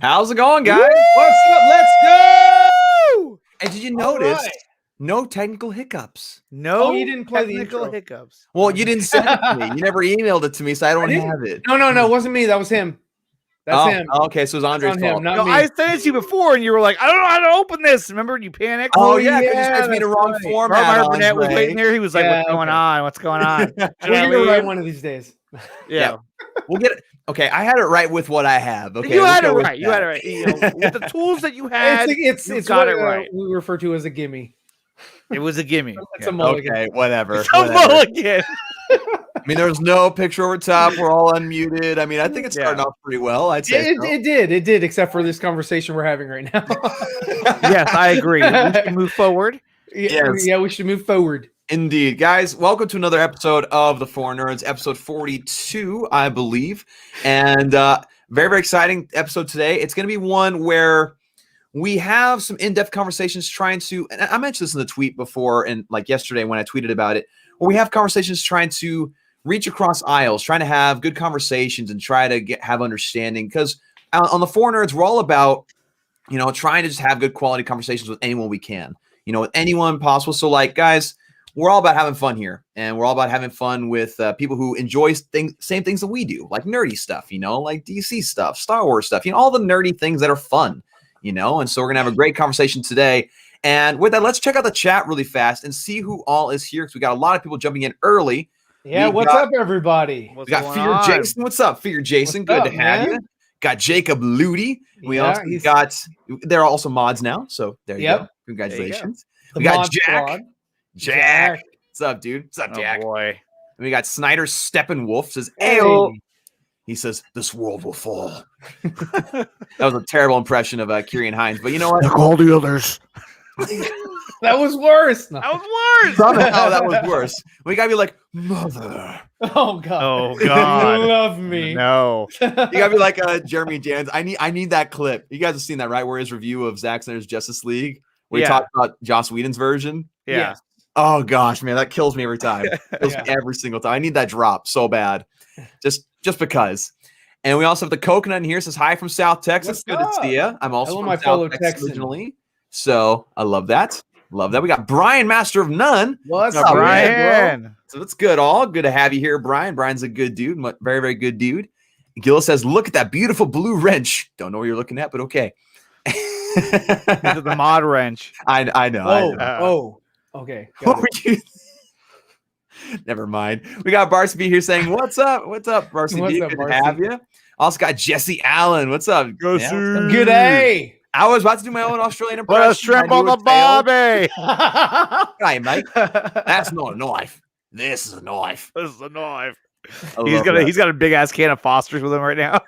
How's it going, guys? Woo! What's up? Let's go! And did you notice no technical hiccups? No, you didn't play the technical intro. hiccups. Well, you didn't send it to me. You never emailed it to me, so I don't have it. No, it wasn't me. That was him. That's him. Okay, so it was Andre's That's on him, fault. not No, me. I sent it to you before, and you were like, "I don't know how to open this." Remember, you panicked. Oh yeah, because yeah, you guys made a that's wrong right. format. Robert Burnett was Andre. waiting there. He was like, Yeah, "What's going okay. on? What's going on?" Should I We're gonna write leave? one of these days. Yeah, We'll get it. Okay, I had it right with what I have. Okay, you we'll had it go with right. You had it right. You know, with the tools that you had, It's got what it right. we refer to as a gimme. It was a gimme. It's a mulligan. Okay, whatever. It's a mulligan. I mean, there's no picture over top. We're all unmuted. I mean, I think it's starting off pretty well. I'd say It did, except for this conversation we're having right now. Yes, I agree. We should move forward. Yes. Yeah, we should move forward. Indeed. Guys, welcome to another episode of the 4Nerds, episode 42, I believe. And very, very exciting episode today. It's going to be one where we have some in-depth conversations trying to, and I mentioned this in the tweet before and like yesterday when I tweeted about it, where we have conversations trying to reach across aisles, trying to have good conversations and try to have understanding. Because on the 4Nerds, we're all about, trying to just have good quality conversations with anyone we can, with anyone possible. So like, guys, we're all about having fun here, and we're all about having fun with people who enjoy same things that we do, like nerdy stuff, like DC stuff, Star Wars stuff, all the nerdy things that are fun, and so we're going to have a great conversation today. And with that, let's check out the chat really fast and see who all is here, because we got a lot of people jumping in early. Yeah, what's up, everybody? We got Fear Jason. What's up, Fear Jason? Good to have you. Got Jacob Ludi. We also got, they're also mods now, so there you go. Congratulations. We got Jack. What's up, dude? What's up, Jack? Boy. And we got Snyder Steppenwolf says, "Ayo." He says, "This world will fall." That was a terrible impression of Kieran Hines, but you know what? Like all the others. That was worse. No. That was worse. Somehow that was worse. We gotta be like, "Mother." Oh god. Oh god. You love me. No. You gotta be like Jeremy Jans. I need that clip. You guys have seen that, right? Where his review of Zack Snyder's Justice League, where he talked about Joss Whedon's version. Yeah. Yes. Oh gosh, man, that kills me every time. Kills me every single time. I need that drop so bad, just because. And we also have the Coconut in here. Says hi from South Texas. Good to see you. I'm also from South Texas originally, so I love that. Love that. We got Brian, Master of None. What's up, Brian? So that's good. All good to have you here, Brian. Brian's a good dude, very, very good dude. Gil says, "Look at that beautiful blue wrench." Don't know what you're looking at, but okay. The mod wrench. I know. Okay. What were you? Never mind. We got Barcy here saying, "What's up? What's up, Barcy? Good to have you." Also got Jesse Allen. What's up? Go Yeah, Good day. I was about to do my own Australian impression. Put a shrimp on the barbie. Hey, mate. That's not a knife. This is a knife. This is a knife. He's got a big ass can of Foster's with him right now.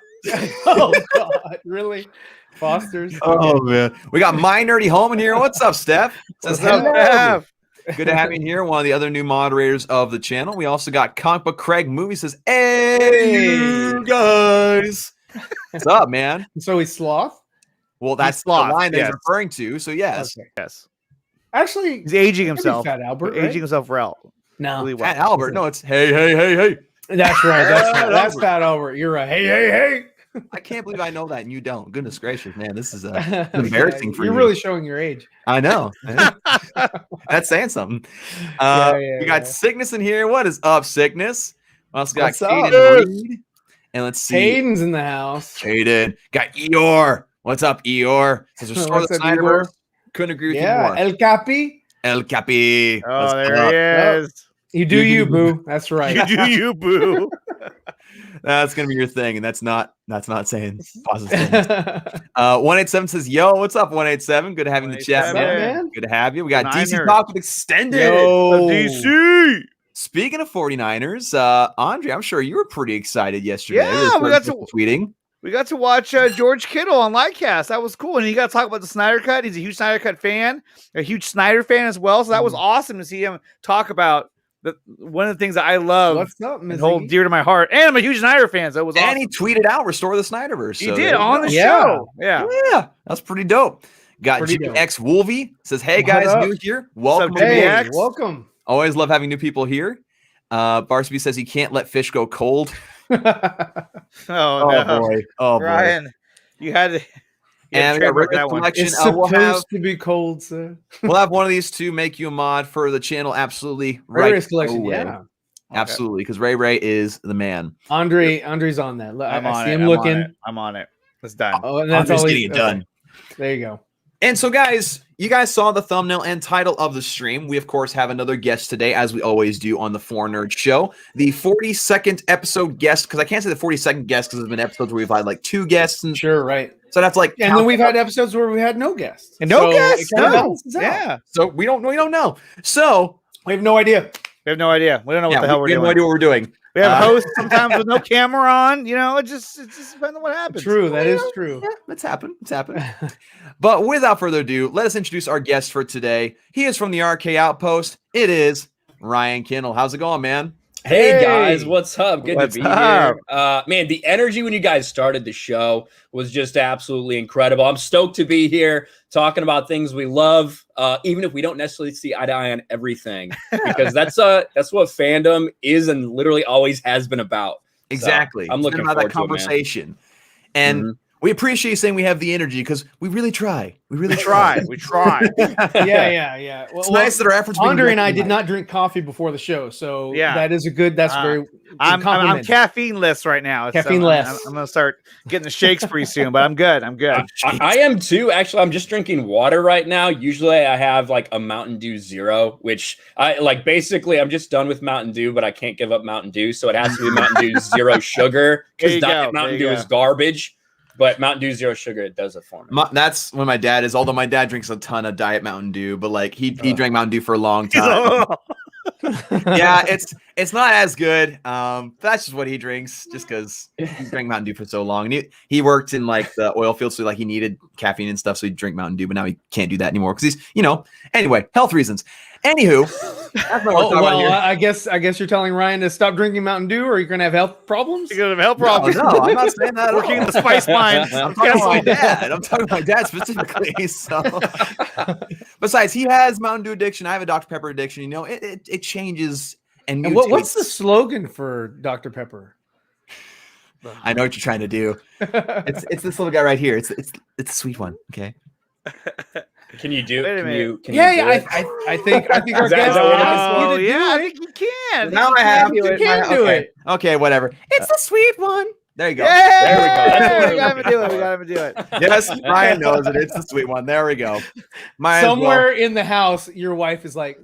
Oh god, really? Foster's. Oh man, we got My Nerdy Home in here. What's up, Steph? Says, What's up, hello. Steph? Good to have you in here. One of the other new moderators of the channel. We also got Comic Book Craig Movie. Says, "Hey guys, what's up, man?" So he's sloth. Well, that's the sloth, line that yes. he's referring to. So yes, Okay. Yes. Actually, He's aging himself. Fat Albert. Aging Right? himself well. No, Really well. Fat Albert. No, it's hey. that's right. Fat That's Albert. Fat Albert. You're right. Hey. I can't believe I know that and you don't. Goodness gracious, man, this is embarrassing for you. You're really showing your age. I know. That's saying something. We got Sickness in here. What is up, Sickness? We also got What's up? Caden Reed. And let's see. Caden's in the house. Caden. Got Eeyore. What's up, Eeyore? Says restore the What's up, Snyderverse. Couldn't agree with you more. El Capi. El Capi. Oh, Let's there go. he is. You do you, boo. That's right. You do you, boo. That's gonna be your thing, and that's not saying positive things. 187 says, "Yo, what's up, 187? Good to have you in the chat, 187. man. Good to have you. We got DC Niners. Talk with Extended. Yo. DC. Speaking of 49ers, Andre, I'm sure you were pretty excited yesterday. Yeah, we got to tweeting. We got to watch George Kittle on Livecast. That was cool. And he got to talk about the Snyder Cut. He's a huge Snyder Cut fan, a huge Snyder fan as well. So that was awesome to see him talk about one of the things that I love. What's up, and hold dear to my heart. And I'm a huge Snyder fan, so it was awesome. And he tweeted out, "Restore the Snyderverse." He So did there you on go. the show. Yeah, that's pretty dope. Got GX Wolvie says, "Hey guys, new here. Welcome. Hey, welcome. Always love having new people here." Barsby says he can't let fish go cold. Oh, no. Boy. Oh, Ryan, you had to And we got Rick's collection. It's supposed to be cold, sir. We'll have one of these two make you a mod for the channel. Absolutely. Ray's collection, yeah. Absolutely, because Ray is the man. Andre's on that. I see him looking. I'm on it. It's done. Oh, and that's I'm all just getting it done. There you go. And so, guys, you guys saw the thumbnail and title of the stream. We, of course, have another guest today, as we always do on the 4Nerds show. The 42nd episode guest, because I can't say the 42nd guest because there's been episodes where we've had like 2 guests. And sure, right. So that's like, and then we've had episodes where we had no guests. And no guests? No. Yeah. So we don't know. So we have no idea. We have no idea. We don't know what the hell we're doing. We have no idea what we're doing. We have hosts sometimes with no camera on. You know, it just depends on what happens. True, that is true. Yeah, it's happened. But without further ado, let us introduce our guest for today. He is from the RK Outpost. It is Ryan Kinel. How's it going, man? Hey guys, what's up? Good to be up? here. Man, the energy when you guys started the show was just absolutely incredible. I'm stoked to be here talking about things we love, even if we don't necessarily see eye to eye on everything, because that's what fandom is and literally always has been about. Exactly. So I'm looking about forward that conversation. to it, man. And we appreciate you saying we have the energy because we really try. We try. Yeah. Well, It's nice that our efforts. Andre and I did not drink coffee before the show, so that is a good. That's very. I'm caffeine-less right now. Caffeine-less. I'm gonna start getting the shakes pretty soon, but I'm good. I am too. Actually, I'm just drinking water right now. Usually, I have like a Mountain Dew Zero, which I like. Basically, I'm just done with Mountain Dew, but I can't give up Mountain Dew, so it has to be Mountain Dew Zero Sugar because Diet Mountain Dew is garbage. But Mountain Dew Zero Sugar, it does it for me. That's when my dad is. Although my dad drinks a ton of Diet Mountain Dew, but like he drank Mountain Dew for a long time. Yeah, it's not as good. That's just what he drinks, just because he drank Mountain Dew for so long. And he worked in like the oil field, so like he needed caffeine and stuff, so he'd drink Mountain Dew. But now he can't do that anymore because he's anyway, health reasons. Anywho, that's what we're talking about here. I guess you're telling Ryan to stop drinking Mountain Dew, or you're gonna have health problems. You're gonna have health problems. No, I'm not saying that. Working in the spice mines. I'm talking about my dad. I'm talking about my dad specifically. So, besides, he has Mountain Dew addiction. I have a Dr. Pepper addiction. You know, it changes and what's the slogan for Dr. Pepper? I know what you're trying to do. It's this little guy right here. It's a sweet one. Okay. Can you do it? I think our guest. I think you can. Now I have to. You can do it. Okay, whatever. It's the sweet one. There you go. Yeah, there we got to do it. Yes, Ryan knows it. It's the sweet one. There we go. Somewhere in the house, your wife is like,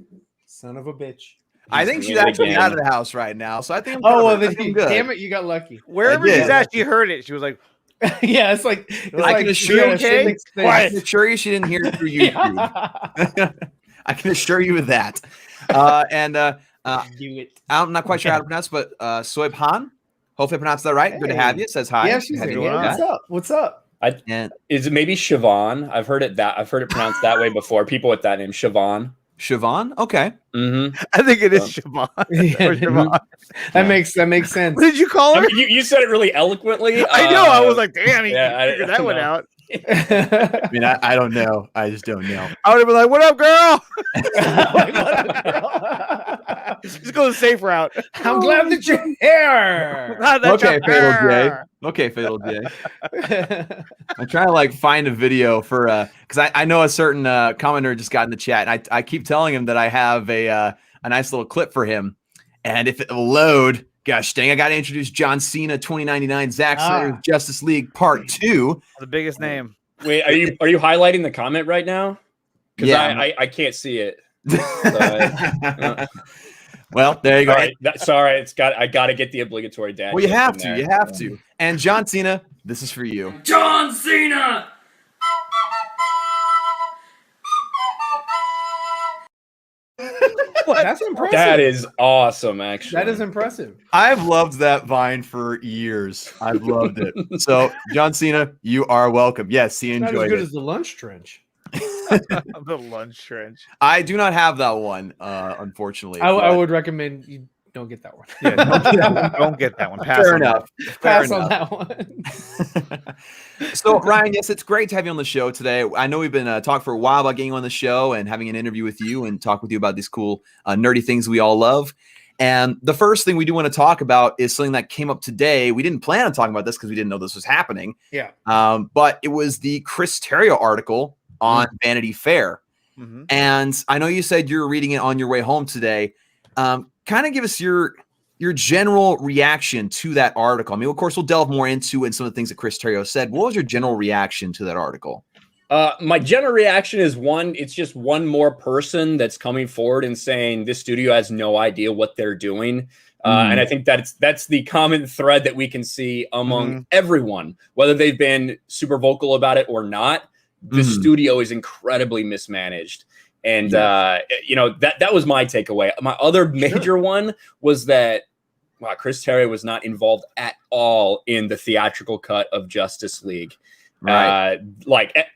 "Son of a bitch." I think she's actually out of the house right now, so I think. Damn it, you got lucky. Wherever she's at, she heard it. She was like, "Yeah, it's like." I can assure you. I can assure you, she didn't hear it through YouTube. I can assure you of that. Do it. I'm not quite sure how to pronounce, but Soibhan. Hopefully, I pronounced that right. Good to have you. It says hi. Yeah, she's there. What's up? Is it maybe Siobhan? I've heard it pronounced that way before. People with that name, Siobhan. Siobhan? Okay. Mm-hmm. I think it is Siobhan. Siobhan. That makes sense. What did you call her? I mean, you said it really eloquently. I know. I was like, damn, he figured that one out. I mean, I don't know. I just don't know. I would have been like, "What up, girl?" Just go the safe route. I'm glad that you're here. Okay, Fatal J. I'm trying to like find a video for because I know a certain commenter just got in the chat, and I keep telling him that I have a nice little clip for him, and if it will load. Gosh dang, I got to introduce John Cena 2099 Zack Snyder Justice League Part 2. The biggest name. Wait, are you highlighting the comment right now? Because I can't see it. Well, there you go. Sorry, I got to get the obligatory dad. Well, you have to. And John Cena, this is for you. John Cena! That's impressive. That is awesome, actually. That is impressive. I've loved that Vine for years. I've loved it. So, John Cena, you are welcome. Yes, he enjoyed it. Not as good as the lunch trench. The lunch trench. I do not have that one, unfortunately. I would recommend you don't get that one. Don't get that one. Fair enough. Pass on that one. So, Ryan, yes, it's great to have you on the show today. I know we've been talking for a while about getting you on the show and having an interview with you and talk with you about these cool, nerdy things we all love. And the first thing we do want to talk about is something that came up today. We didn't plan on talking about this because we didn't know this was happening. Yeah. But it was the Chris Terrio article on Vanity Fair. Mhm. And I know you said you're reading it on your way home today. Kind of give us your general reaction to that article. I mean, of course, we'll delve more into it and some of the things that Chris Terrio said. What was your general reaction to that article? My general reaction is it's just one more person that's coming forward and saying this studio has no idea what they're doing. And I think that's the common thread that we can see among everyone, whether they've been super vocal about it or not. The studio is incredibly mismanaged. And, that was my takeaway. My other major one was that Chris Terrio was not involved at all in the theatrical cut of Justice League. Right.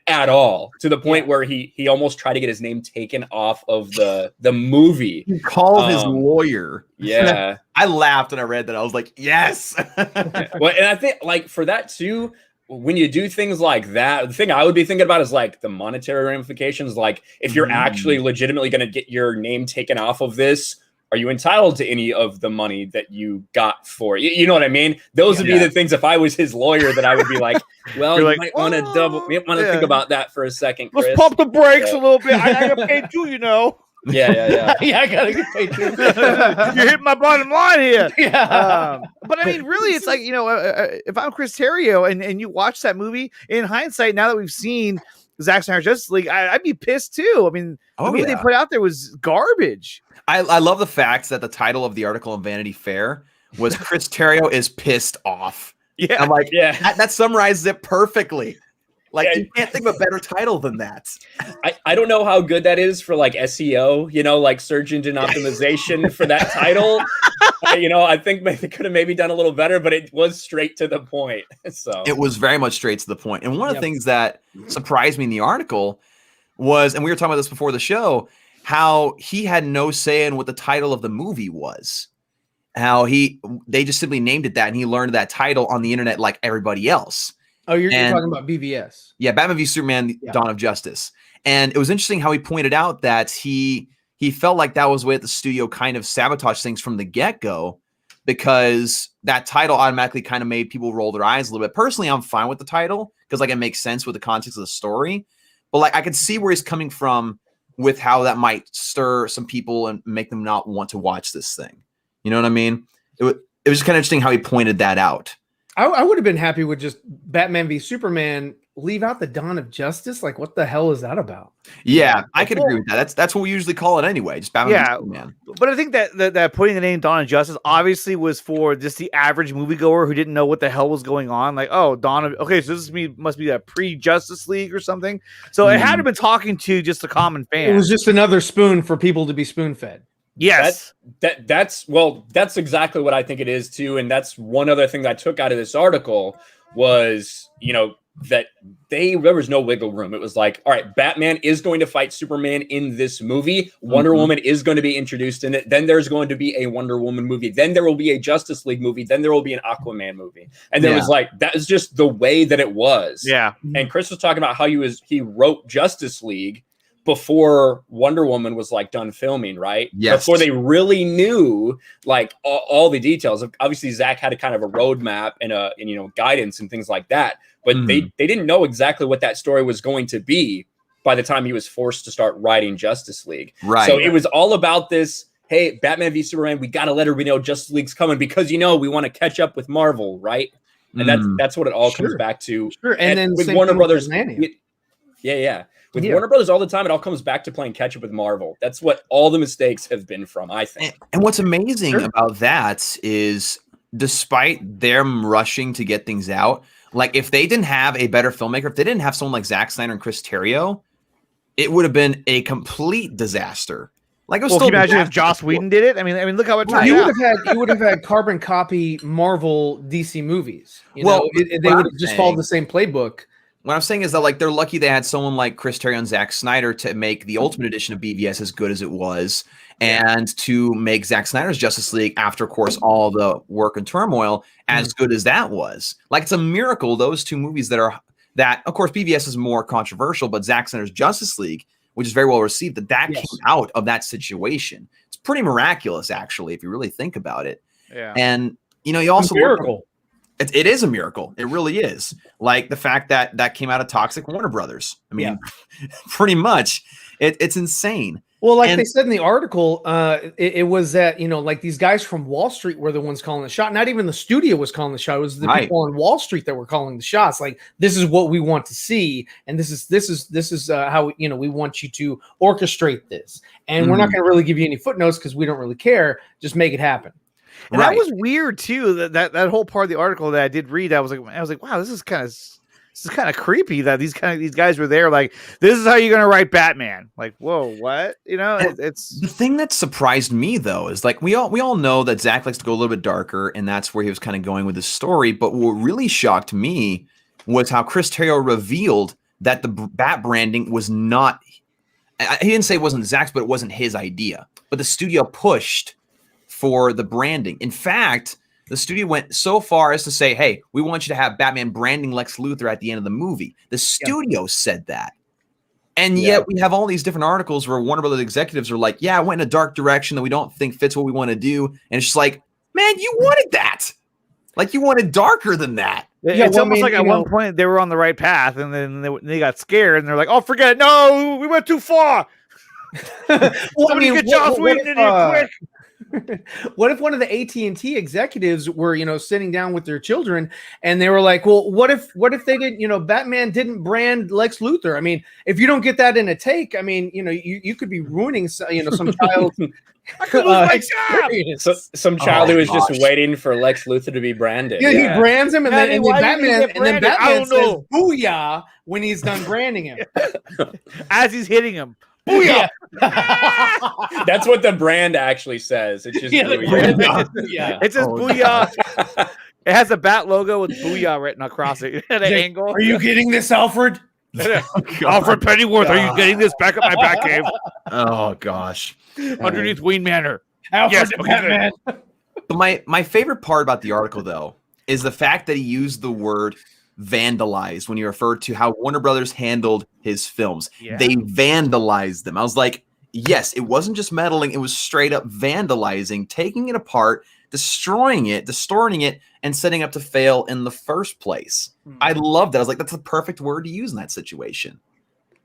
At all, to the point where he almost tried to get his name taken off of the movie. He called his lawyer. Yeah. I laughed when I read that. I was like, yes. Well, and I think for that too, when you do things like that, the thing I would be thinking about is the monetary ramifications. Like if you're actually legitimately going to get your name taken off of this, are you entitled to any of the money that you got for it? You know what I mean? Those would be the things if I was his lawyer that I would be like, well, you might want to think about that for a second, Chris. Let's pump the brakes a little bit. I got paid too, Yeah. Yeah, I gotta get paid too. You hit my bottom line here. Yeah. But I mean, really, it's like, if I'm Chris Terrio and you watch that movie, in hindsight, now that we've seen Zack Snyder's Justice League, I'd be pissed too. I mean, the movie they put out there was garbage. I love the fact that the title of the article in Vanity Fair was Chris Terrio is pissed off. Yeah. I'm like, that summarizes it perfectly. You can't think of a better title than that. I don't know how good that is for SEO, search engine optimization for that title. I think they could have maybe done a little better, but it was straight to the point. So it was very much straight to the point. And one of the things that surprised me in the article was, and we were talking about this before the show, how he had no say in what the title of the movie was. How they just simply named it that, and he learned that title on the internet like everybody else. Oh, you're talking about BVS. Yeah, Batman v Superman: Dawn of Justice. And it was interesting how he pointed out that he felt like that was the way that the studio kind of sabotaged things from the get-go, because that title automatically kind of made people roll their eyes a little bit. Personally, I'm fine with the title because it makes sense with the context of the story. But I could see where he's coming from with how that might stir some people and make them not want to watch this thing. You know what I mean? It was just kind of interesting how he pointed that out. I would have been happy with just Batman v Superman. Leave out the Dawn of Justice. What the hell is that about? Yeah, I could agree with that. That's what we usually call it anyway. Just Batman v Superman. But I think that putting the name Dawn of Justice obviously was for just the average moviegoer who didn't know what the hell was going on. Okay, so this must be a pre-Justice League or something. So it had to have been talking to just a common fan. It was just another spoon for people to be spoon-fed. Yes. That's exactly what I think it is too. And that's one other thing that I took out of this article was, that there was no wiggle room. It was like, all right, Batman is going to fight Superman in this movie. Wonder Woman is going to be introduced in it. Then there's going to be a Wonder Woman movie. Then there will be a Justice League movie. Then there will be an Aquaman movie. And there was that is just the way that it was. Yeah. And Chris was talking about how he wrote Justice League before Wonder Woman was done filming, right? Yes. Before they really knew all the details. Obviously, Zack had a kind of a roadmap and guidance and things like that, but they didn't know exactly what that story was going to be by the time he was forced to start writing Justice League. Right. So it was all about this. Hey, Batman v Superman, we got to let everybody know Justice League's coming because we want to catch up with Marvel, right? And that's what it all comes back to. Sure. And then with Warner Brothers, with Warner Brothers all the time, it all comes back to playing catch up with Marvel. That's what all the mistakes have been from, I think. And what's amazing about that is, despite them rushing to get things out, if they didn't have a better filmmaker, if they didn't have someone like Zack Snyder and Chris Terrio, it would have been a complete disaster. It was can you imagine if Joss Whedon did it? I mean, look how it turned out. You would have had carbon copy Marvel DC movies. They would have just followed the same playbook. What I'm saying is that they're lucky they had someone like Chris Terrio and Zack Snyder to make the Ultimate Edition of BVS as good as it was, and to make Zack Snyder's Justice League, after of course all the work and turmoil, as good as that was. It's a miracle those two movies that of course BVS is more controversial, but Zack Snyder's Justice League which is very well received, that Yes. came out of that situation. It's pretty miraculous, actually, if you really think about it. Yeah. And you also A miracle. It is a miracle. It really is. Like the fact that came out of toxic Warner Brothers. I mean, pretty much, it's insane. Well, like And- they said in the article, it was that, like these guys from Wall Street were the ones calling the shot. Not even the studio was calling the shot. It was the Right. people on Wall Street that were calling the shots. Like, this is what we want to see. And this is how, we want you to orchestrate this. And we're not going to really give you any footnotes because we don't really care. Just make it happen. And that was weird too. That whole part of the article that I did read, I was like, wow, this is kind of creepy that these guys were there. Like, this is how you're gonna write Batman. Like, whoa, what? It's the thing that surprised me though is like we all know that Zack likes to go a little bit darker, and that's where he was kind of going with his story. But what really shocked me was how Chris Terrio revealed that the Bat branding was not. He didn't say it wasn't Zack's, but it wasn't his idea. But the studio pushed for the branding. In fact, the studio went so far as to say, hey, we want you to have Batman branding Lex Luthor at the end of the movie. The studio said that. And yet we have all these different articles where Warner Brothers executives are like, yeah, I went in a dark direction that we don't think fits what we want to do. And it's just like, man, you wanted that. Like, you wanted darker than that. It's almost like at one point they were on the right path, and then they got scared, and they're like, oh, forget it. No, we went too far. Somebody get Joss Whedon in here quick. What if one of the AT&T executives were, sitting down with their children and they were like, well, what if they didn't, Batman didn't brand Lex Luthor? I mean, if you don't get that in a take, I mean, you could be ruining, some child. I could lose my job. So, some child who is just waiting for Lex Luthor to be branded. Yeah, he brands him, and then why did he get Batman branded? says "Booyah" when he's done branding him. As he's hitting him. Booyah! That's what the brand actually says. It's just booyah. Yeah. It says booyah. It has a bat logo with booyah written across it at an angle. Are you getting this, Alfred? Alfred Pennyworth, are you getting this back at my bat cave? Oh, gosh. Underneath Wayne Manor. Alfred Yes, Batman. But my favorite part about the article, though, is the fact that he used the word vandalized when he referred to how Warner Brothers handled his films. Yeah. They vandalized them. I was like, yes, it wasn't just meddling. It was straight up vandalizing, taking it apart, destroying it, distorting it, and setting up to fail in the first place. I loved that. I was like, that's the perfect word to use in that situation.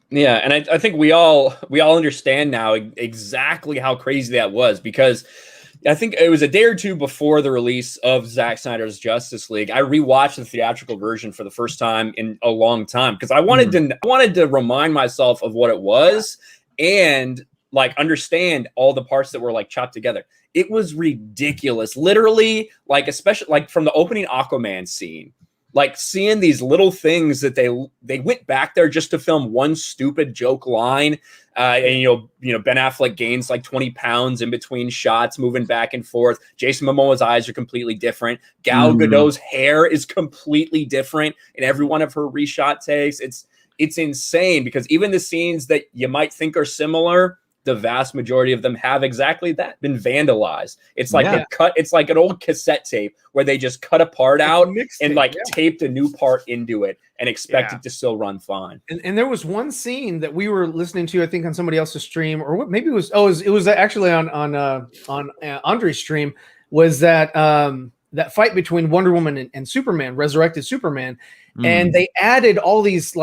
Yeah, and I think we all understand now exactly how crazy that was, because I think it was a day or two before the release of Zack Snyder's Justice League. I rewatched the theatrical version for the first time in a long time because I wanted to remind myself of what it was and like understand all the parts that were like chopped together. It was ridiculous, literally, like especially like from the opening Aquaman scene. Like seeing these little things that they went back there just to film one stupid joke line, and Ben Affleck gains like 20 pounds in between shots, moving back and forth. Jason Momoa's eyes are completely different. Gal Gadot's hair is completely different in every one of her reshot takes. It's insane because even the scenes that you might think are similar, the vast majority of them have exactly that, been vandalized. It's like it's like an old cassette tape where they just cut a part out and taped a new part into it and expect it to still run fine. And there was one scene that we were listening to, I think on somebody else's stream, or maybe it was actually on Andre's stream, was that that fight between Wonder Woman and Superman, resurrected Superman, and they added all these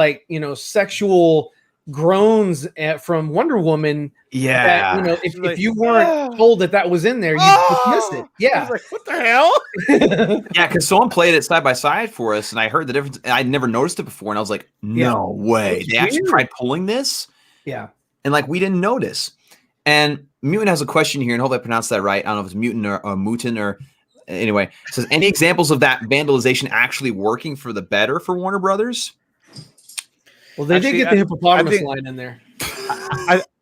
sexual groans from Wonder Woman. Yeah, that, if you weren't told that was in there, you dismiss it. Yeah, I was like, what the hell? Yeah, because someone played it side by side for us, and I heard the difference. And I'd never noticed it before, and I was like, "No way!" They actually tried pulling this. Yeah, and like we didn't notice. And Mutant has a question here, and hope I pronounced that right. I don't know if it's Mutant or Mutant or anyway. It says, any examples of that vandalization actually working for the better for Warner Brothers? Well, they did get the hippopotamus line in there.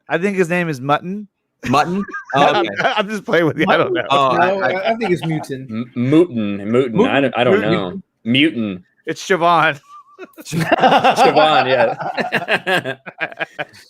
I think his name is Mutton. Mutton? Oh, okay. I'm just playing with you. I don't know. I think it's Mutant. Mutant. I don't know. Mutant. It's Siobhan. Siobhan, yeah.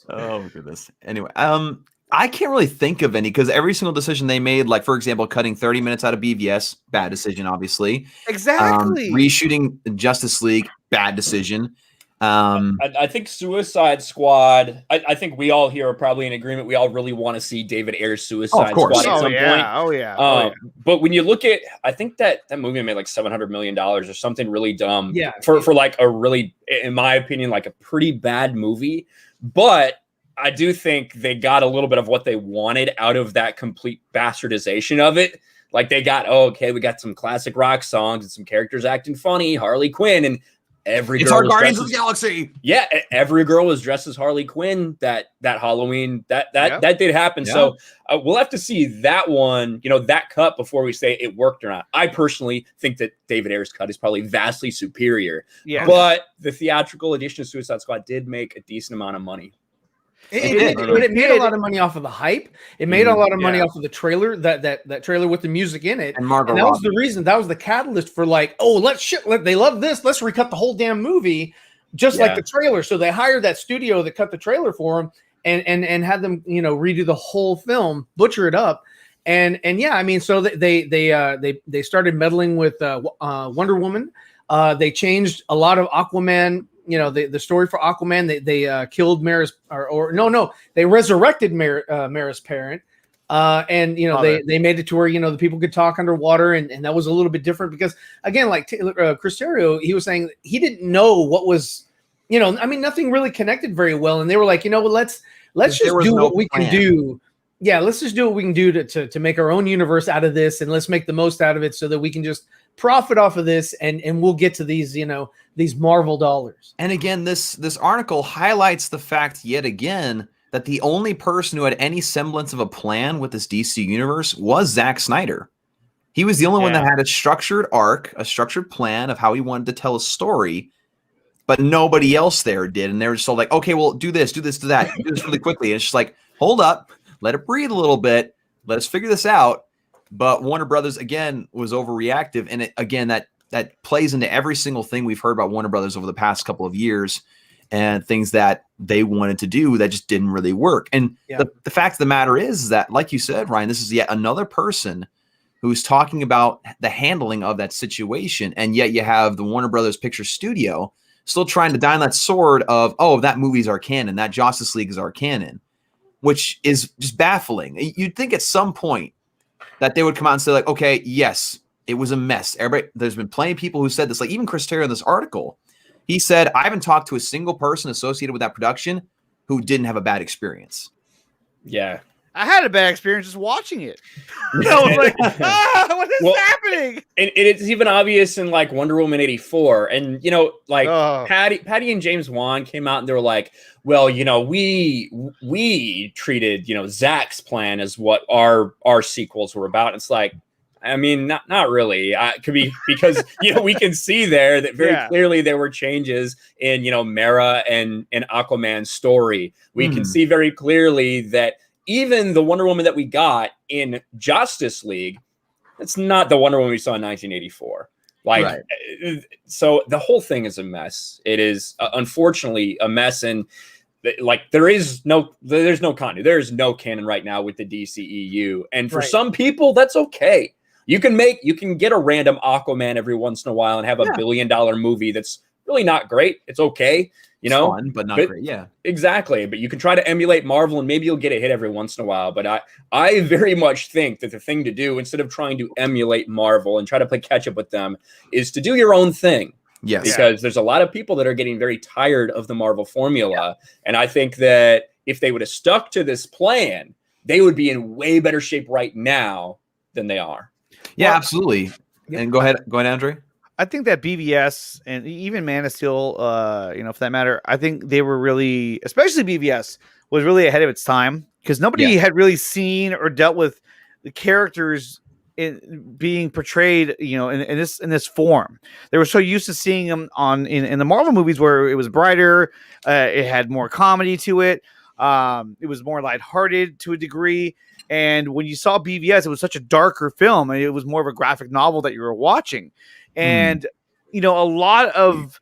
Oh, goodness. Anyway, I can't really think of any because every single decision they made, like, for example, cutting 30 minutes out of BVS, bad decision, obviously. Exactly. Reshooting Justice League, bad decision. I think Suicide Squad. I think we all here are probably in agreement. We all really want to see David Ayer's Suicide course. Squad at some point. Oh yeah. But when you look at, I think that movie made like $700 million or something really dumb. Yeah. For like a really, in my opinion, like a pretty bad movie. But I do think they got a little bit of what they wanted out of that complete bastardization of it. Like they got, we got some classic rock songs and some characters acting funny, Harley Quinn, and it's our Guardians of the Galaxy. Yeah, every girl was dressed as Harley Quinn that Halloween. That did happen. Yeah. So we'll have to see that one, that cut before we say it worked or not. I personally think that David Ayer's cut is probably vastly superior. Yeah, but the theatrical edition of Suicide Squad did make a decent amount of money. It made a lot of money off of the hype. It made a lot of money off of the trailer, that trailer with the music in it. And that was the reason, that was the catalyst for like, they love this. Let's recut the whole damn movie, just like the trailer. So they hired that studio that cut the trailer for them and had them, redo the whole film, butcher it up. And yeah, I mean, so they started meddling with Wonder Woman. They changed a lot of Aquaman. The story for Aquaman, they killed Mara's, they resurrected Mara's parent. They made it to where, the people could talk underwater. And that was a little bit different because, again, like Chris Terrio, he was saying he didn't know what was, nothing really connected very well. And they were like, let's just do what we can do. Yeah, let's just do what we can do to make our own universe out of this. And let's make the most out of it so that we can just profit off of this. And we'll get to these, these Marvel dollars. And again, this article highlights the fact yet again that the only person who had any semblance of a plan with this DC universe was Zack Snyder. He was the only one that had a structured arc, a structured plan of how he wanted to tell a story, but nobody else there did. And they were just all like, okay, well, do this, do that, do this really quickly. And it's just like, hold up, let it breathe a little bit. Let us figure this out. But Warner Brothers, again, was overreactive. And that plays into every single thing we've heard about Warner Brothers over the past couple of years and things that they wanted to do that just didn't really work. And the fact of the matter is that, like you said, Ryan, this is yet another person who's talking about the handling of that situation. And yet you have the Warner Brothers Picture Studio still trying to die on that sword of, that movie's our canon, that Justice League is our canon, which is just baffling. You'd think at some point that they would come out and say like, okay, yes, it was a mess. There's been plenty of people who said this, like even Chris Terrio in this article, he said, I haven't talked to a single person associated with that production who didn't have a bad experience. Yeah. I had a bad experience just watching it. I was like, what is happening? And it's even obvious in like Wonder Woman 84. And, Patty and James Wan came out and they were like, well, we treated, Zack's plan as what our sequels were about. It's like, I mean, not really. Could be because, we can see there that very clearly there were changes in, Mara and Aquaman's story. We can see very clearly that even the Wonder Woman that we got in Justice League, it's not the Wonder Woman we saw in 1984. So the whole thing is a mess. It is unfortunately a mess. And there's no continuity. There's no canon right now with the DCEU. And for some people, that's okay. You can get a random Aquaman every once in a while and have a $1 billion movie that's really not great. It's okay. It's fun, but not great. Yeah, exactly. But you can try to emulate Marvel and maybe you'll get a hit every once in a while. But I very much think that the thing to do, instead of trying to emulate Marvel and try to play catch up with them, is to do your own thing. Yes. Because there's a lot of people that are getting very tired of the Marvel formula. Yeah. And I think that if they would have stuck to this plan, they would be in way better shape right now than they are. Yeah, absolutely. And go ahead, Andre. I think that BVS and even Man of Steel, for that matter, I think they were really, especially BVS, was really ahead of its time because nobody had really seen or dealt with the characters being portrayed, in this form. They were so used to seeing them in the Marvel movies where it was brighter, it had more comedy to it, it was more lighthearted to a degree. And when you saw BVS, it was such a darker film, and it was more of a graphic novel that you were watching. And a lot of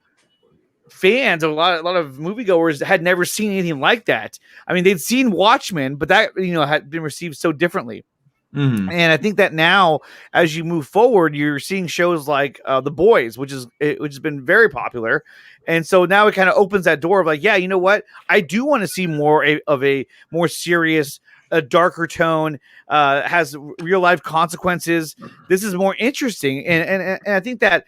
fans, a lot of moviegoers had never seen anything like that. I mean, they'd seen Watchmen, but that had been received so differently. Mhm. And I think that now, as you move forward, you're seeing shows like The Boys, which has been very popular, and so now it kind of opens that door of like, yeah, you know what? I do want to see more of a more serious, a darker tone, has real life consequences. This is more interesting, and I think that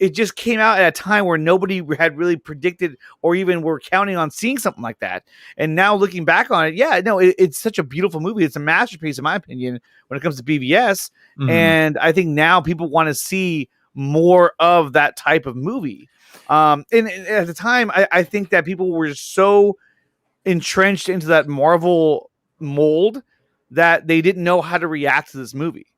it just came out at a time where nobody had really predicted or even were counting on seeing something like that. And now looking back on it, yeah, no, it's such a beautiful movie. It's a masterpiece, in my opinion, when it comes to BVS. Mhm. And I think now people want to see more of that type of movie. And at the time, I think that people were so entrenched into that Marvel mold that they didn't know how to react to this movie.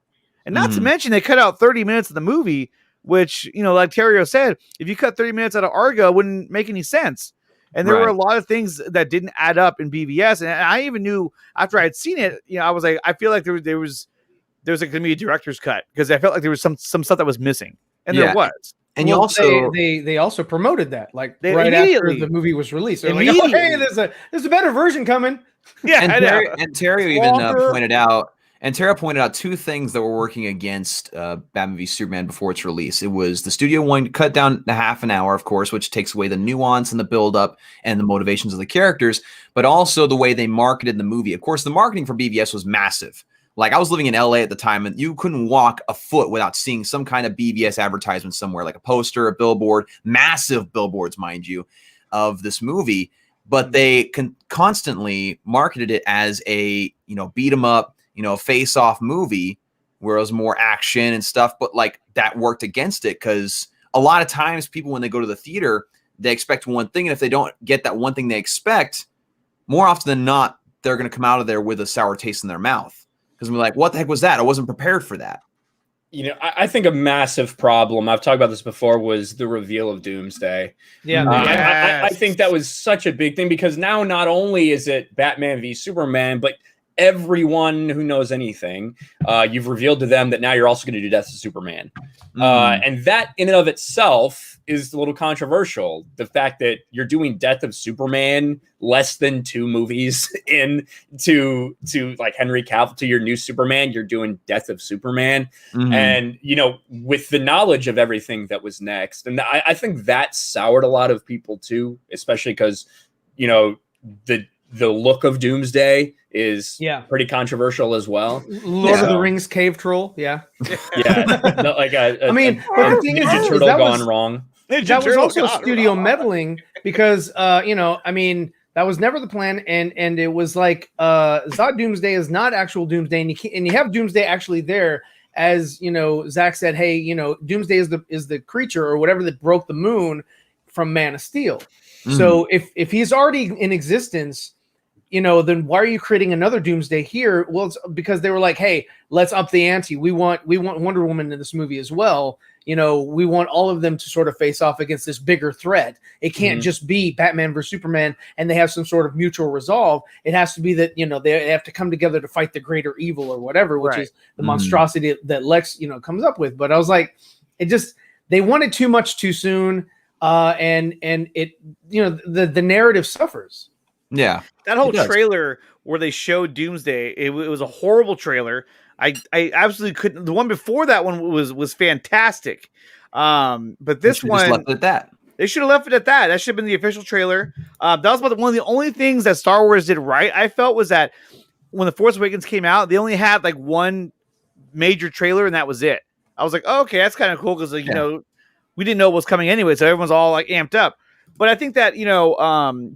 And not to Mhm. mention, they cut out 30 minutes of the movie, which, like Terrio said, if you cut 30 minutes out of Argo, it wouldn't make any sense. And there were a lot of things that didn't add up in BVS. And I even knew after I had seen it, I was like, I feel like there was like going to be a director's cut, because I felt like there was some stuff that was missing. And there was. And you also they also promoted that, like, They right after immediately- the movie was released. They're like, oh, hey, there's a better version coming. Yeah, and I know. Terrio even Longer. pointed out. And Tara pointed out two things that were working against Batman v Superman before its release. It was the studio wanting to cut down to half an hour, of course, which takes away the nuance and the build-up and the motivations of the characters, but also the way they marketed the movie. Of course, the marketing for BVS was massive. Like, I was living in LA at the time, and you couldn't walk a foot without seeing some kind of BVS advertisement somewhere, like a poster, a billboard, massive billboards, mind you, of this movie. But they constantly marketed it as a, beat 'em up, face-off movie where it was more action and stuff, but like that worked against it, because a lot of times people, when they go to the theater, they expect one thing, and if they don't get that one thing they expect, more often than not, they're going to come out of there with a sour taste in their mouth, because we're like, what the heck was that? I wasn't prepared for that. I think a massive problem, I've talked about this before, was the reveal of Doomsday. Yeah, I think that was such a big thing, because now not only is it Batman v Superman, but everyone who knows anything, you've revealed to them that now you're also going to do Death of Superman. And that in and of itself is a little controversial. The fact that you're doing Death of Superman less than 2 movies to like Henry Cavill, to your new Superman, you're doing Death of Superman. And, with the knowledge of everything that was next. And I think that soured a lot of people too, especially because, the look of Doomsday is pretty controversial as well. Lord of the Rings cave troll, like I mean, but the thing is, Ninja Turtle gone wrong. That was also studio meddling, because that was never the plan, and it was like Zod Doomsday is not actual Doomsday, and you have Doomsday actually there, as Zack said, hey, Doomsday is the creature or whatever that broke the moon from Man of Steel. So if he's already in existence, then why are you creating another Doomsday here? Well, it's because they were like, hey, let's up the ante. We want Wonder Woman in this movie as well. We want all of them to sort of face off against this bigger threat. It can't just be Batman versus Superman and they have some sort of mutual resolve. It has to be that, they have to come together to fight the greater evil or whatever, which is the monstrosity that Lex, comes up with. But I was like, they wanted too much too soon. And it, the narrative suffers. Yeah. That whole trailer where they showed Doomsday, it was a horrible trailer. I absolutely couldn't. The one before that one was fantastic. But this one, just left it at that. They should have left it at that. That should have been the official trailer. That was about one of the only things that Star Wars did right, I felt, was that when The Force Awakens came out, they only had like one major trailer, and that was it. I was like, oh, okay, that's kind of cool, because we didn't know what was coming anyway, so everyone's all like amped up. But I think that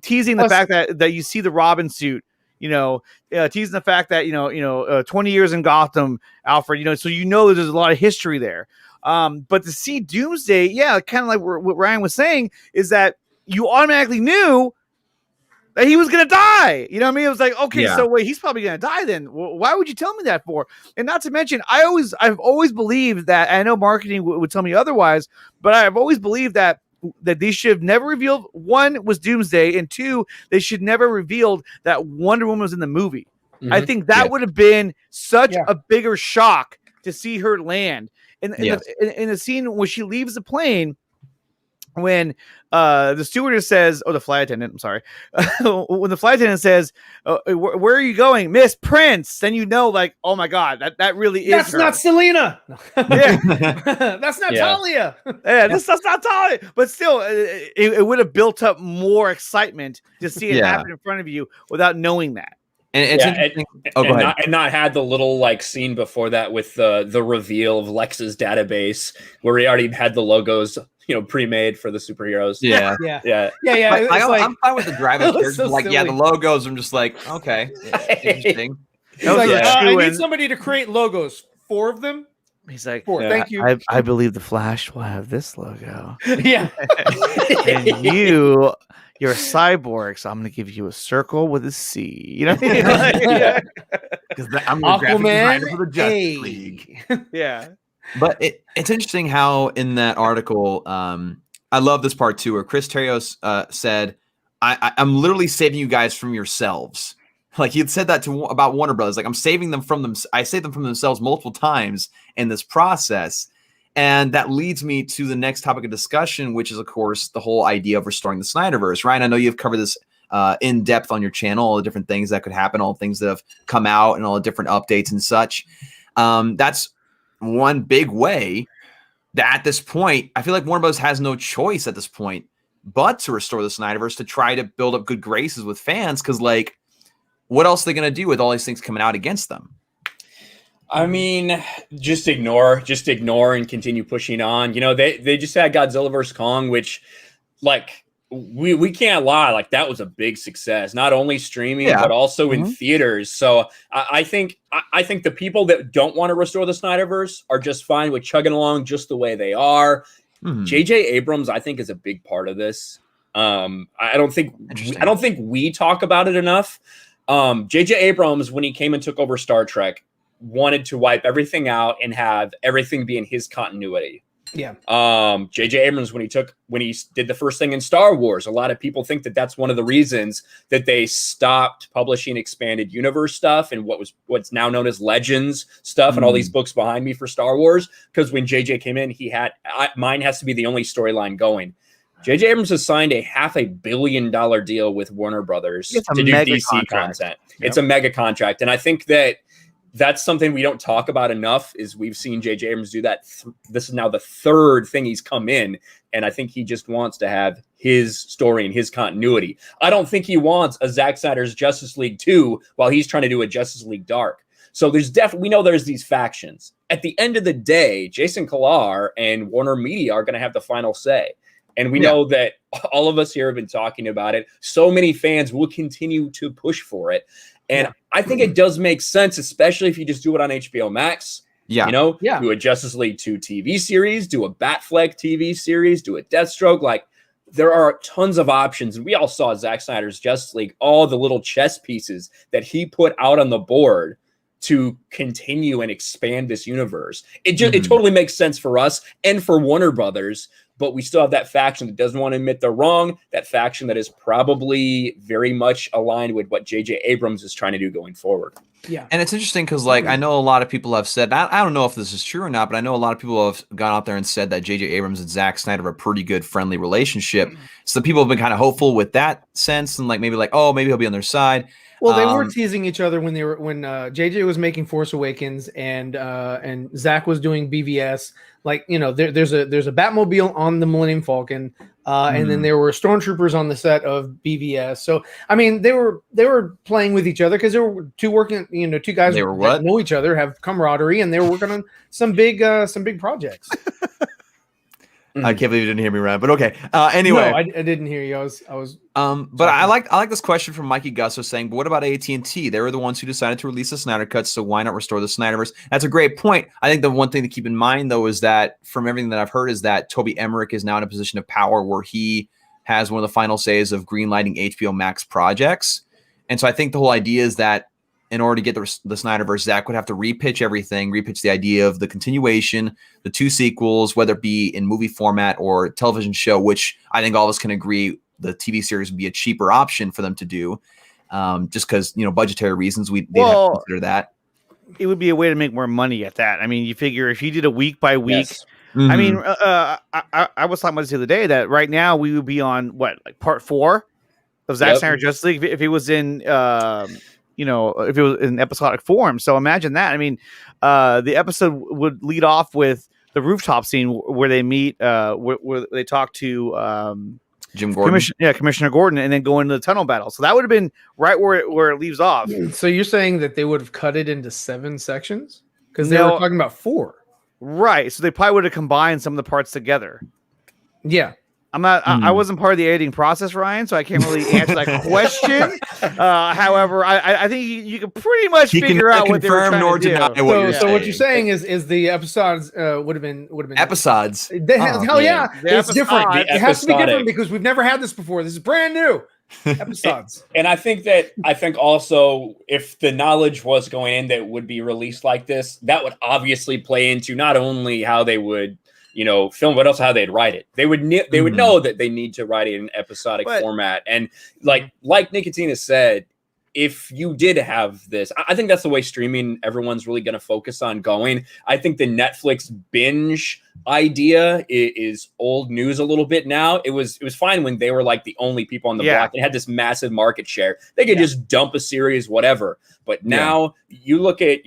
teasing the fact that you see the Robin suit, teasing the fact that 20 years in Gotham, Alfred, so there's a lot of history there. But to see Doomsday, kind of like what Ryan was saying, is that you automatically knew that he was gonna die. You know what I mean? It was like, okay, so wait, he's probably gonna die then. Well, why would you tell me that for? And not to mention, I've always believed that. I know marketing would tell me otherwise, but I've always believed that they should have never revealed, one, was Doomsday, and two, they should never revealed that Wonder Woman was in the movie. I think that would have been such a bigger shock to see her land. In the scene where she leaves the plane, when the stewardess says, the flight attendant, I'm sorry, when the flight attendant says, where are you going, Miss Prince? Then you know, like, oh my God, that really is. That's her. not Selena. Yeah. That's not Talia. Yeah, that's not Talia. But still, it would have built up more excitement to see it happen in front of you without knowing that. And it's interesting. Go ahead. Not had the little like scene before that with the reveal of Lex's database where he already had the logos, pre-made for the superheroes. Yeah. I'm fine with the driving characters. So like, silly. the logos. I'm just like, okay, interesting. He's like, I Screw need in. somebody to create logos. 4 of them. He's like, 4. Thank you. I believe the Flash will have this logo. Yeah. And you're a cyborg, so I'm going to give you a circle with a C. You know what I mean? Because I'm the graphic designer for the Justice League. Yeah. But it's interesting how in that article, I love this part too, where Chris Terrios said, I'm literally saving you guys from yourselves. Like he had said that about Warner Brothers. Like I'm saving them from them. I save them from themselves multiple times in this process. And that leads me to the next topic of discussion, which is, of course, the whole idea of restoring the Snyderverse. Ryan, I know you've covered this in depth on your channel, all the different things that could happen, all the things that have come out and all the different updates and such. That's one big way that at this point, I feel like Warner Bros. Has no choice at this point but to restore the Snyderverse to try to build up good graces with fans. Because, like, what else are they going to do with all these things coming out against them? I mean, just ignore and continue pushing on. They just had Godzilla vs. Kong, which, like, we can't lie, like that was a big success, not only streaming but also in theaters. So I think the people that don't want to restore the Snyderverse are just fine with chugging along just the way they are. J.J. Abrams, I think, is a big part of this. I don't think we talk about it enough. J.J. Abrams, when he came and took over Star Trek, wanted to wipe everything out and have everything be in his continuity. Yeah. J.J. Abrams, when he did the first thing in Star Wars, a lot of people think that that's one of the reasons that they stopped publishing expanded universe stuff and what's now known as Legends stuff and all these books behind me for Star Wars. Because when J.J. came in, mine has to be the only storyline going. J.J. Abrams has signed a $500 million deal with Warner Brothers to do DC content. Yep. It's a mega contract. And I think that's something we don't talk about enough is we've seen J.J. Abrams do that. This is now the third thing he's come in. And I think he just wants to have his story and his continuity. I don't think he wants a Zack Snyder's Justice League 2 while he's trying to do a Justice League Dark. So we know there's these factions. At the end of the day, Jason Kilar and Warner Media are going to have the final say. And we know that all of us here have been talking about it. So many fans will continue to push for it. And I think it does make sense, especially if you just do it on HBO Max. Do a Justice League 2 TV series, do a Batfleck TV series, do a Deathstroke. Like, there are tons of options. And we all saw Zack Snyder's Justice League, all the little chess pieces that he put out on the board to continue and expand this universe. It totally makes sense for us and for Warner Brothers. But we still have that faction that doesn't want to admit they're wrong, that faction that is probably very much aligned with what J.J. Abrams is trying to do going forward. Yeah. And it's interesting because, like, I know a lot of people have said, I don't know if this is true or not, but I know a lot of people have gone out there and said that J.J. Abrams and Zack Snyder have a pretty good friendly relationship. So people have been kind of hopeful with that sense and maybe he'll be on their side. Well, they were teasing each other when JJ was making Force Awakens and Zack was doing BVS. There's a Batmobile on the Millennium Falcon, and then there were stormtroopers on the set of BVS. So I mean, they were playing with each other because they were two guys that know each other, have camaraderie, and they were working on some big projects. I can't believe you didn't hear me, Ryan. But okay. Anyway, no, I didn't hear you. I was. But I like this question from Mikey Gusso saying, "But what about AT&T? They were the ones who decided to release the Snyder Cut, so why not restore the Snyderverse?" That's a great point. I think the one thing to keep in mind, though, is that from everything that I've heard, is that Toby Emmerich is now in a position of power where he has one of the final says of greenlighting HBO Max projects, and so I think the whole idea is that in order to get the Snyderverse, Zack would have to repitch everything, repitch the idea of the continuation, the 2 sequels, whether it be in movie format or television show, which I think all of us can agree the TV series would be a cheaper option for them to do, just because, budgetary reasons, they'd have to consider that. It would be a way to make more money at that. I mean, you figure if you did a week by week I mean, I was talking about this the other day that right now we would be on what, like part 4 of Zack Snyder Justice League if it was in, if it was in episodic form. So imagine that. I mean, the episode would lead off with the rooftop scene where they meet, where they talk to Jim Gordon. Commissioner Gordon, and then go into the tunnel battle. So that would have been right where it leaves off. So you're saying that they would have cut it into 7 sections? Because they were talking about 4. Right. So they probably would have combined some of the parts together. Yeah. I'm not. I wasn't part of the editing process, Ryan, so I can't really answer that question. However, I think you can pretty much figure out what they were trying to do. So what you're saying is the episodes would have been episodes. Hell yeah, it's different. It has to be different because we've never had this before. This is brand new. Episodes. And I think also if the knowledge was going in that it would be released like this, that would obviously play into not only how they would film, but also how they'd write it. They would would know that they need to write it in episodic format. And like Nickatina said, if you did have this, I think that's the way streaming everyone's really going to focus on going. I think the Netflix binge idea is old news a little bit now. It was fine when they were like the only people on the block and had this massive market share. They could just dump a series, whatever. But now you look at,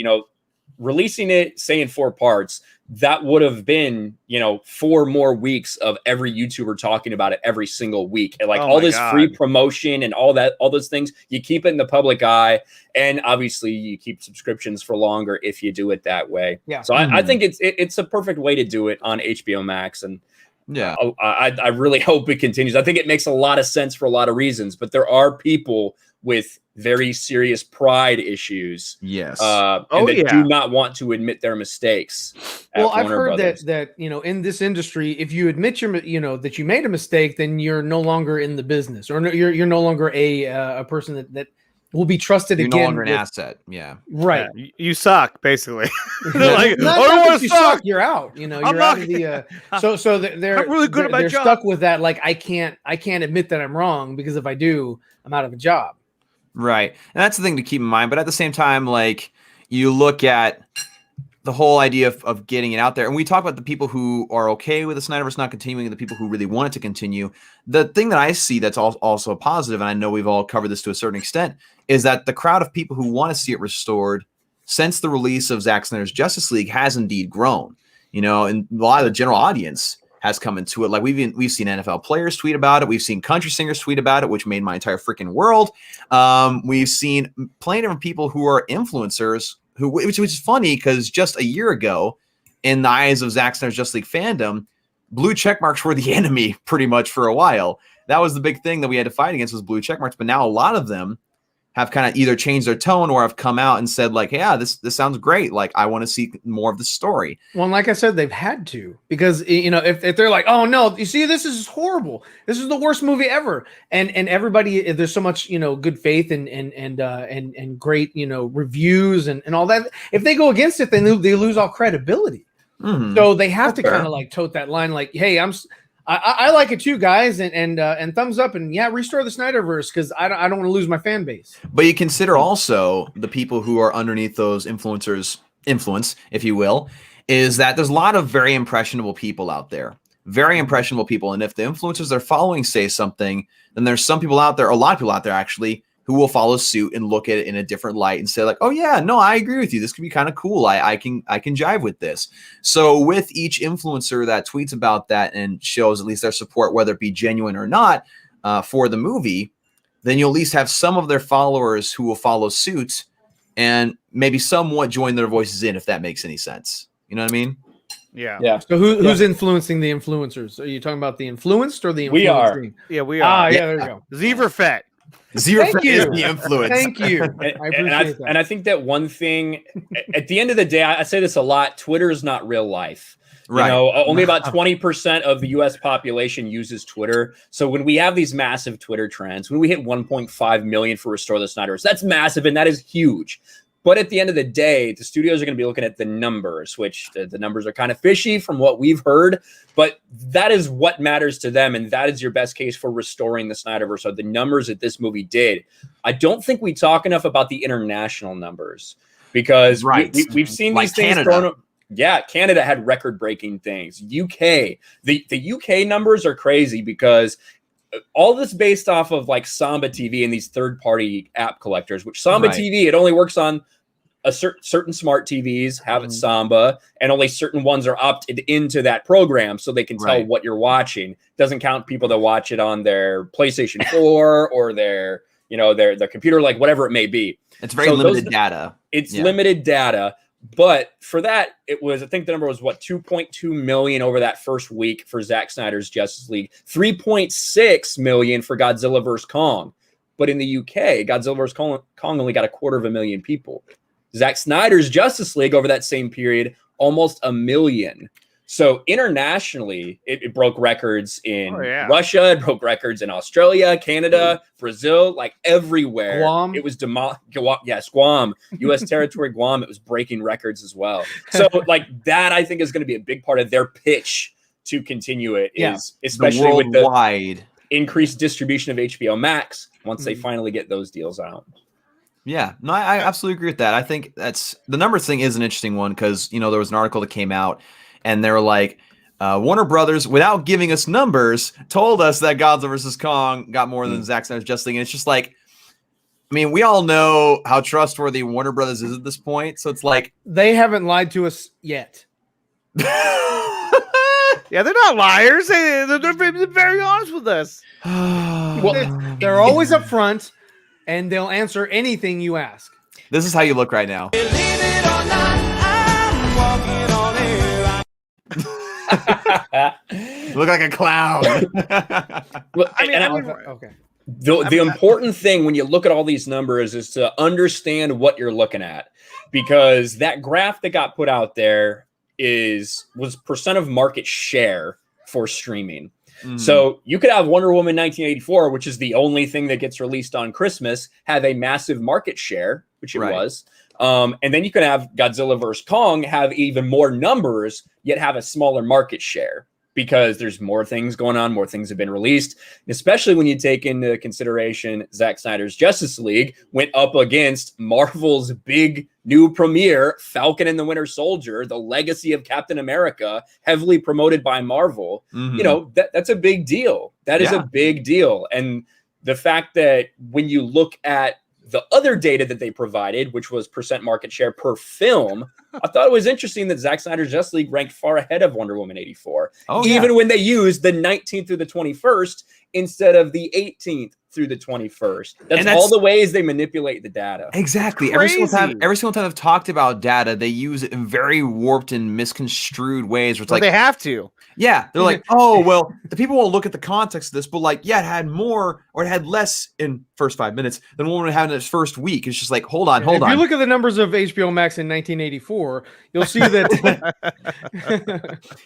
releasing it, say in 4 parts, that would have been, 4 more weeks of every YouTuber talking about it every single week. And all this free promotion and all those things, you keep it in the public eye. And obviously you keep subscriptions for longer if you do it that way. Yeah. So I think it's a perfect way to do it on HBO Max. And I really hope it continues. I think it makes a lot of sense for a lot of reasons, but there are people with very serious pride issues. Yes. Do not want to admit their mistakes. Well, I've heard that in this industry, if you admit that you made a mistake, then you're no longer in the business, or you're no longer a person that will be trusted again. You're no longer an asset. Yeah. Right. Yeah, you suck, basically. They're like, I don't want to suck. You're out. You're out of the. So they're I'm really good at my job. They're stuck with that. Like I can't admit that I'm wrong, because if I do, I'm out of a job. Right. And that's the thing to keep in mind. But at the same time, like, you look at the whole idea of getting it out there. And we talk about the people who are okay with the Snyderverse not continuing and the people who really want it to continue. The thing that I see that's also positive, and I know we've all covered this to a certain extent, is that the crowd of people who want to see it restored since the release of Zack Snyder's Justice League has indeed grown. And a lot of the general audience has come into it. Like we've seen NFL players tweet about it. We've seen country singers tweet about it, which made my entire freaking world. We've seen plenty of different people who are influencers which is funny because just a year ago, in the eyes of Zack Snyder's Justice League fandom, blue checkmarks were the enemy pretty much for a while. That was the big thing that we had to fight against, was blue checkmarks. But now a lot of them have kind of either changed their tone or have come out and said, like, yeah, this sounds great. Like, I want to see more of the story. Well, and like I said, they've had to, because, if they're like, oh no, you see, this is horrible. This is the worst movie ever. And everybody, there's so much, good faith and great, reviews and all that. If they go against it, then they lose all credibility. Mm-hmm. So they have to kind of like tote that line. Like, hey, I like it too, guys, and thumbs up, and restore the Snyderverse, because I don't want to lose my fan base. But you consider also the people who are underneath those influence, if you will, is that there's a lot of very impressionable people out there, and if the influencers they're following say something, then there's some people out there, a lot of people out there actually, who will follow suit and look at it in a different light and say, like, oh yeah, no, I agree with you. This could be kind of cool. I can jive with this. So with each influencer that tweets about that and shows at least their support, whether it be genuine or not, for the movie, then you'll at least have some of their followers who will follow suit and maybe somewhat join their voices in, if that makes any sense. You know what I mean? Yeah. So who's influencing the influencers? Are you talking about the influenced or the influencing? We are. Yeah, we are. Yeah, there you go. Zeeverfett. Zeeverfett is the influence. Thank you. I appreciate that. And I think that one thing, at the end of the day, I say this a lot, Twitter is not real life. Right. Only about 20% of the U.S. population uses Twitter. So when we have these massive Twitter trends, when we hit 1.5 million for Restore the Snyders, that's massive and that is huge. But at the end of the day, the studios are going to be looking at the numbers, which the numbers are kind of fishy from what we've heard. But that is what matters to them. And that is your best case for restoring the Snyderverse, or the numbers that this movie did. I don't think we talk enough about the international numbers, because we've seen like these things Canada. yeah, Canada had record-breaking things. UK, the UK numbers are crazy because all this based off of like Samba TV and these third-party app collectors, which Samba TV, it only works on a certain smart TVs have it Samba, and only certain ones are opted into that program so they can tell what you're watching. Doesn't count people that watch it on their PlayStation 4 or their, you know, their computer, like whatever it may be. It's very limited data. It's limited data. But for that, it was, I think the number was what, 2.2 million over that first week for Zack Snyder's Justice League, 3.6 million for Godzilla vs. Kong. But in the UK, Godzilla vs. Kong only got 250,000 people. Zack Snyder's Justice League over that same period, almost 1 million. So internationally, it broke records in Russia, it broke records in Australia, Canada, Brazil, like everywhere. Guam. It was Guam, U.S. territory, Guam. It was breaking records as well. So like that, I think is going to be a big part of their pitch to continue it. Is especially with the increased distribution of HBO Max once they finally get those deals out. Yeah, no, I absolutely agree with that. I think that's the numbers thing is an interesting one because, you know, there was an article that came out and they were like, Warner Brothers, without giving us numbers, told us that Godzilla vs. Kong got more than Zack Snyder's Justice League. And it's just like, I mean, we all know how trustworthy Warner Brothers is at this point. So it's like, they haven't lied to us yet. Yeah, they're not liars. They're very honest with us. Well, they're always up front. And they'll answer anything you ask. This is how you look right now. Believe it or not, I'm walking on air. You look like a clown. Well, Okay. The important thing when you look at all these numbers is to understand what you're looking at, because that graph that got put out there was percent of market share for streaming. So you could have Wonder Woman 1984, which is the only thing that gets released on Christmas, have a massive market share, which it was. And then you could have Godzilla vs. Kong have even more numbers, yet have a smaller market share because there's more things going on, more things have been released. And especially when you take into consideration Zack Snyder's Justice League went up against Marvel's big new premiere, Falcon and the Winter Soldier, the legacy of Captain America, heavily promoted by Marvel. You know, that's a big deal. That is a big deal. And the fact that when you look at the other data that they provided, which was percent market share per film, I thought it was interesting that Zack Snyder's Justice League ranked far ahead of Wonder Woman 84, even when they used the 19th through the 21st instead of the 18th through the 21st. That's all the ways they manipulate the data. Exactly. Every single time I've talked about data, they use it in very warped and misconstrued ways. Where it's like they have to. Yeah, they're like, oh, well, the people won't look at the context of this, but like, yeah, it had more or it had less in first 5 minutes than what it had in its first week. It's just like, hold on. If you look at the numbers of HBO Max in 1984, you'll see that.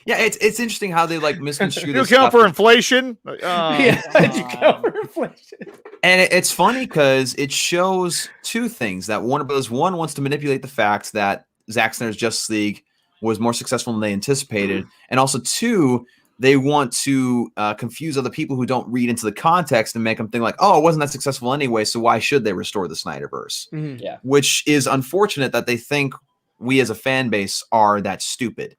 Yeah, it's interesting how they like misconstrue this You account stuff. for inflation. You account for inflation. And it's funny because it shows two things that Warner Bros. One wants to manipulate the facts that Zack Snyder's Justice League was more successful than they anticipated. And also two, they want to confuse other people who don't read into the context and make them think like, oh, it wasn't that successful anyway, so why should they restore the Snyderverse? Yeah. Which is unfortunate that they think we as a fan base are that stupid.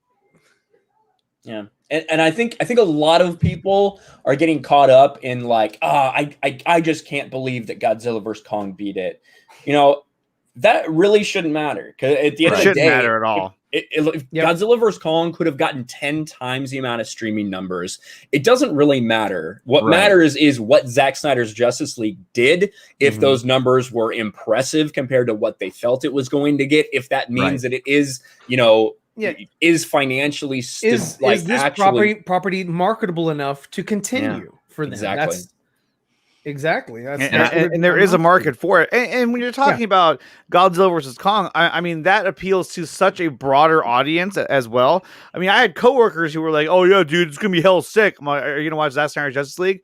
Yeah. And I think a lot of people are getting caught up in like, I just can't believe that Godzilla vs. Kong beat it. You know, that really shouldn't matter, because at the end of the day, shouldn't matter at all. Godzilla vs. Kong could have gotten 10 times the amount of streaming numbers. It doesn't really matter. What matters is what Zack Snyder's Justice League did. If those numbers were impressive compared to what they felt it was going to get, if that means that it is, you know, is financially is this property marketable enough to continue for them? Exactly. Exactly. And there is a market for it. And when you're talking about Godzilla versus Kong, I mean, that appeals to such a broader audience as well. I mean, I had coworkers who were like, oh, yeah, dude, it's going to be hell sick. I'm like, are you going to watch Zack Snyder's Justice League?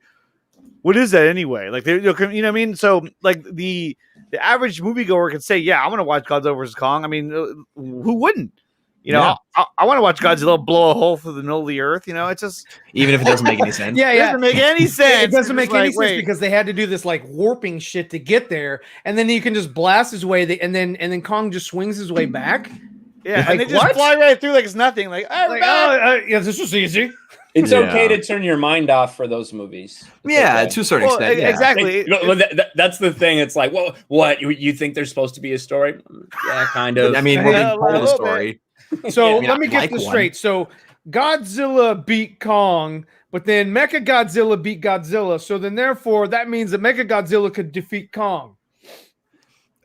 What is that anyway? Like, you know what I mean? So, like, the average moviegoer could say, yeah, I'm going to watch Godzilla versus Kong. I mean, who wouldn't? You know, I want to watch Godzilla blow a hole through the middle of the earth. You know, it's just even if it doesn't make any sense. It doesn't make any sense. It doesn't make any sense because they had to do this like warping shit to get there, and then you can just blast his way, and then Kong just swings his way back. Yeah, Like, and they just what? fly right through like it's nothing. Like, oh, Like, back. yeah, this was easy. It's Yeah. okay to turn your mind off for those movies. It's Yeah, okay. to a certain Well, extent. Yeah. exactly. Well, that's the thing. It's like, well, what you think there's supposed to be a story? Yeah, kind of. I mean, we're Yeah, being told a a little story. So I mean, let me I get like this one. straight. So Godzilla beat Kong, but then Mecha Godzilla beat Godzilla. So then, therefore, that means that Mecha Godzilla could defeat Kong.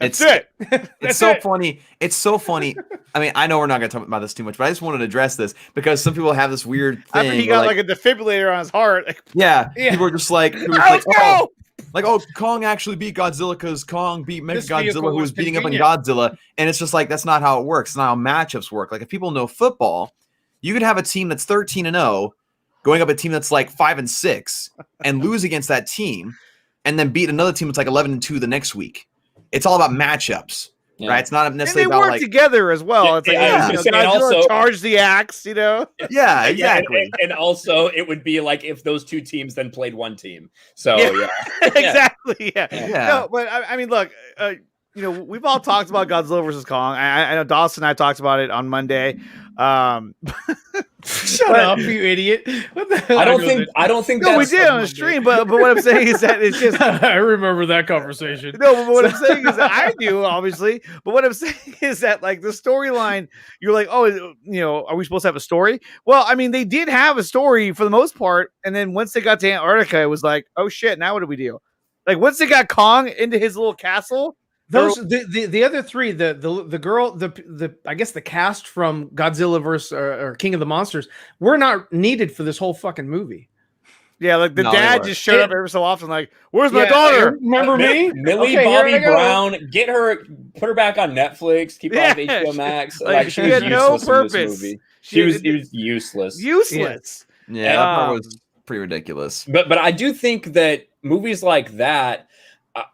That's It's it. It's That's so it. funny. It's so funny. I mean, I know we're not going to talk about this too much, but I just wanted to address this because some people have this weird thing. After he where, got like a defibrillator on his heart. Like, yeah, Yeah. people are just like, let's go. oh, Kong actually beat Godzilla because Kong beat This vehicle Mechagodzilla, who was was beating up on convenient. Godzilla, and it's just like that's not how it works. It's not how matchups work. Like if people know football, you could have a team that's 13-0 going up a team that's like 5-6 and lose against that team, and then beat another team that's like 11-2 the next week. It's all about matchups, Yeah. right? It's not And they necessarily about work like together as well. It's like, Yeah, I was hey, gonna say, and Godzilla also- charge the axe, you know? yeah, Yeah, exactly. and also, it would be like if those two teams then played one team. So Yeah. yeah. Exactly. Yeah. Yeah. No, but I mean, look, you know, we've all talked about Godzilla versus Kong. I know Dawson and I talked about it on Monday. Shut But- up, you idiot! What the hell? I don't think. No, we that's did on the stream, but what I'm saying is that it's just I remember that conversation. no. But what I'm saying is that I do obviously. But what I'm saying is that like the storyline, you're like, oh, you know, are we supposed to have a story? Well, I mean, they did have a story for the most part, and then once they got to Antarctica, it was like, oh shit, now what do we do? Like once they got Kong into his little castle. Those the other three, the girl, the I guess the cast from Godzilla versus or King of the Monsters were not needed for this whole fucking movie. Yeah, like the No, they dad weren't. just showed up every so often, like, "Where's my Yeah, daughter?" Remember me? Millie Okay, here Bobby I go. Brown, get her, put her back on Netflix, keep her off Yeah, HBO Max. like, Like she she was had no useless in this purpose. movie. She It had- was useless. Useless. Yeah, that part Um, was pretty ridiculous. But I do think that movies like that,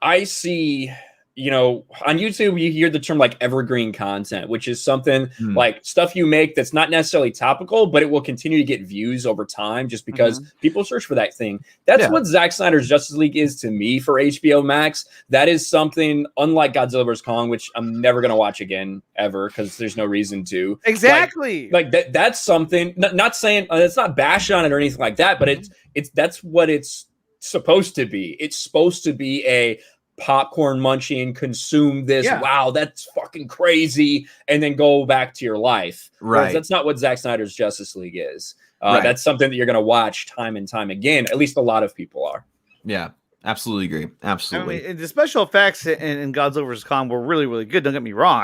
I see, you know, on YouTube you hear the term like evergreen content, which is something like stuff you make that's not necessarily topical, but it will continue to get views over time just because people search for that thing. That's Yeah. what Zack Snyder's Justice League is to me for HBO Max. That is something unlike Godzilla vs. Kong, which I'm never going to watch again ever because there's no reason to. Exactly. Like that's something, not saying it's not bash on it or anything like that, but it's that's what it's supposed to be. It's supposed to be a popcorn munching, consume this. Yeah. Wow, that's fucking crazy, and then go back to your life. Whereas Right. that's not what Zack Snyder's Justice League is. Right. That's something that you're going to watch time and time again. At least a lot of people are. Yeah, absolutely agree. Absolutely. I mean, the special effects in Godzilla vs. Kong were really, really good. Don't get me wrong.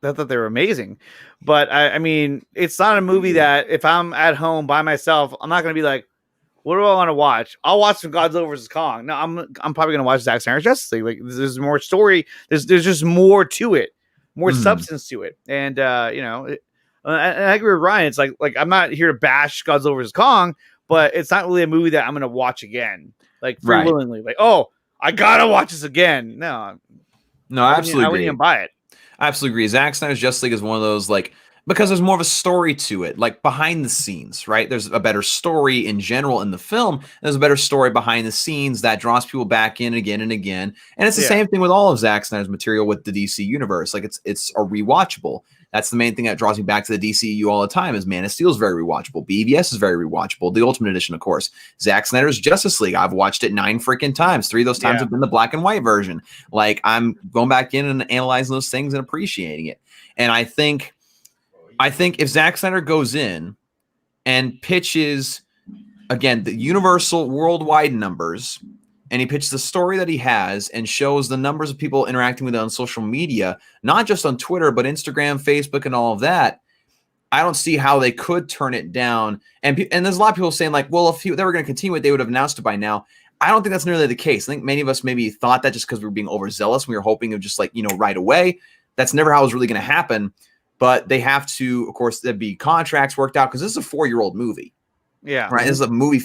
I thought they were amazing. But I mean, it's not a movie that if I'm at home by myself, I'm not going to be like, what do I want to watch? I'll watch some Godzilla vs. Kong. No, I'm probably going to watch Zack Snyder's Justice League. Like, there's more story. There's just more to it, more substance to it. And, you know, and I agree with Ryan. It's like I'm not here to bash Godzilla vs. Kong, but it's not really a movie that I'm going to watch again. Like, free Right. willingly. Like, oh, I got to watch this again. No, No, I I absolutely wouldn't agree. even buy it. I absolutely agree. Zack Snyder's Justice League is one of those like because there's more of a story to it, like behind the scenes, right? There's a better story in general in the film. There's a better story behind the scenes that draws people back in again and again. And it's the Yeah. same thing with all of Zack Snyder's material with the DC universe. Like it's a rewatchable. That's the main thing that draws me back to the DCU all the time is Man of Steel is very rewatchable. BVS is very rewatchable. The Ultimate Edition, of course. Zack Snyder's Justice League. I've watched it 9 freaking times. 3 of those times Yeah. have been the black and white version. Like I'm going back in and analyzing those things and appreciating it. And I think if Zack Snyder goes in and pitches again the universal worldwide numbers, and he pitches the story that he has and shows the numbers of people interacting with it on social media, not just on Twitter, but Instagram, Facebook, and all of that, I don't see how they could turn it down. And there's a lot of people saying like, well, if they were going to continue it, they would have announced it by now. I don't think that's nearly the case. I think many of us maybe thought that just because we were being overzealous. We were hoping of just like, right away. That's never how it was really going to happen. But they have to, of course, there'd be contracts worked out because this is a 4-year-old movie, Yeah. right? This is a movie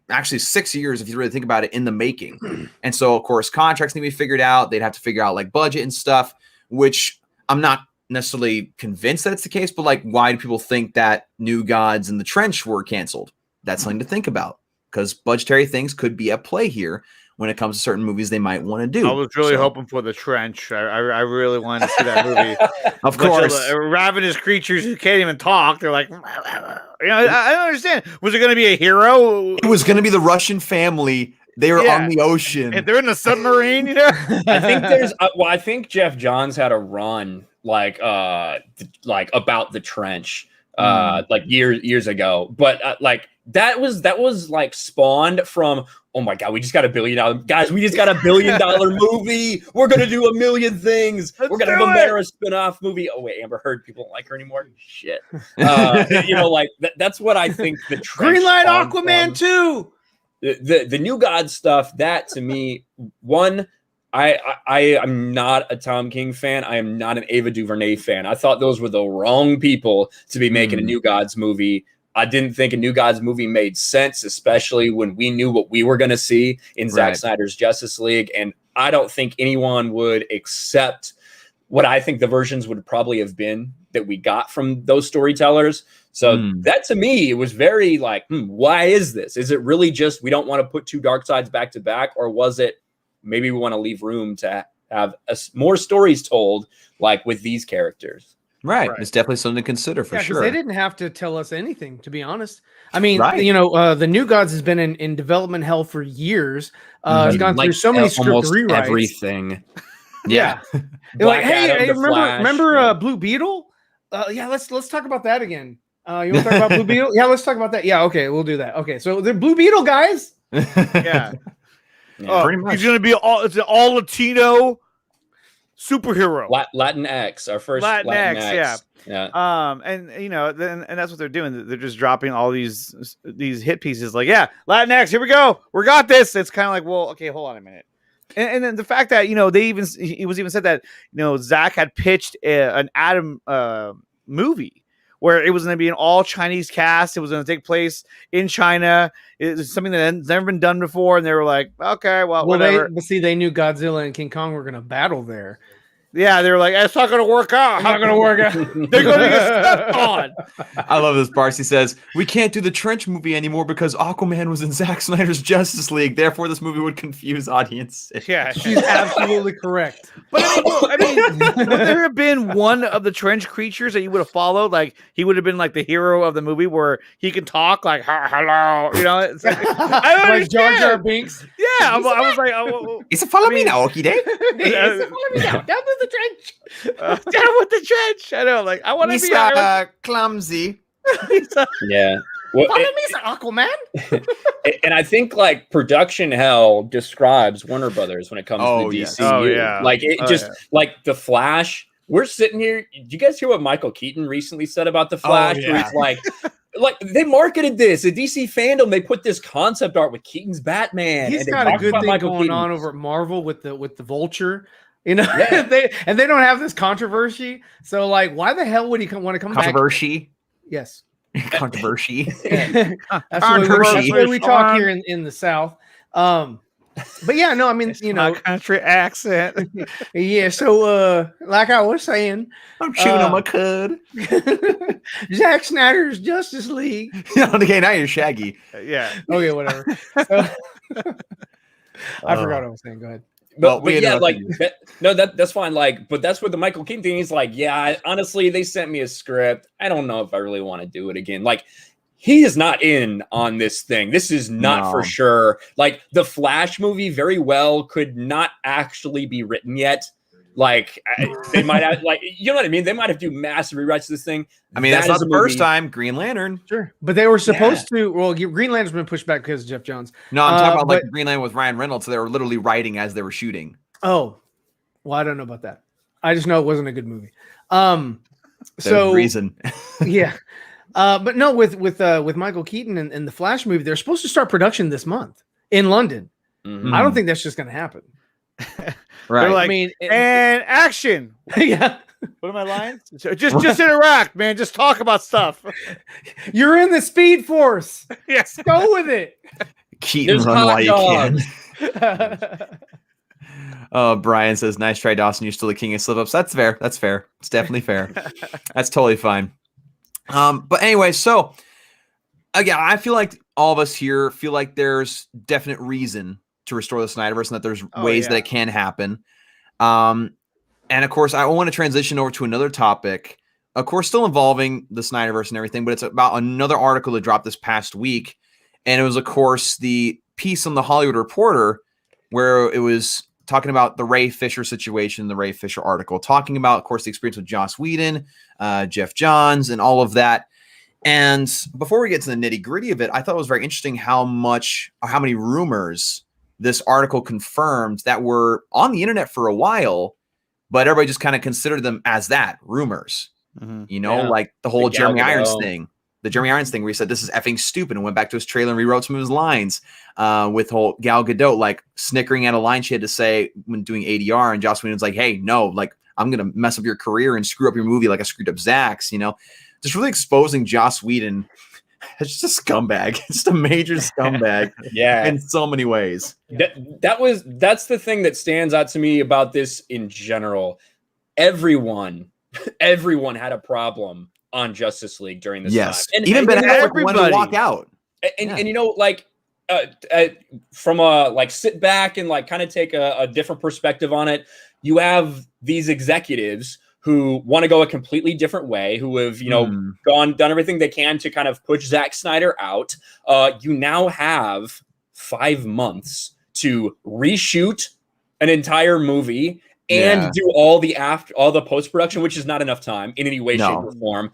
actually 6 years, if you really think about it, in the making. And so, of course, contracts need to be figured out. They'd have to figure out like budget and stuff, which I'm not necessarily convinced that it's the case, but like, why do people think that New Gods and The Trench were canceled? That's something to think about because budgetary things could be at play here. when it comes to certain movies they might want to do. I was really So, hoping for the trench. I really wanted to see that movie. of Bunch course. ravenous creatures who can't even talk. They're like, I don't understand. Was it going to be a hero? It was going to be the Russian family. They were Yeah. on the ocean. And they're in a submarine, you know? I think there's I think Jeff Johns had a run like about the trench like years ago, but like that was like spawned from, oh my god, we just got $1 billion, guys, we just got $1 billion movie, we're gonna do 1 million things, we're gonna have a Mara spin-off movie. Oh wait, Amber Heard, people don't like her anymore, shit. You know, like that's what I think the trench Green Light spawned Aquaman from. 2. The New God stuff, that to me, one, I am not a Tom King fan. I am not an Ava DuVernay fan. I thought those were the wrong people to be making a New Gods movie. I didn't think a New Gods movie made sense, especially when we knew what we were going to see in Zack Snyder's Justice League. And I don't think anyone would accept what I think the versions would probably have been that we got from those storytellers. So that to me, it was very like, why is this? Is it really just we don't want to put two dark sides back to back? Or was it maybe we want to leave room to have more stories told, like with these characters? Right. It's definitely something to consider for sure. They didn't have to tell us anything, to be honest. I mean, you know, the New Gods has been in development hell for years. It's gone through so many script rewrites. Everything. Yeah. They're like, hey, remember Blue Beetle? Yeah, let's talk about that again. You want to talk about Blue Beetle? Yeah, let's talk about that. Yeah, okay, we'll do that. Okay, so the Blue Beetle guys. Yeah. Pretty much. He's gonna be it's an all Latino superhero. Latinx, our first Latinx. Yeah. And you know, and that's what they're doing. They're just dropping all these hit pieces. Like, yeah, Latinx, here we go. We got this. It's kind of like, well, okay, hold on a minute. And then the fact that, you know, it was even said that, you know, Zack had pitched an Adam movie where it was going to be an all Chinese cast. It was going to take place in China. It was something that had never been done before. And they were like, okay, well whatever. They knew Godzilla and King Kong were going to battle there. Yeah, they were like, it's not going to work out. Not going to work out. They're going to get stepped on. I love this part. He says, we can't do the Trench movie anymore because Aquaman was in Zack Snyder's Justice League. Therefore, this movie would confuse audiences. Yeah, she's absolutely correct. But I mean, would there have been one of the Trench creatures that you would have followed? Like, he would have been like the hero of the movie where he can talk like, hello, you know? It's like, I don't like Jar Jar Binks. Yeah, I was like, it's a follow me now, Okie Day. It's a follow me now. Down with the trench. Down with the trench. I know, like, I want to be clumsy. Yeah. Well, follow me, Aquaman. And I think like production hell describes Warner Brothers when it comes to the DCU. Oh, yeah. Like it like the Flash. We're sitting here. Did you guys hear what Michael Keaton recently said about the Flash? Where he's like they marketed this at DC fandom. They put this concept art with Keaton's Batman. He's got a good thing going on over at Marvel with the Vulture. You know, they don't have this controversy. So like, why the hell would he want to come back? Controversy. Yes. Controversy. That's the way we talk here in the South. But yeah, no, I mean, you know, country accent. Yeah. So, like I was saying, I'm chewing on my cud. Zack Snyder's Justice League. Okay, now you're Shaggy. Yeah. Okay, whatever. I forgot what I was saying. Go ahead. But yeah, like that's fine. Like, but that's what the Michael Keaton thing is like. Yeah, honestly, they sent me a script. I don't know if I really want to do it again. Like, he is not in on this thing. This is not for sure. Like, the Flash movie very well could not actually be written yet. Like, they might have, like, you know what I mean? They might have to do massive rewrites to this thing. I mean, that's not the first time. Green Lantern. Sure. But they were supposed to, well, Green Lantern's been pushed back because of Jeff Johns. No, I'm talking about like Green Lantern with Ryan Reynolds. So they were literally writing as they were shooting. Oh, well, I don't know about that. I just know it wasn't a good movie. So reason. Yeah. But no, with Michael Keaton and the Flash movie, they're supposed to start production this month in London. Mm-hmm. I don't think that's just going to happen. Right. They're like, I mean, and action. Yeah. What am I lying? Just interact, man. Just talk about stuff. You're in the Speed Force. Yes. Go with it. Keaton, run while you can. Brian says, nice try, Dawson. You're still the king of slip-ups. That's fair. That's fair. It's definitely fair. That's totally fine. But anyway, so again, I feel like all of us here feel like there's definite reason to restore the Snyderverse and that there's Oh, ways yeah. that it can happen. And of course, I want to transition over to another topic, of course, still involving the Snyderverse and everything, but it's about another article that dropped this past week. And it was, of course, the piece on the Hollywood Reporter where it was talking about the Ray Fisher situation, the Ray Fisher article, talking about, of course, the experience with Joss Whedon, Jeff Johns, and all of that. And before we get to the nitty gritty of it, I thought it was very interesting how many rumors this article confirmed that were on the internet for a while, but everybody just kind of considered them as that, rumors. You know, Yeah. like the whole The Gal Jeremy Irons Gadot. thing. The Jeremy Irons thing where he said this is effing stupid and went back to his trailer and rewrote some of his lines with whole Gal Gadot like snickering at a line she had to say when doing ADR, and Joss Whedon's like, hey, no, like I'm gonna mess up your career and screw up your movie like I screwed up Zack's, you know, just really exposing Joss Whedon as just a scumbag, just a major scumbag Yeah. in so many ways. That's the thing that stands out to me about this in general. Everyone had a problem on Justice League during this Yes, time. even Ben Affleck wanted to everybody. walk out. And you know, like from a like sit back and like kind of take a different perspective on it, you have these executives who want to go a completely different way, who have, you know, done everything they can to kind of push Zack Snyder out. You now have 5 months to reshoot an entire movie and do all the post-production, which is not enough time in any way, shape, or form.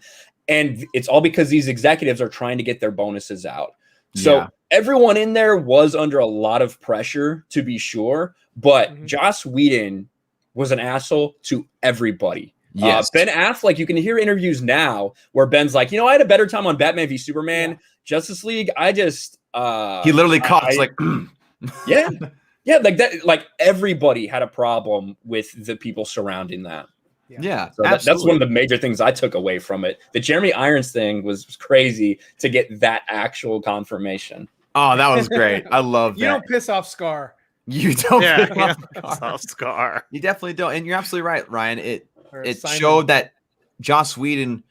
And it's all because these executives are trying to get their bonuses out. So everyone in there was under a lot of pressure, to be sure. But Joss Whedon was an asshole to everybody. Yes. Ben Affleck, you can hear interviews now where Ben's like, you know, I had a better time on Batman v Superman. Justice League, I just... he literally coughs like... Yeah. Yeah, like that. Like everybody had a problem with the people surrounding that. Yeah, So that's one of the major things I took away from it. The Jeremy Irons thing was crazy to get that actual confirmation. Oh, that was great. I love that. You don't piss off Scar. You don't. Yeah, piss off Scar. Scar. You definitely don't. And you're absolutely right, Ryan. It Simon. showed that Joss Whedon,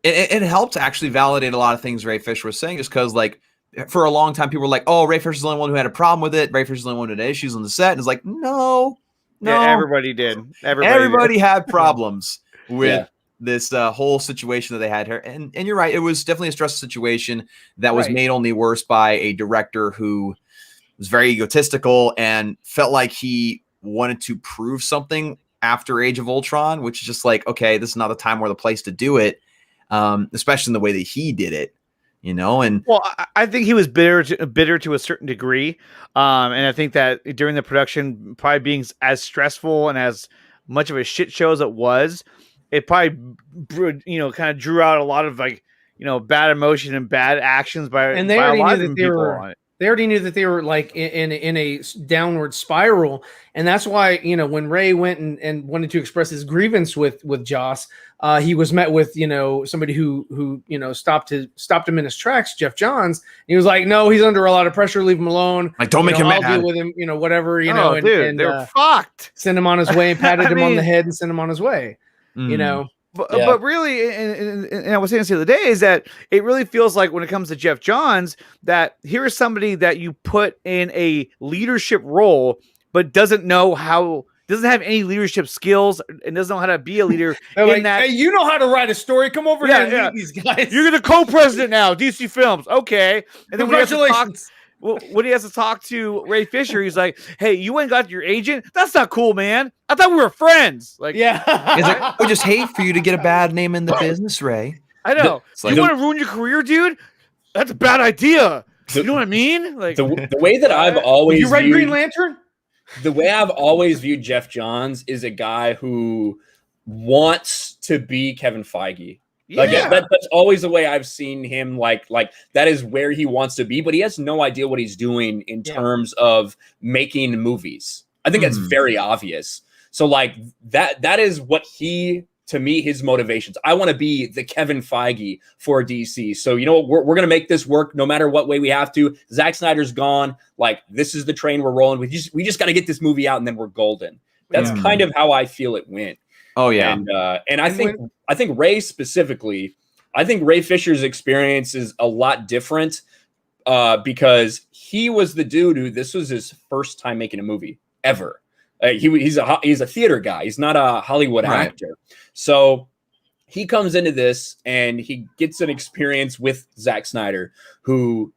it helped actually validate a lot of things Ray Fisher was saying, just because, like, for a long time, people were like, oh, Ray Fisher's the only one who had a problem with it. Ray Fisher's the only one who had issues on the set. And it's like, no. Yeah, everybody did. Everybody had problems with this whole situation that they had here. And you're right. It was definitely a stressful situation that was made only worse by a director who was very egotistical and felt like he wanted to prove something after Age of Ultron, which is just like, okay, this is not the time or the place to do it, especially in the way that he did it, you know? And well, I think he was bitter to a certain degree. And I think that during the production, probably being as stressful and as much of a shit show as it was, it probably, you know, kind of drew out a lot of, like, you know, bad emotion and bad actions by, and they by a already lot knew of that they people were on it. They already knew that they were like in a downward spiral, and that's why, you know, when Ray went and wanted to express his grievance with Joss, he was met with, you know, somebody who you know stopped him in his tracks, Jeff Johns. He was like, no, he's under a lot of pressure, leave him alone. like, don't make him I'll mad. deal with him, you know, whatever, you know. And, Dude, and they're fucked. send him on his way, and patted him on the mean- head and sent him on his way. You know. But really, and I was saying this the other day, is that it really feels like when it comes to Jeff Johns, that here is somebody that you put in a leadership role, but doesn't have any leadership skills and doesn't know how to be a leader. They're in like, that, hey, you know how to write a story. Come over here and meet these guys. you're the co-president now, DC Films. Okay. And then Congratulations. when he has to talk to Ray Fisher, he's like, hey, you went and got your agent? That's not cool, man. I thought we were friends. Like, yeah. He's like, we just hate for you to get a bad name in the business, Ray. I know. It's like- You want to ruin your career, dude? That's a bad idea. You know what I mean? Like The way that I've always You read viewed, Green Lantern? the way I've always viewed Jeff Johns is a guy who wants to be Kevin Feige. Like that's always the way I've seen him. Like that is where he wants to be, but he has no idea what he's doing in terms of making movies. I think that's very obvious. So like that is what to me, his motivations. I want to be the Kevin Feige for DC. So, you know, we're going to make this work no matter what way we have to. Zack Snyder's gone. Like, this is the train we're rolling with. We just got to get this movie out and then we're golden. That's kind of how I feel it went. Oh yeah. And I think Ray specifically, I think Ray Fisher's experience is a lot different. because he was the dude who this was his first time making a movie ever. He's a theater guy. He's not a Hollywood actor. So he comes into this and he gets an experience with Zack Snyder, who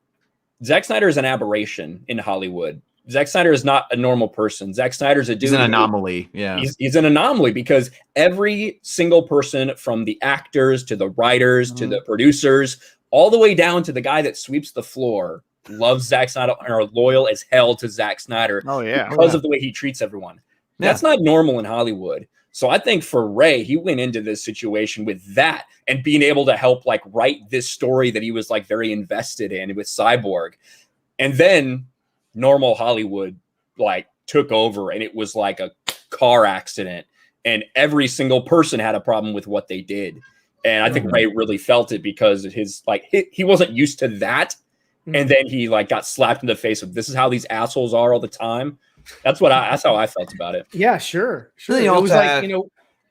Zack Snyder is an aberration in Hollywood. Zack Snyder is not a normal person. Zack Snyder's a dude. He's an anomaly. Yeah. He's an anomaly because every single person, from the actors to the writers to the producers, all the way down to the guy that sweeps the floor, loves Zack Snyder and are loyal as hell to Zack Snyder because of the way he treats everyone. That's not normal in Hollywood. So I think for Ray, he went into this situation with that and being able to help like write this story that he was like very invested in with Cyborg. And then normal Hollywood like took over and it was like a car accident and every single person had a problem with what they did. And I think Ray really felt it because his like he wasn't used to that. And then he like got slapped in the face with this is how these assholes are all the time. That's how I felt about it. Yeah, sure. It was like, you know,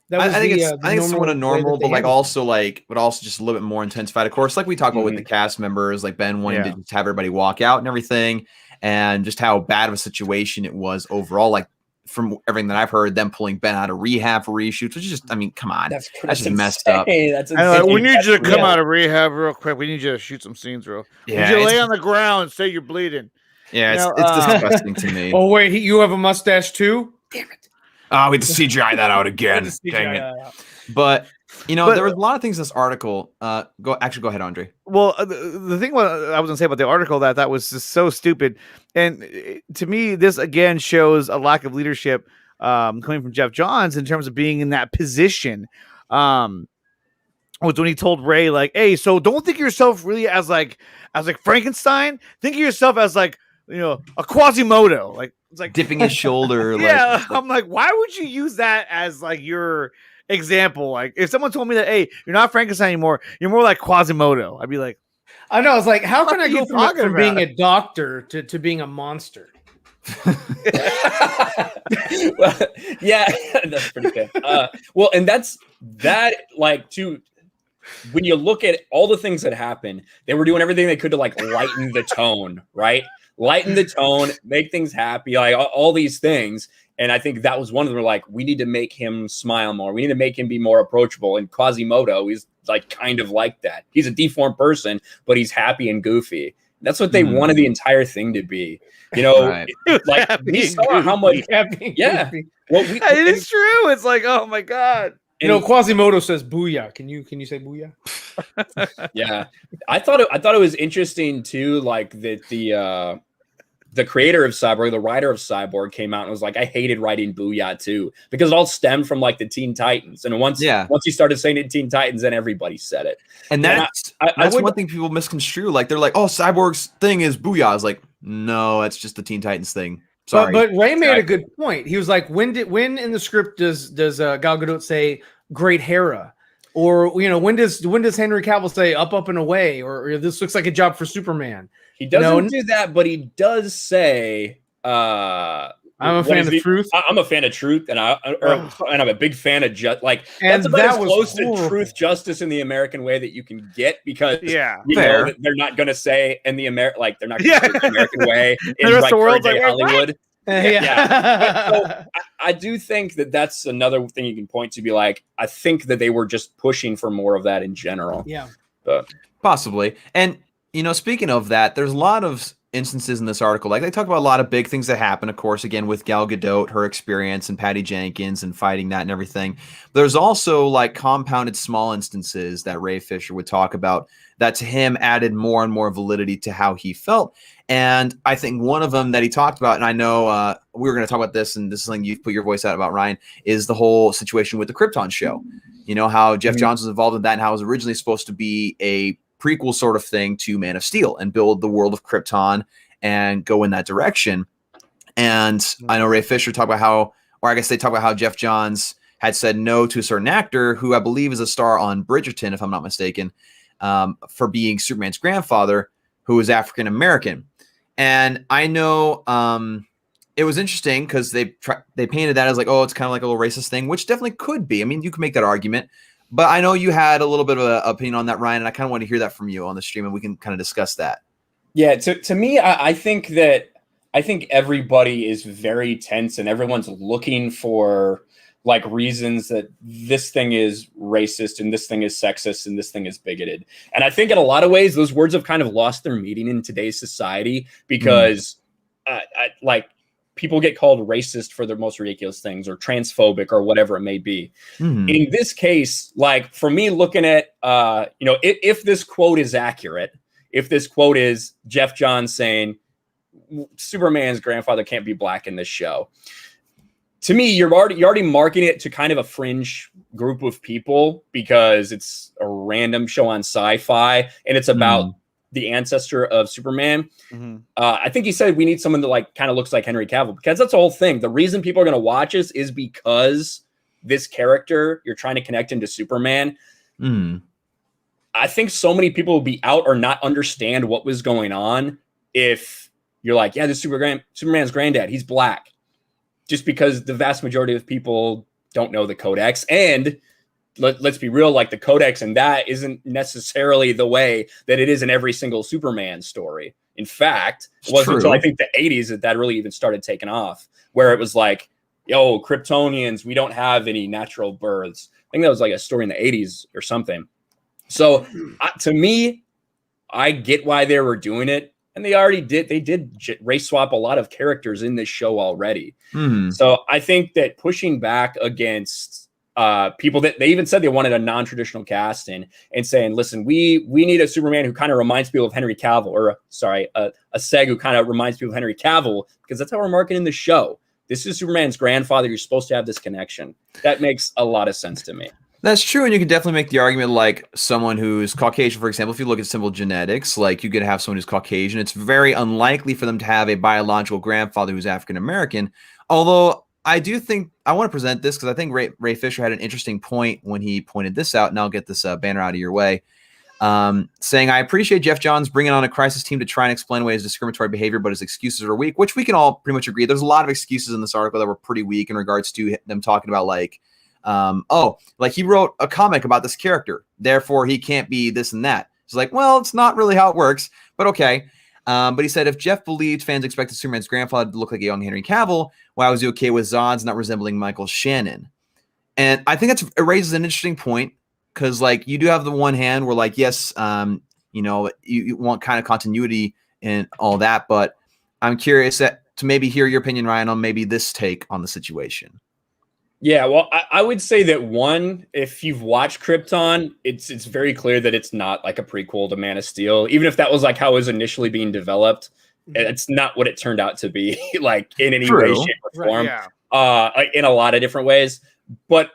that was I think the, it's somewhat a normal, but but also just a little bit more intensified. Of course, like we talked about with the cast members, like Ben wanting to just have everybody walk out and everything, and just how bad of a situation it was overall. Like from everything that I've heard, them pulling Ben out of rehab for reshoots, which is just, I mean, come on, that's just messed up. That's we need you to come out of rehab real quick. We need you to shoot some scenes, real. Yeah, we need you to lay on the ground and say you're bleeding. Yeah, it's disgusting to me. Oh wait, you have a mustache too? Damn it! Oh, we had to CGI that out again. Dang it! But you know, there was a lot of things in this article. Go ahead, Andre. Well, the thing I was gonna say about the article that was just so stupid, and to me, this again shows a lack of leadership coming from Jeff Johns in terms of being in that position. Was when he told Ray like, "Hey, so don't think of yourself really as like Frankenstein. Think of yourself as like." You know, a Quasimodo, like it's like dipping his shoulder. I'm like, why would you use that as like your example? Like, if someone told me that, hey, you're not Frankenstein anymore, you're more like Quasimodo, I'd be like, I know. It's like, how can I go from being a doctor to being a monster? Well, yeah, that's pretty good. Well, and that's that. Like, when you look at all the things that happened, they were doing everything they could to like lighten the tone, right? Lighten the tone, make things happy, like all these things. And I think that was one of them. Like, we need to make him smile more. We need to make him be more approachable. And Quasimodo is like kind of like that. He's a deformed person, but he's happy and goofy. That's what they wanted the entire thing to be. You know, like we saw how much. Yeah, well, it is true. It's like, oh my god. You know, Quasimodo says "booyah." Can you say "booyah"? Yeah, I thought it was interesting too. Like that the creator of Cyborg, the writer of Cyborg, came out and was like, "I hated writing "booyah" too," because it all stemmed from like the Teen Titans. And once you started saying it, Teen Titans, then everybody said it. And that's one thing people misconstrue. Like they're like, "Oh, Cyborg's thing is booyah." I was like, "No, that's just the Teen Titans thing." Sorry. But Ray made a good point. He was like, when in the script does Gal Gadot say "Great Hera," or you know, when does Henry Cavill say "up and away," or "this looks like a job for Superman"? He doesn't do that, but he does say, I'm a fan of truth. I'm a fan of truth, and I'm a big fan of like. And that's about as close to truth, justice in the American way that you can get, because you know that they're not going to say in the they're not going to say the American way in the rest of the world, like Hollywood. Yeah. So I do think that that's another thing you can point to. Be like, I think that they were just pushing for more of that in general. Yeah, but possibly. And you know, speaking of that, there's a lot of instances in this article. Like they talk about a lot of big things that happen, of course, again, with Gal Gadot, her experience, and Patty Jenkins and fighting that and everything. There's also like compounded small instances that Ray Fisher would talk about that to him added more and more validity to how he felt. And I think one of them that he talked about, and I know we were going to talk about this, and this is something you've put your voice out about, Ryan, is the whole situation with the Krypton show. You know, how Jeff Johns was involved in that and how it was originally supposed to be a prequel sort of thing to Man of Steel and build the world of Krypton and go in that direction. And I know Ray Fisher talked about how, or I guess they talked about how Jeff Johns had said no to a certain actor who I believe is a star on Bridgerton, if I'm not mistaken, for being Superman's grandfather, who is African American. And I know it was interesting because they painted that as like, oh, it's kind of like a little racist thing, which definitely could be. I mean, you can make that argument. But I know you had a little bit of an opinion on that, Ryan, and I kind of want to hear that from you on the stream, and we can kind of discuss that. Yeah, to me, I think everybody is very tense and everyone's looking for like reasons that this thing is racist and this thing is sexist and this thing is bigoted. And I think in a lot of ways, those words have kind of lost their meaning in today's society because like people get called racist for their most ridiculous things or transphobic or whatever it may be. In this case, like for me looking at, if this quote is accurate, if this quote is Jeff Johns saying Superman's grandfather can't be black in this show, to me, you're already marketing it to kind of a fringe group of people because it's a random show on Sci-Fi and it's about the ancestor of Superman. I think he said we need someone that like kind of looks like Henry Cavill because that's the whole thing. The reason people are going to watch this is because this character you're trying to connect into Superman. I think so many people will be out or not understand what was going on if you're like, yeah, this Superman's granddad, he's black. Just because the vast majority of people don't know the codex. And let's be real, like the codex and that isn't necessarily the way that it is in every single Superman story. In fact, it wasn't until I think the 80s that really even started taking off, where it was like, yo, Kryptonians, we don't have any natural births. I think that was like a story in the 80s or something. So to me, I get why they were doing it. And they did race swap a lot of characters in this show already. So I think that pushing back against people that they even said they wanted a non-traditional cast and saying, listen, we need a Superman who kind of reminds people of Henry Cavill, or a Seg who kind of reminds people of Henry Cavill, because that's how we're marketing the show. This is Superman's grandfather. You're supposed to have this connection. That makes a lot of sense to me. That's true, and you can definitely make the argument like someone who's Caucasian, for example, if you look at simple genetics, like you could have someone who's Caucasian. It's very unlikely for them to have a biological grandfather who's African-American, although I do think I want to present this because I think Ray Fisher had an interesting point when he pointed this out, and I'll get this banner out of your way, saying, I appreciate Jeff Johns bringing on a crisis team to try and explain away his discriminatory behavior, but his excuses are weak, which we can all pretty much agree. There's a lot of excuses in this article that were pretty weak in regards to them talking about like, like he wrote a comic about this character, therefore he can't be this and that. It's like, well, it's not really how it works, but okay. But he said, if Jeff believed fans expected Superman's grandfather to look like a young Henry Cavill, why was he okay with Zod's not resembling Michael Shannon? And I think it raises an interesting point because, like, you do have the one hand where, like, yes, you want kind of continuity and all that, but I'm curious to maybe hear your opinion, Ryan, on maybe this take on the situation. Yeah, well, I would say that one, if you've watched Krypton, it's very clear that it's not like a prequel to Man of Steel. Even if that was like how it was initially being developed, it's not what it turned out to be, like in any way, shape, or form. In a lot of different ways. But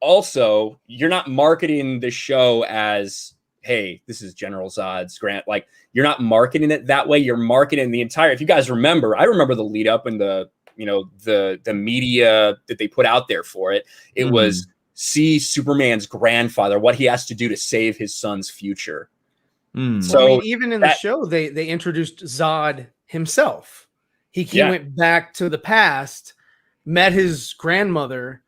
also, you're not marketing the show as, hey, this is General Zod's Grant. Like, you're not marketing it that way. You're marketing the entire. If you guys remember, I remember the lead up and the media that they put out there for it. It was see Superman's grandfather, what he has to do to save his son's future. So I mean, even in the show, they introduced Zod himself. He went back to the past, met his grandmother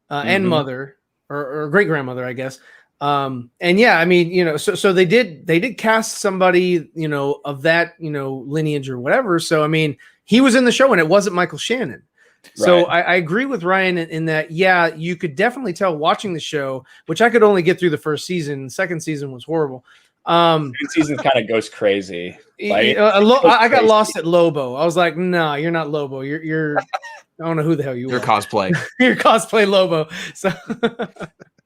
and mother or great grandmother, I guess. And yeah, I mean, so they did cast somebody, of that, lineage or whatever. So, I mean, he was in the show and it wasn't Michael Shannon. So I agree with Ryan in that, yeah, you could definitely tell watching the show, which I could only get through the first season. Second season was horrible. Second season kind of goes crazy. Like, I got lost at Lobo. I was like, no, you're not Lobo. You're I don't know who the hell you are. You're cosplay. You're cosplay Lobo. So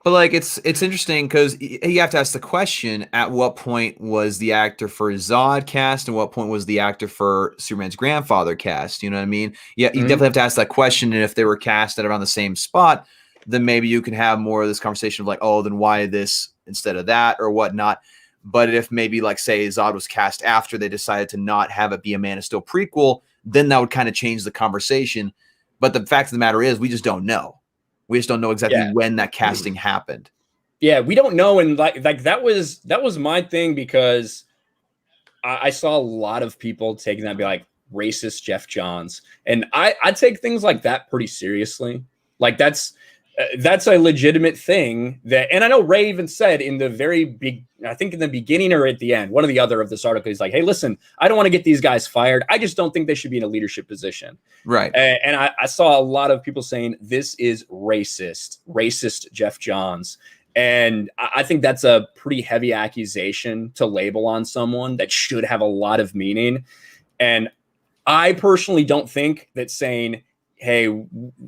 But like it's interesting because you have to ask the question: at what point was the actor for Zod cast, and what point was the actor for Superman's grandfather cast? You know what I mean? Yeah, you definitely have to ask that question. And if they were cast at around the same spot, then maybe you can have more of this conversation of like, oh, then why this instead of that or whatnot. But if maybe like say Zod was cast after they decided to not have it be a Man of Steel prequel, then that would kind of change the conversation. But the fact of the matter is, we just don't know. We just don't know exactly when that casting happened. Yeah, we don't know. And like that was my thing because I saw a lot of people taking that and be like racist Jeff Johns. And I take things like that pretty seriously. Like that's that's a legitimate thing that, and I know Ray even said in the very big, I think in the beginning or at the end, one or the other of this article, he's like, hey, listen, I don't want to get these guys fired. I just don't think they should be in a leadership position. Right. And I saw a lot of people saying this is racist Jeff Johns. And I think that's a pretty heavy accusation to label on someone that should have a lot of meaning. And I personally don't think that saying, hey,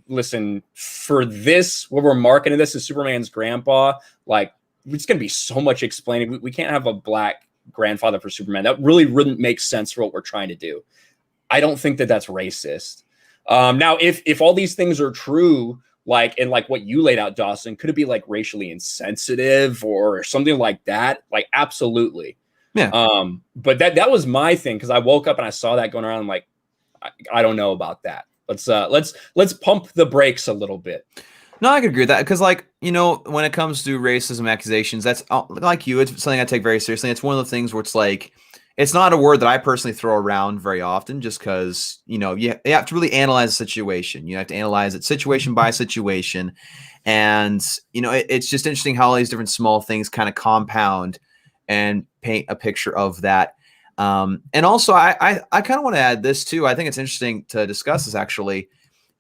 listen, for this, what we're marketing this as Superman's grandpa, like, it's going to be so much explaining. We can't have a black grandfather for Superman. That really wouldn't make sense for what we're trying to do. I don't think that that's racist. Now, if all these things are true, like, and like what you laid out, Dawson, could it be like racially insensitive or something like that? Like, absolutely. Yeah. But that was my thing, because I woke up and I saw that going around. I'm like, I don't know about that. Let's pump the brakes a little bit. No, I could agree with that, because, like, you know, when it comes to racism accusations, that's like you. It's something I take very seriously. It's one of the things where it's like, it's not a word that I personally throw around very often, just because, you know, you have to really analyze the situation. You have to analyze it situation by situation, and you know, it's just interesting how all these different small things kind of compound and paint a picture of that. And also, I kind of want to add this too. I think it's interesting to discuss this actually.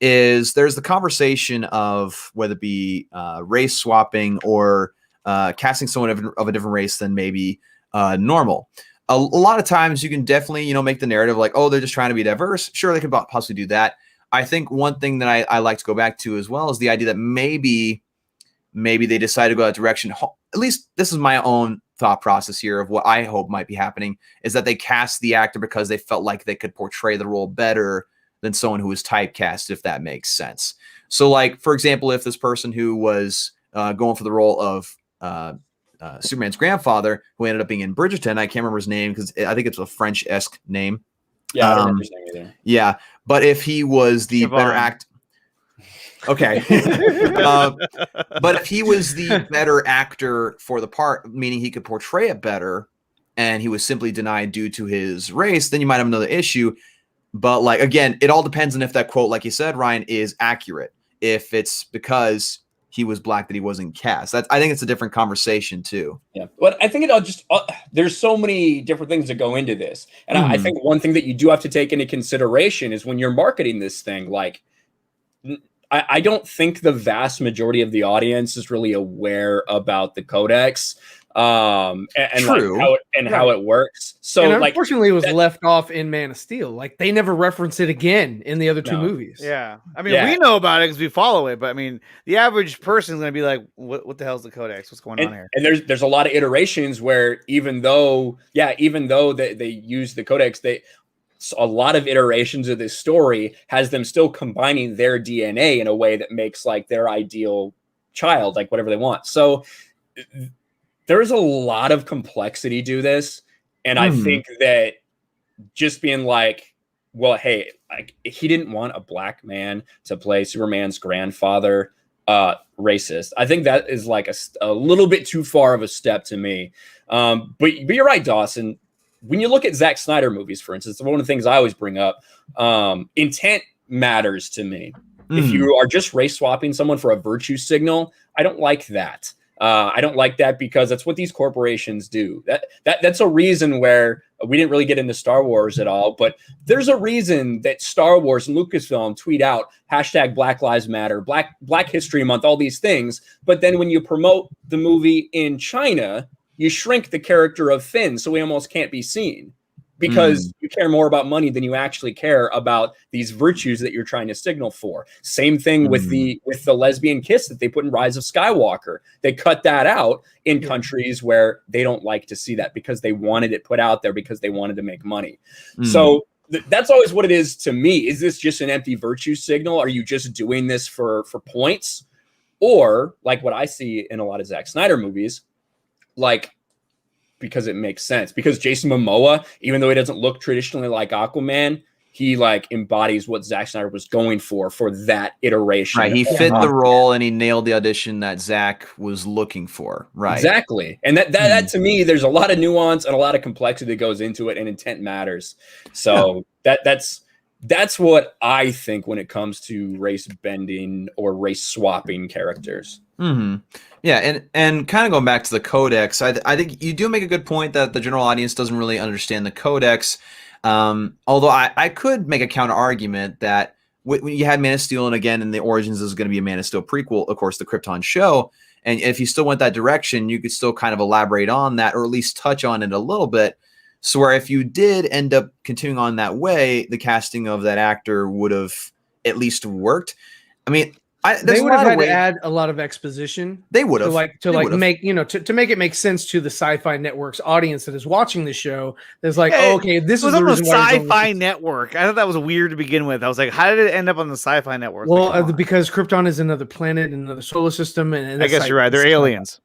Is there's the conversation of whether it be race swapping or casting someone of a different race than maybe normal. A lot of times you can definitely, you know, make the narrative like, oh, they're just trying to be diverse. Sure, they could possibly do that. I think one thing that I like to go back to as well is the idea that maybe they decide to go that direction. At least this is my own thought process here of what I hope might be happening, is that they cast the actor because they felt like they could portray the role better than someone who was typecast, if that makes sense. So, like, for example, if this person who was going for the role of Superman's grandfather, who ended up being in Bridgerton, I can't remember his name because I think it's a French-esque name. Yeah, I don't remember his name either. Yeah, but if he was the better actor, okay. But if he was the better actor for the part, meaning he could portray it better, and he was simply denied due to his race, then you might have another issue. But, like, again, it all depends on if that quote, like you said, Ryan, is accurate. If it's because he was black that he wasn't cast. I think it's a different conversation too. Yeah, but I think there's so many different things that go into this. And I think one thing that you do have to take into consideration is when you're marketing this thing, like, I don't think the vast majority of the audience is really aware about the codex. And True. like how it works. So, and like, unfortunately, it was left off in Man of Steel. Like, they never reference it again in the other two movies. Yeah, I mean, we know about it because we follow it, but I mean, the average person is going to be like, "What the hell's the codex? What's going on here?" And there's a lot of iterations where even though they use the codex, a lot of iterations of this story has them still combining their DNA in a way that makes, like, their ideal child, like, whatever they want. So there's a lot of complexity to this. And I think that just being like, well, hey, like, he didn't want a black man to play Superman's grandfather, racist. I think that is like a little bit too far of a step to me. But you're right, Dawson. When you look at Zack Snyder movies, for instance, one of the things I always bring up, intent matters to me. If you are just race swapping someone for a virtue signal, I don't like that. I don't like that because that's what these corporations do. That's a reason where we didn't really get into Star Wars at all, but there's a reason that Star Wars and Lucasfilm tweet out hashtag Black Lives Matter, Black History Month, all these things. But then when you promote the movie in China, you shrink the character of Finn so he almost can't be seen because you care more about money than you actually care about these virtues that you're trying to signal for. Same thing with the lesbian kiss that they put in Rise of Skywalker. They cut that out in countries where they don't like to see that because they wanted it put out there because they wanted to make money. So that's always what it is to me. Is this just an empty virtue signal? Are you just doing this for points? Or, like what I see in a lot of Zack Snyder movies, like, because it makes sense. Because Jason Momoa, even though he doesn't look traditionally like Aquaman, he, like, embodies what Zack Snyder was going for that iteration. Right, he fit the role and he nailed the audition that Zack was looking for. Right, exactly. And that to me, there's a lot of nuance and a lot of complexity that goes into it, and intent matters. So that's That's what I think when it comes to race bending or race swapping characters. Mm-hmm. Yeah, and kind of going back to the codex, I think you do make a good point that the general audience doesn't really understand the codex. Although I could make a counter argument that when you had Man of Steel, and again in the Origins is going to be a Man of Steel prequel, of course, the Krypton show, and if you still went that direction, you could still kind of elaborate on that or at least touch on it a little bit. So where if you did end up continuing on that way, the casting of that actor would have at least worked. I mean, they would have had to add a lot of exposition. They would have make to make it make sense to the Sci-Fi Network's audience that is watching the show. There's like, oh, okay, this is the reason why Sci-Fi Network. I thought that was weird to begin with. I was like, how did it end up on the Sci-Fi Network? Well, because Krypton is another planet in another solar system, and I guess you're right. They're aliens.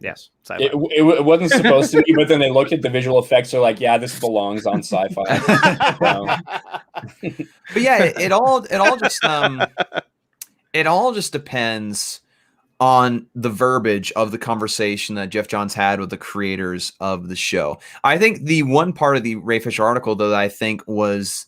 Yes, it wasn't supposed to be, but then they looked at the visual effects. They're like, yeah, this belongs on Sci-Fi. But yeah, it all just it all just depends on the verbiage of the conversation that Jeff Johns had with the creators of the show. I think the one part of the Ray Fisher article that I think was,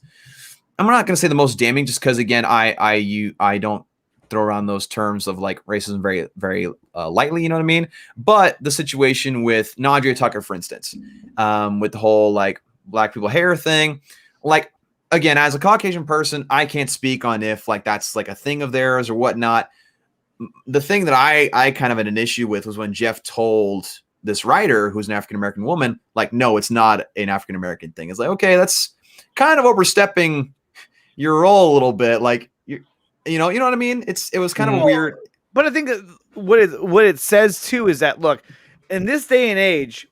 I'm not going to say the most damning, just because again, I don't throw around those terms of like racism very, very lightly, you know what I mean? But the situation with Nadria Tucker, for instance, with the whole like black people hair thing, like, again, as a Caucasian person, I can't speak on if like that's like a thing of theirs or whatnot. The thing that I kind of had an issue with was when Jeff told this writer, who's an African-American woman, like, no, it's not an African-American thing. It's like, okay, that's kind of overstepping your role a little bit. Like, you know what I mean? It was kind of weird. But I think what it says too is that, look, in this day and age,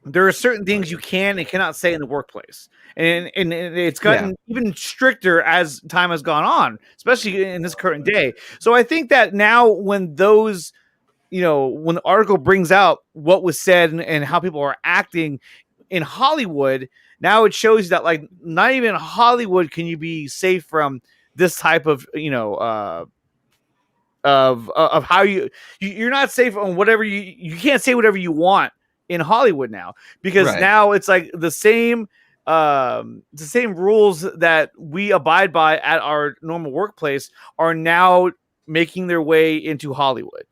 there are certain things you can and cannot say in the workplace. And it's gotten even stricter as time has gone on, especially in this current day. So I think that now when those, when the article brings out what was said and how people are acting in Hollywood, now it shows that like not even in Hollywood can you be safe from this type of, of how you're not safe on whatever you can't say whatever you want in Hollywood now, because now it's like the same rules that we abide by at our normal workplace are now making their way into Hollywood.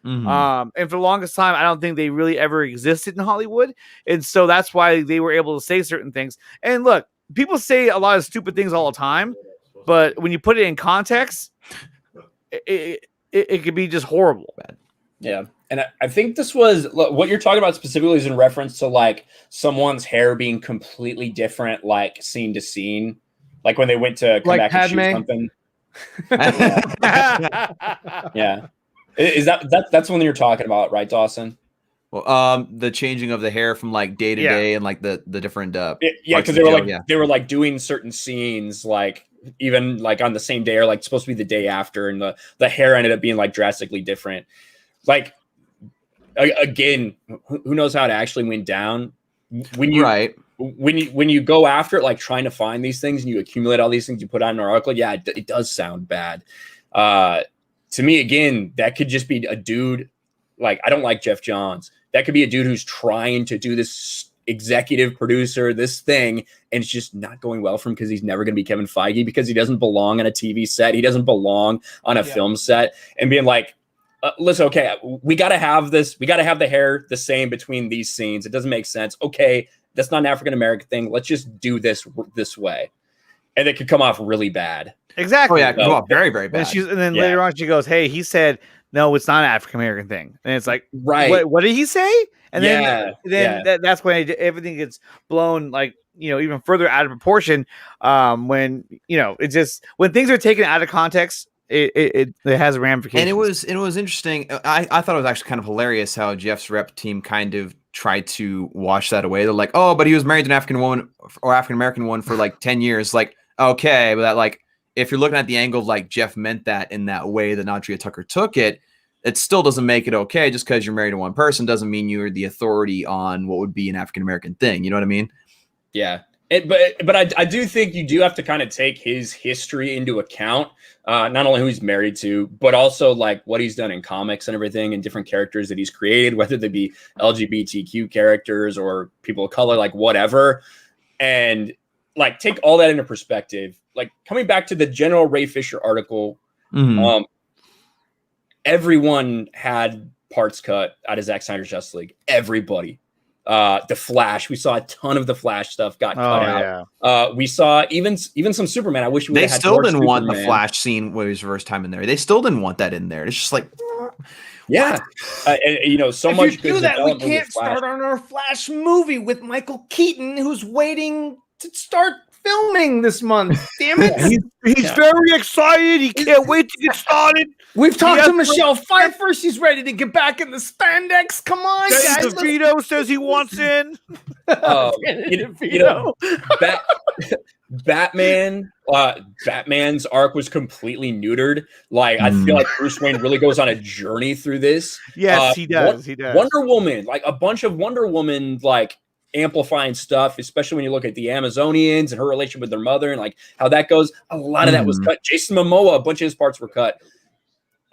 Mm-hmm. And for the longest time, I don't think they really ever existed in Hollywood. And so that's why they were able to say certain things. And look, people say a lot of stupid things all the time, but when you put it in context, it could be just horrible. Yeah. And I think this was what you're talking about specifically is in reference to like someone's hair being completely different, like scene to scene, like when they went to come like back Padme. and shoot something. Yeah. Is that's one that you're talking about, right, Dawson? Well, the changing of the hair from like day to day and like the different because they were like doing certain scenes like even like on the same day or like supposed to be the day after, and the hair ended up being like drastically different. Like again, who knows how it actually went down when you go after it, like trying to find these things and you accumulate all these things you put on an article. Yeah, it does sound bad. To me, again, that could just be a dude. Like, I don't like Jeff Johns. That could be a dude who's trying to do this executive producer, this thing, and it's just not going well for him because he's never going to be Kevin Feige, because he doesn't belong on a TV set. He doesn't belong on a film set, and being like, listen, okay, we got to have this. We got to have the hair the same between these scenes. It doesn't make sense. Okay, that's not an African-American thing. Let's just do this way. And it could come off really bad. Exactly. Oh, yeah, it could come off very, very bad. And then later on she goes, hey, he said, no, it's not an African-American thing. And it's like, right. What did he say? And then that's when everything gets blown, like, even further out of proportion. When, it just, when things are taken out of context, it has ramifications. And it was interesting. I thought it was actually kind of hilarious how Jeff's rep team kind of tried to wash that away. They're like, oh, but he was married to an African woman or African-American one for like 10 years. Like, okay, but that, like, if you're looking at the angle of like Jeff meant that in that way that Nadria Tucker took it, it still doesn't make it okay. Just because you're married to one person doesn't mean you're the authority on what would be an African-American thing. You know what I mean? Yeah. But I do think you do have to kind of take his history into account, not only who he's married to, but also like what he's done in comics and everything, and different characters that he's created, whether they be LGBTQ characters or people of color, like whatever. And like take all that into perspective. Like coming back to the general Ray Fisher article, everyone had parts cut out of Zack Snyder's Justice League. Everybody. The Flash, we saw a ton of the Flash stuff got cut out. We saw even some Superman. I wish we They had still more didn't want the Superman. Flash scene where he was first time in there. They still didn't want that in there. It's just like, Yeah, and, so if much you good do that, we development with can't Flash. start on our Flash movie with Michael Keaton, who's waiting to start filming this month. Damn it! He's very excited. He can't wait to get started. We've talked Yes, to Michelle Pfeiffer. She's ready to get back in the spandex. Come on, Danny guys. DeVito says he wants in. Batman's arc was completely neutered. Like I feel like Bruce Wayne really goes on a journey through this. Yes, he does. He does. Wonder Woman, like a bunch of Wonder Woman, like amplifying stuff, especially when you look at the Amazonians and her relationship with their mother and like how that goes. A lot of that was cut. Jason Momoa, a bunch of his parts were cut.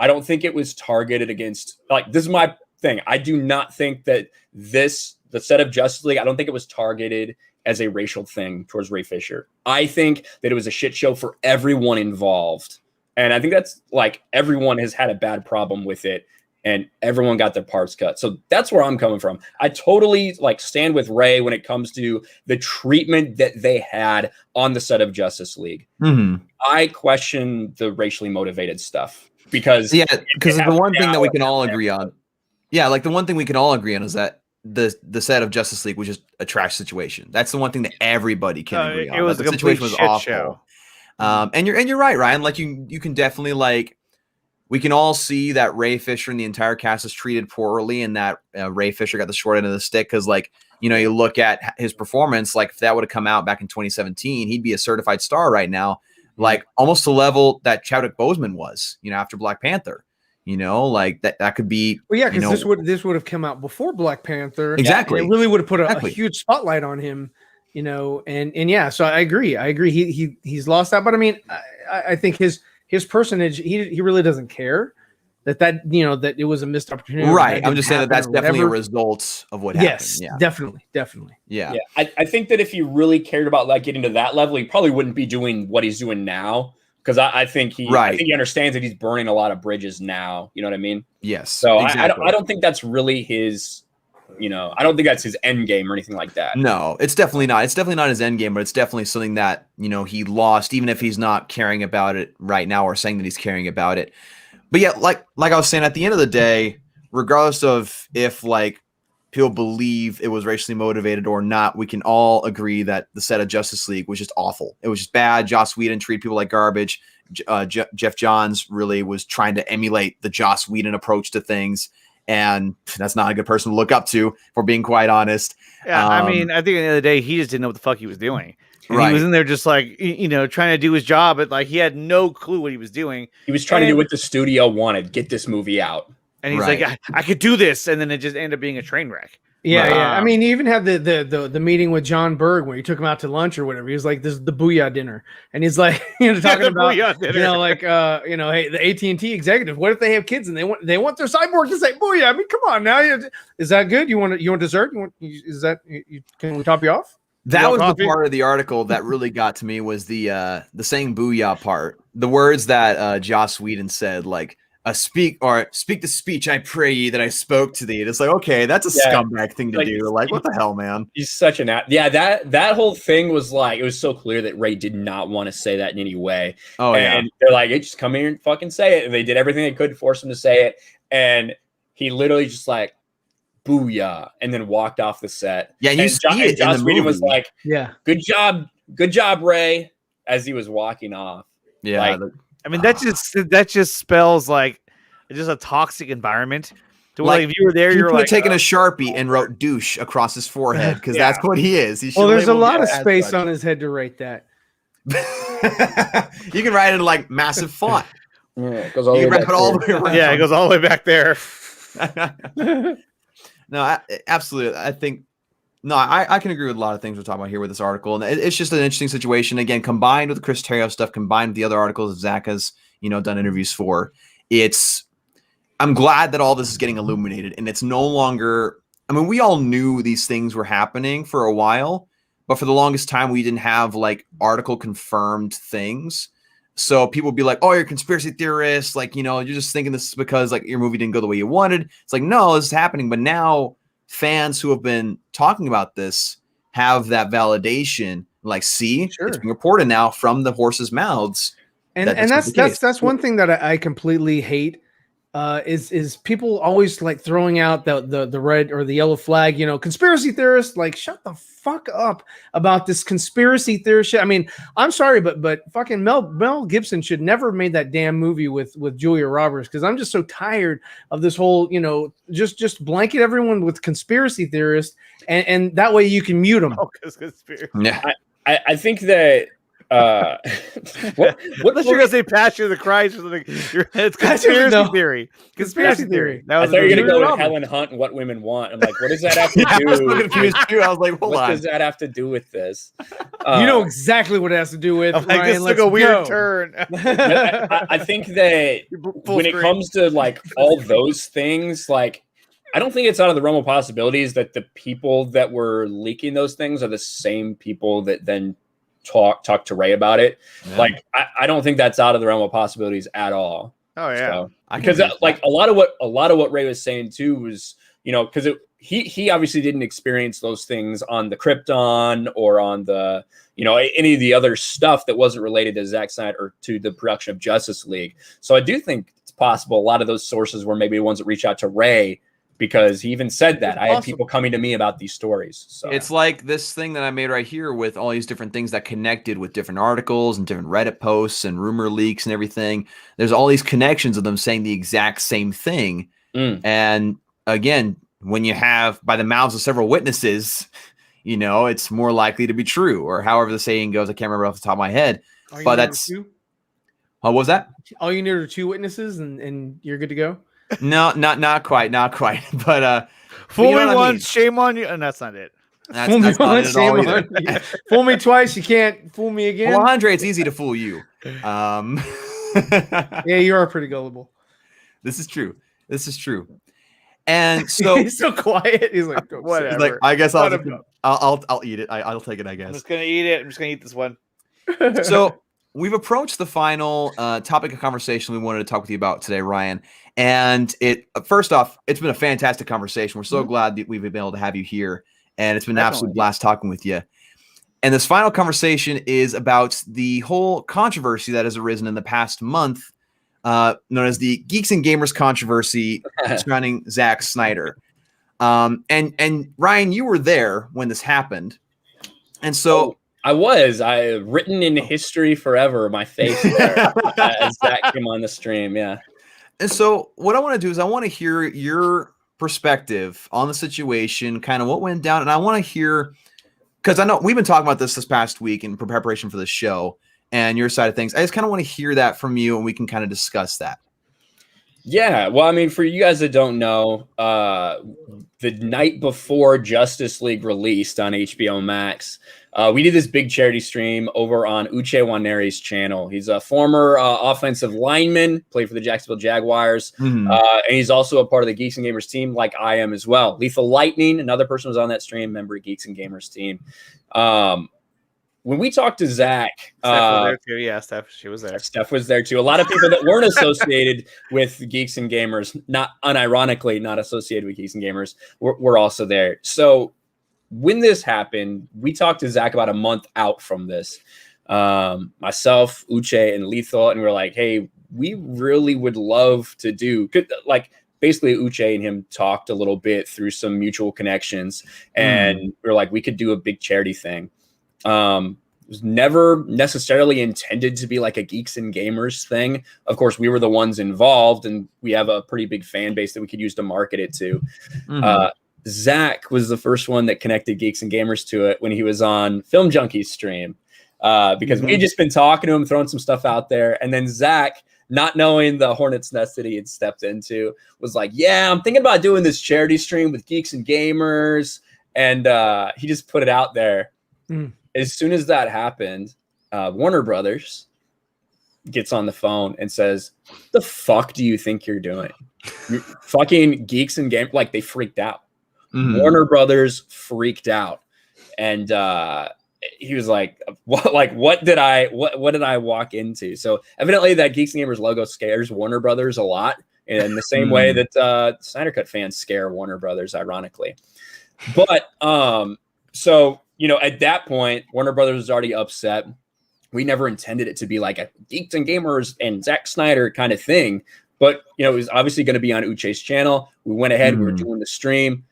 I don't think it was targeted against, like, this is my thing. I do not think that the set of Justice League, I don't think it was targeted as a racial thing towards Ray Fisher. I think that it was a shit show for everyone involved. And I think that's like everyone has had a bad problem with it and everyone got their parts cut. So that's where I'm coming from. I totally like stand with Ray when it comes to the treatment that they had on the set of Justice League. I question the racially motivated stuff. Because the one thing that we can all agree on, like the one thing we can all agree on is that the set of Justice League was just a trash situation. That's the one thing that everybody can agree on. It was the a situation was awful. show. And you're right, Ryan. Like you can definitely like we can all see that Ray Fisher and the entire cast is treated poorly, and that Ray Fisher got the short end of the stick because like you look at his performance. Like if that would have come out back in 2017, he'd be a certified star right now. Like almost the level that Chadwick Boseman was, after Black Panther, like that could be. Well, yeah, because this would have come out before Black Panther. Exactly. And it really would have put a huge spotlight on him, and yeah, so I agree. He's lost that, but I mean, I think his personage, he really doesn't care that it was a missed opportunity. Right. I'm just saying that's definitely a result of what happened. Yes, yeah. definitely. Yeah. I think that if he really cared about like getting to that level, he probably wouldn't be doing what he's doing now. Because I think he understands that he's burning a lot of bridges now. You know what I mean? Yes. So exactly. I don't think that's really his. I don't think that's his end game or anything like that. No, it's definitely not. It's definitely not his end game, but it's definitely something that he lost, even if he's not caring about it right now or saying that he's caring about it. But yeah, like I was saying, at the end of the day, regardless of if like people believe it was racially motivated or not, we can all agree that the set of Justice League was just awful. It was just bad. Joss Whedon treated people like garbage. Jeff Johns really was trying to emulate the Joss Whedon approach to things, and that's not a good person to look up to, if we're being quite honest. Yeah, I mean, I think at the end of the day, he just didn't know what the fuck he was doing. And he was in there just like, trying to do his job, but like he had no clue what he was doing. He was trying to do what the studio wanted, get this movie out. And he's like, I could do this. And then it just ended up being a train wreck. Yeah, yeah. I mean, he even had the meeting with John Berg where he took him out to lunch or whatever. He was like, "This is the Booyah dinner," and he's like, talking about, hey, the AT&T executive. What if they have kids and they want their cyborg to say Booyah? I mean, come on now. Is that good? You want dessert? Can we top you off? That was the part of the article that really got to me was the saying "booyah" part. The words that Joss Whedon said, like, speak the speech, I pray ye that I spoke to thee. And it's like, okay, that's a scumbag thing to do. Like, what the hell, man? He's such an that whole thing was like, it was so clear that Ray did not want to say that in any way. Oh, and they're like, hey, just come here and fucking say it. And they did everything they could to force him to say it. And he literally just like, booyah, and then walked off the set. Yeah, you see it in Joss the Whedon movie. was like, yeah, good job, Ray, as he was walking off. Yeah, like, I mean, that just spells like just a toxic environment. To like if you were there, you're like taking a Sharpie and wrote douche across his forehead because that's what he is. There's a lot of space on his head to write that. You can write it in like massive font. Yeah, it goes all the way back around. Yeah, it goes all the way back there. No, absolutely. I think I can agree with a lot of things we're talking about here with this article, and it's just an interesting situation. Again, combined with the Chris Terrio stuff, combined with the other articles that Zack has done interviews for. I'm glad that all this is getting illuminated, and it's no longer. I mean, we all knew these things were happening for a while, but for the longest time, we didn't have like article confirmed things. So people would be like, "Oh, you're a conspiracy theorist. Like, you're just thinking this is because like your movie didn't go the way you wanted." It's like, no, this is happening. But now fans who have been talking about this have that validation. Like, see, Sure. it's being reported now from the horses' mouths. And that's one thing that I completely hate. Is people always like throwing out the red or the yellow flag, conspiracy theorists, like shut the fuck up about this conspiracy theorist shit. I mean, I'm sorry, but fucking Mel Gibson should never have made that damn movie with Julia Roberts, because I'm just so tired of this whole, just blanket everyone with conspiracy theorists, and that way you can mute them. Oh, conspiracy. Yeah. I think that what Unless you're gonna say Passion of the Christ or something, it's conspiracy theory. Conspiracy theory. I thought you were gonna go with Helen Hunt and What Women Want. I'm like, what does that have to do? I was so confused too. I was like, hold what on. does that have to do with this? You know exactly what it has to do with. I'm like, Ryan, this took a weird go. turn. I think that when it comes to like all those things, like I don't think it's out of the realm of possibilities that the people that were leaking those things are the same people that then talk to Ray about it. Yeah. Like I don't think that's out of the realm of possibilities at all. Oh yeah, so, because like a lot of what Ray was saying too was, because he obviously didn't experience those things on the Krypton or on the any of the other stuff that wasn't related to Zack Snyder or to the production of Justice League. So I do think it's possible a lot of those sources were maybe the ones that reach out to Ray, because he even said that I had people coming to me about these stories. So it's like this thing that I made right here with all these different things that connected with different articles and different Reddit posts and rumor leaks and everything. There's all these connections of them saying the exact same thing. And again, when you have by the mouths of several witnesses, it's more likely to be true, or however the saying goes. I can't remember off the top of my head, but that's what was that? All you need are 2 witnesses and you're good to go. No, not quite. But fool me once, I mean. Shame on you, and that's not it. Fool me That's not once, it at all shame either. on you. Fool me twice, you can't fool me again. Well, Andre, it's easy to fool you. Yeah, you are pretty gullible. This is true. And so He's so quiet. He's like, Whatever. he's like, I guess I'll Whatever. I'll eat it. I'll take it, I I'm guess. just gonna eat it. I'm just gonna eat this one. So we've approached the final topic of conversation we wanted to talk with you about today, Ryan. And first off, it's been a fantastic conversation. We're so glad that we've been able to have you here, and it's been an absolute blast talking with you. And this final conversation is about the whole controversy that has arisen in the past month, known as the Geeks and Gamers controversy surrounding Zack Snyder. And Ryan, you were there when this happened, and so. I written in history forever, my face there, as Zack came on the stream. Yeah. And so what I want to do is I want to hear your perspective on the situation, kind of what went down. And I want to hear, because I know we've been talking about this past week in preparation for the show and your side of things. I just kind of want to hear that from you, and we can kind of discuss that. Yeah. Well, I mean, for you guys that don't know, the night before Justice League released on HBO Max, we did this big charity stream over on Uche Nwaneri's channel. He's a former offensive lineman, played for the Jacksonville Jaguars, and he's also a part of the Geeks and Gamers team, like I am as well. Lethal Lightning, another person was on that stream, member of Geeks and Gamers team. When we talked to Zack, Steph was there too. Yeah, Steph, she was there. Steph was there too. A lot of people that weren't associated with Geeks and Gamers, not unironically, not associated with Geeks and Gamers, were also there. So when this happened, we talked to Zack about a month out from this. Myself, Uche, and Lethal, and we were like, hey, we really would love to do, basically Uche and him talked a little bit through some mutual connections, and we were like, we could do a big charity thing. It was never necessarily intended to be like a Geeks and Gamers thing. Of course, we were the ones involved, and we have a pretty big fan base that we could use to market it to. Zack was the first one that connected Geeks and Gamers to it when he was on Film Junkie's stream, because we had just been talking to him, throwing some stuff out there, and then Zack, not knowing the hornet's nest that he had stepped into, was like, yeah, I'm thinking about doing this charity stream with Geeks and Gamers, and he just put it out there. As soon as that happened, Warner Brothers gets on the phone and says, the fuck do you think you're doing? You're fucking Geeks and Gamers, like, they freaked out. Warner Brothers freaked out. And he was like, what did I walk into? So evidently that Geeks and Gamers logo scares Warner Brothers a lot, in the same way that Snyder Cut fans scare Warner Brothers, ironically. But so at that point, Warner Brothers was already upset. We never intended it to be like a Geeks and Gamers and Zack Snyder kind of thing, but it was obviously going to be on Uche's channel. We went ahead, we were doing the stream.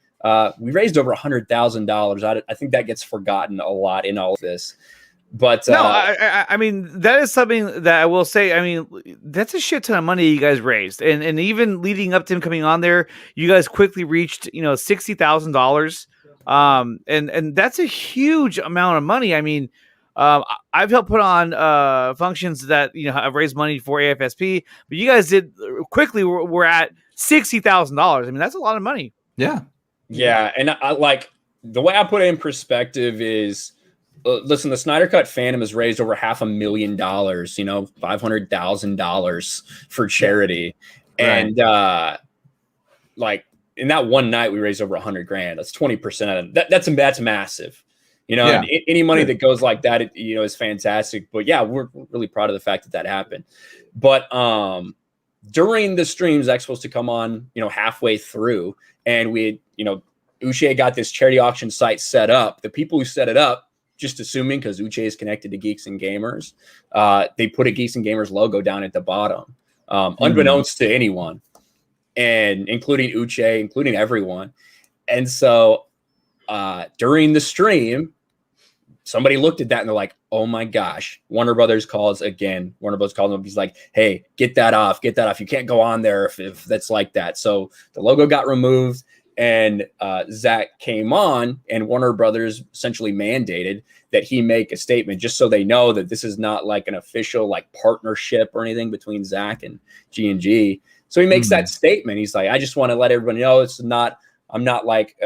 We raised over $100,000. I think that gets forgotten a lot in all of this. But no, I mean, that is something that I will say. I mean, that's a shit ton of money you guys raised, and even leading up to him coming on there, you guys quickly reached $60,000. And that's a huge amount of money. I mean, I've helped put on functions that have raised money for AFSP, but you guys did quickly. We're at $60,000. I mean, that's a lot of money. Yeah. Yeah, and I like the way I put it in perspective is, listen, the Snyder Cut fandom has raised over $500,000, $500,000 for charity, and like in that one night we raised over $100,000. That's 20% of that. That's massive. And any money that goes like that, is fantastic. But yeah, we're really proud of the fact that happened. But during the streams, Zack's supposed to come on, halfway through, and we, Uche got this charity auction site set up. The people who set it up, just assuming because Uche is connected to Geeks and Gamers, they put a Geeks and Gamers logo down at the bottom, unbeknownst to anyone, and including Uche, including everyone. And so during the stream, somebody looked at that and they're like, oh my gosh, Warner Brothers calls again. Warner Brothers called him. He's like, hey, get that off. You can't go on there if that's like that. So the logo got removed, and Zack came on, and Warner Brothers essentially mandated that he make a statement just so they know that this is not like an official like partnership or anything between Zack and G&G. So he makes that statement. He's like, I just want to let everybody know I'm not like,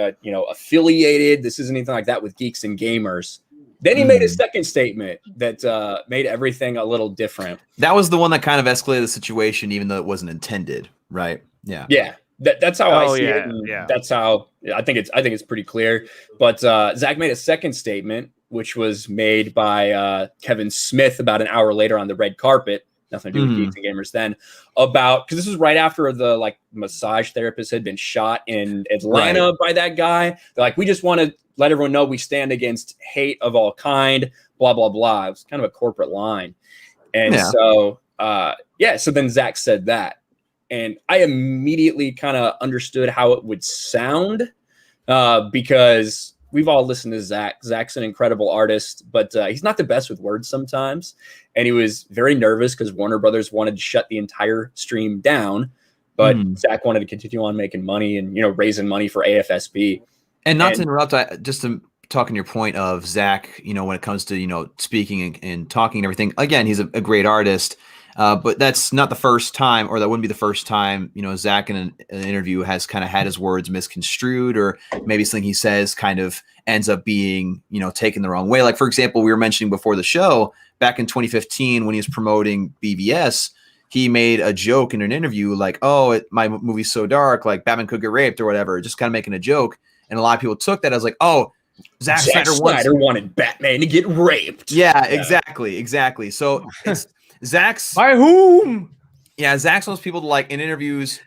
affiliated. This isn't anything like that with Geeks and Gamers. Then he made a second statement that made everything a little different. That was the one that kind of escalated the situation, even though it wasn't intended, right? Yeah. Yeah. That's how I see it. And that's how I think it's pretty clear. But Zack made a second statement, which was made by Kevin Smith about an hour later on the red carpet. Nothing to do with Geeks and Gamers then, about, because this was right after the like massage therapist had been shot in Atlanta by that guy. They're like, we just want to let everyone know we stand against hate of all kind, blah, blah, blah. It was kind of a corporate line. And so then Zack said that. And I immediately kind of understood how it would sound because we've all listened to Zack. Zack's an incredible artist, but he's not the best with words sometimes. And he was very nervous because Warner Brothers wanted to shut the entire stream down. But Zack wanted to continue on making money and, raising money for AFSP. And not to interrupt, just to talk on your point of Zack, when it comes to, speaking and talking and everything, again, he's a great artist. But that's not the first time, or that wouldn't be the first time, Zack in an interview has kind of had his words misconstrued, or maybe something he says kind of ends up being, taken the wrong way. Like, for example, we were mentioning before the show, back in 2015, when he was promoting BVS, he made a joke in an interview like, oh, my movie's so dark, like Batman could get raped or whatever, just kind of making a joke. And a lot of people took that as like, oh, Zack Snyder wanted Batman to get raped. Yeah, exactly. So it's Zack's by whom? Yeah, Zack's one of those people to, like, in interviews,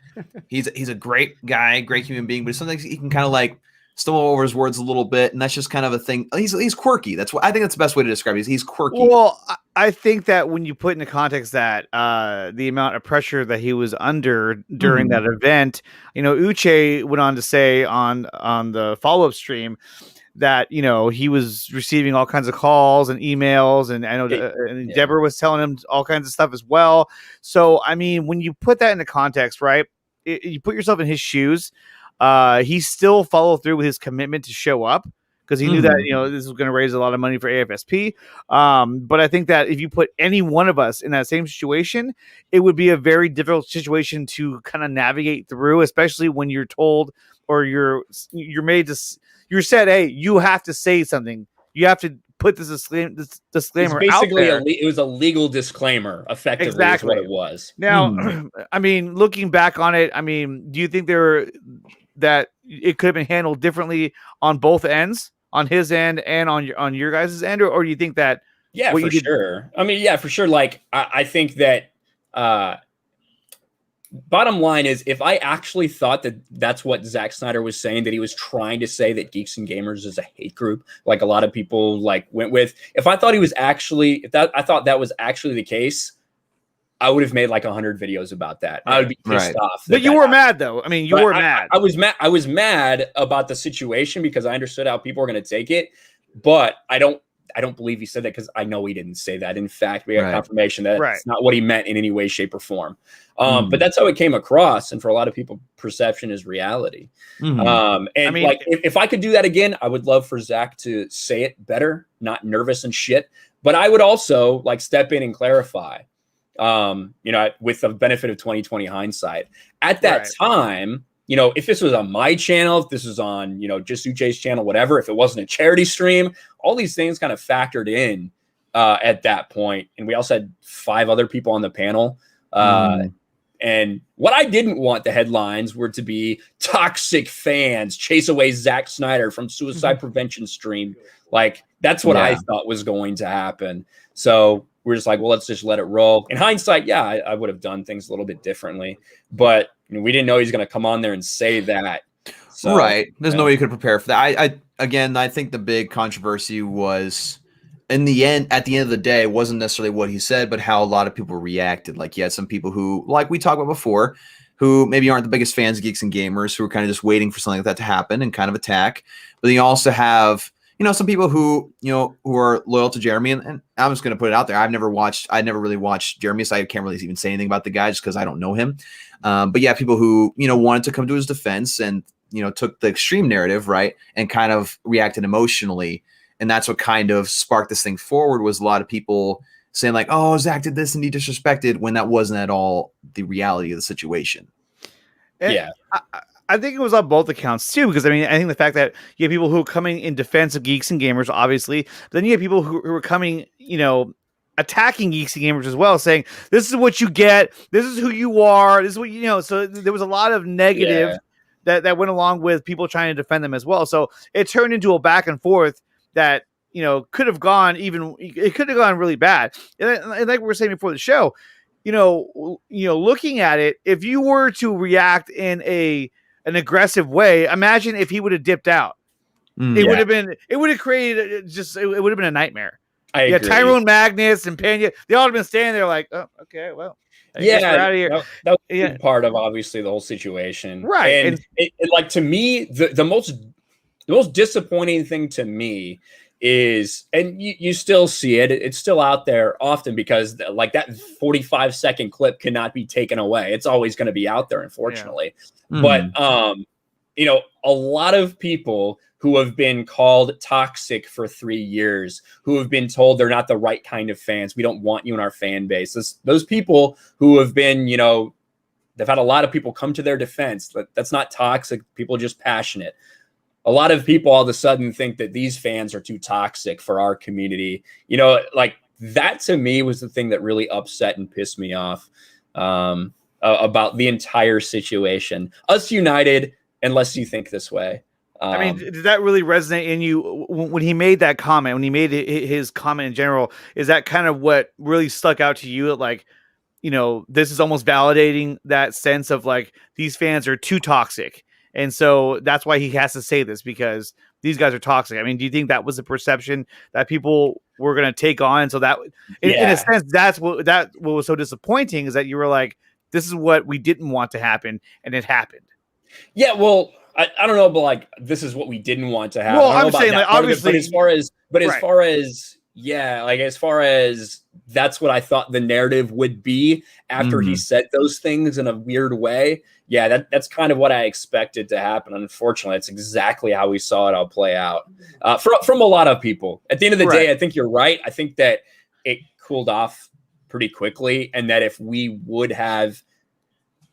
he's a great guy, great human being, but sometimes he can kind of like stumble over his words a little bit, and that's just kind of a thing. He's quirky. That's what I think that's the best way to describe it. He's quirky. Well, I think that when you put into context that the amount of pressure that he was under during that event, Uche went on to say on the follow-up stream that he was receiving all kinds of calls and emails, and I know Deborah was telling him all kinds of stuff as well. So I mean, when you put that into context, right, you put yourself in his shoes. He still followed through with his commitment to show up because he knew that this was going to raise a lot of money for AFSP. But I think that if you put any one of us in that same situation, it would be a very difficult situation to kind of navigate through, especially when you're told or you're made to. You're said, hey, you have to say something. You have to put this disclaimer out there. It was a legal disclaimer, effectively, is what it was. Now, I mean, looking back on it, I mean, do you think that it could have been handled differently on both ends, on his end and on your guys' end, or do you think that? Yeah, what for you did- sure. I mean, yeah, for sure. Like, I think that bottom line is, if I actually thought that that's what Zack Snyder was saying, that he was trying to say that Geeks and Gamers is a hate group, like a lot of people like went with, if I thought he was actually, I thought that was actually the case, I would have made like 100 videos about that. I would be pissed off. But you were mad though. I mean, you were mad. I was mad. I was mad about the situation because I understood how people were going to take it, but I don't believe he said that, because I know he didn't say that. In fact, we have confirmation that it's not what he meant in any way, shape, or form. But that's how it came across. And for a lot of people, perception is reality. And I mean, like, if I could do that again, I would love for Zack to say it better, not nervous and shit. But I would also like step in and clarify, with the benefit of 2020 hindsight. At that time, if this was on my channel, if this was on, just Uche's channel, whatever, if it wasn't a charity stream, all these things kind of factored in at that point. And we also had 5 other people on the panel. And what I didn't want the headlines were to be toxic fans chase away Zack Snyder from suicide prevention stream. Like, that's what I thought was going to happen. So we're just like, well, let's just let it roll. In hindsight, yeah, I would have done things a little bit differently, but we didn't know he's going to come on there and say that. So, There's no way you could prepare for that. I think the big controversy was, at the end of the day, it wasn't necessarily what he said, but how a lot of people reacted. Like, you had some people who, like we talked about before, who maybe aren't the biggest fans of Geeks and Gamers, who are kind of just waiting for something like that to happen and kind of attack. But then you also have, some people who are loyal to Jeremy, and I'm just going to put it out there. I never really watched Jeremy, so I can't really even say anything about the guy just because I don't know him. But yeah, people who, wanted to come to his defense and, took the extreme narrative, right, and kind of reacted emotionally. And that's what kind of sparked this thing forward, was a lot of people saying like, oh, Zack did this and he disrespected, when that wasn't at all the reality of the situation. And I think it was on both accounts too, because I think the fact that you have people who are coming in defense of Geeks and Gamers, obviously, but then you have people who are coming, attacking Geeks and Gamers as well, saying this is what you get, this is who you are, this is what So there was a lot of negative that went along with people trying to defend them as well. So it turned into a back and forth that could have gone really bad. And like we were saying before the show, looking at it, if you were to react in an aggressive way, imagine if he would have dipped out. It would have created it would have been a nightmare. I agree. Tyrone Magnus and Pena, they all have been standing there like, oh, okay, well, I guess we're out of here. That was part of obviously the whole situation, right? And it, like, to me, the most disappointing thing to me is, and you still see it, it's still out there often, because like that 45-second clip cannot be taken away. It's always going to be out there, unfortunately. But a lot of people who have been called toxic for 3 years, who have been told they're not the right kind of fans, we don't want you in our fan base. Those people who have been, they've had a lot of people come to their defense. That's not toxic. People are just passionate. A lot of people all of a sudden think that these fans are too toxic for our community. Like, that to me was the thing that really upset and pissed me off about the entire situation. Us united, unless you think this way. Did that really resonate in you when he made that comment, when he made his comment in general? Is that kind of what really stuck out to you? Like, this is almost validating that sense of like, these fans are too toxic. And so that's why he has to say this, because these guys are toxic. Do you think that was the perception that people were going to take on? And so that, in a sense, that's what was so disappointing, is that you were like, this is what we didn't want to happen, and it happened. Yeah, well, I don't know, but like, this is what we didn't want to happen. Well, I'm saying, like, obviously, but as far as that's what I thought the narrative would be after he said those things in a weird way. Yeah, that's kind of what I expected to happen. Unfortunately, it's exactly how we saw it all play out from a lot of people. At the end of the day, I think you're right. I think that it cooled off pretty quickly, and that if we would have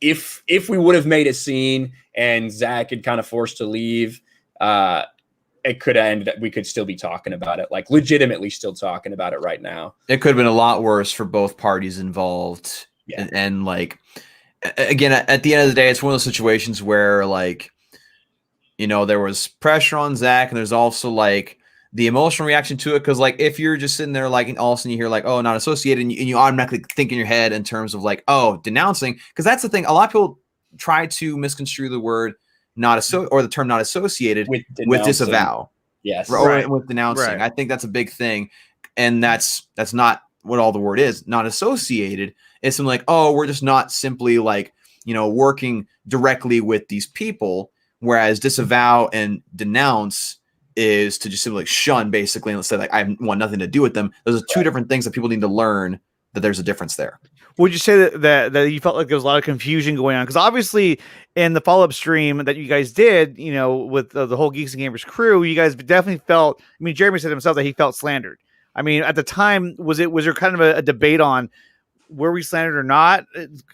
made a scene and Zack had kind of forced to leave, it could have ended up, we could still be talking about it, like legitimately still talking about it right now. It could have been a lot worse for both parties involved. And like, again, at the end of the day, it's one of those situations where, like, you know, there was pressure on Zack, and there's also like the emotional reaction to it. Because like if you're just sitting there like, and all of a sudden you hear like, oh, not associated, and you automatically think in your head in terms of like, oh, denouncing. Because that's the thing. A lot of people try to misconstrue the word or the term not associated with disavow. Yes. Or with denouncing. Right. I think that's a big thing. And that's not what all the word is. Not associated. It's something like, oh, we're just not simply like, you know, working directly with these people. Whereas disavow and denounce is to just simply like shun, basically, and let's say like I want nothing to do with them. Those are two different things that people need to learn, that there's a difference there. Would you say that you felt like there was a lot of confusion going on? Because obviously, in the follow-up stream that you guys did, you know, with the whole Geeks and Gamers crew, you guys definitely felt. I mean, Jeremy said himself that he felt slandered. I mean, at the time, was there kind of a debate on were we slandered or not?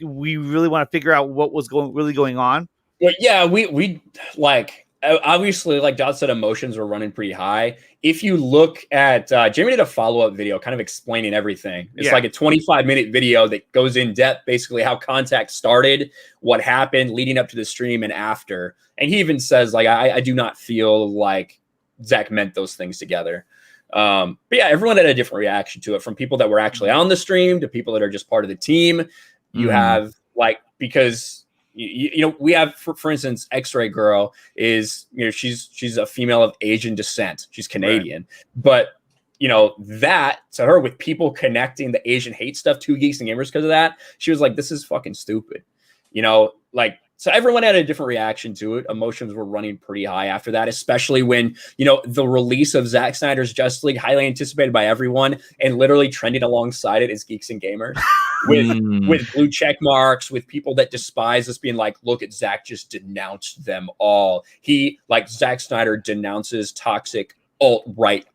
We really want to figure out what was really going on. Well, yeah, we like obviously, like Dot said, emotions were running pretty high. If you look at Jamie did a follow-up video kind of explaining everything. It's like a 25-minute video that goes in depth, basically how Contact started, what happened leading up to the stream and after. And he even says, like, I do not feel like Zack meant those things together. But yeah, everyone had a different reaction to it, from people that were actually on the stream to people that are just part of the team. You have like, because you know, we have, for instance, X-Ray Girl is, you know, she's a female of Asian descent. She's Canadian, but you know, that to her, with people connecting the Asian hate stuff to Geeks and Gamers because of that, she was like, this is fucking stupid. You know, like, so everyone had a different reaction to it. Emotions were running pretty high after that, especially when, you know, the release of Zack Snyder's Justice League, highly anticipated by everyone, and literally trending alongside it is Geeks and Gamers with blue check marks, with people that despise us being like, look at Zack just denounced them all. He, like, Zack Snyder denounces toxic alt-right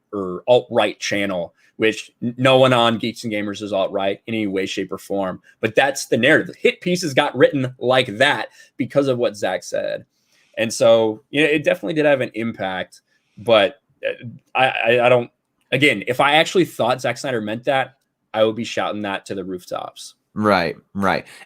channel, which no one on Geeks and Gamers is alt-right in any way, shape, or form. But that's the narrative. The hit pieces got written like that because of what Zack said. And so, you know, it definitely did have an impact. But I don't, again, if I actually thought Zack Snyder meant that, I would be shouting that to the rooftops. Right.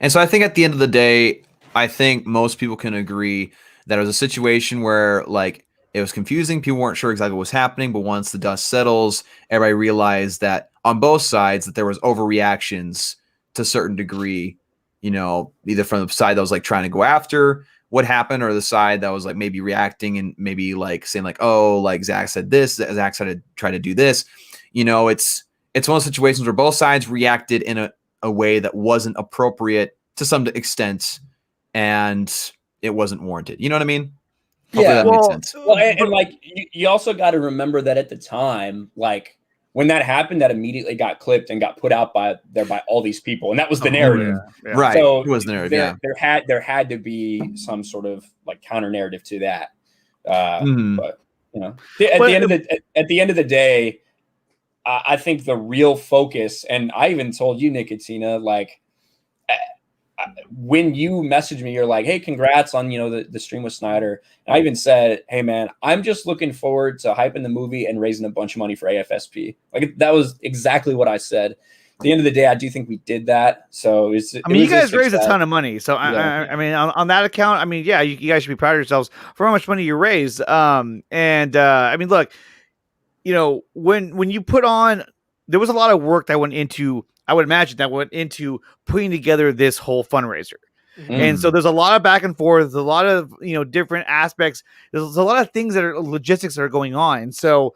And so I think at the end of the day, I think most people can agree that it was a situation where, like, it was confusing. People weren't sure exactly what was happening, but once the dust settles, everybody realized that on both sides that there was overreactions to a certain degree, you know, either from the side that was like trying to go after what happened, or the side that was like maybe reacting and maybe like saying like, oh, like Zack said this, Zack said try to do this. You know, it's one of those situations where both sides reacted in a way that wasn't appropriate to some extent, and it wasn't warranted. You know what I mean? Hopefully that makes sense. Well, and like you also got to remember that at the time, like when that happened, that immediately got clipped and got put out by all these people, and that was the narrative. Yeah. Right. So it was the narrative. There had to be some sort of like counter narrative to that. But you know, at the end of the day, I think the real focus, and I even told you, Nickatina, like, when you messaged me, you're like, hey, congrats on, you know, the stream with Snyder. And I even said, hey man, I'm just looking forward to hyping the movie and raising a bunch of money for AFSP. Like, that was exactly what I said. At the end of the day, I do think we did that. So you guys raised a ton of money. So yeah. I mean, on that account, I mean, yeah, you guys should be proud of yourselves for how much money you raised. I mean, look, you know, when you put on, there was a lot of work that went into, I would imagine, that went into putting together this whole fundraiser. And so there's a lot of back and forth, a lot of, you know, different aspects. There's a lot of things that are logistics that are going on. And so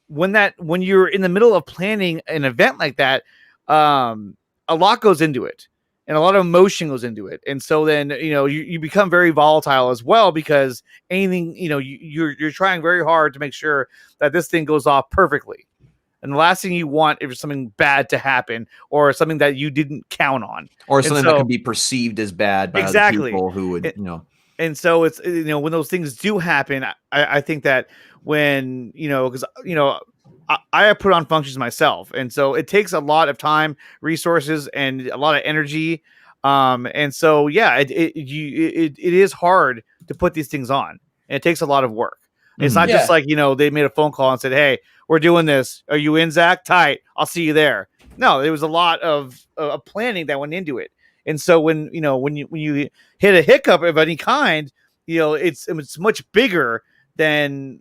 when you're in the middle of planning an event like that, a lot goes into it, and a lot of emotion goes into it. And so then, you know, you become very volatile as well, because anything, you know, you're trying very hard to make sure that this thing goes off perfectly. And the last thing you want is something bad to happen, or something that you didn't count on, or something that can be perceived as bad by other people who would, you know. And so it's, you know, when those things do happen, I think that when, you know, because, you know, I put on functions myself, and so it takes a lot of time, resources, and a lot of energy. And so, yeah, it is hard to put these things on, and it takes a lot of work. It's not just like, you know, they made a phone call and said, hey, we're doing this. Are you in, Zack? Tight. I'll see you there. No, there was a lot of planning that went into it. And so when you hit a hiccup of any kind, you know, it's much bigger than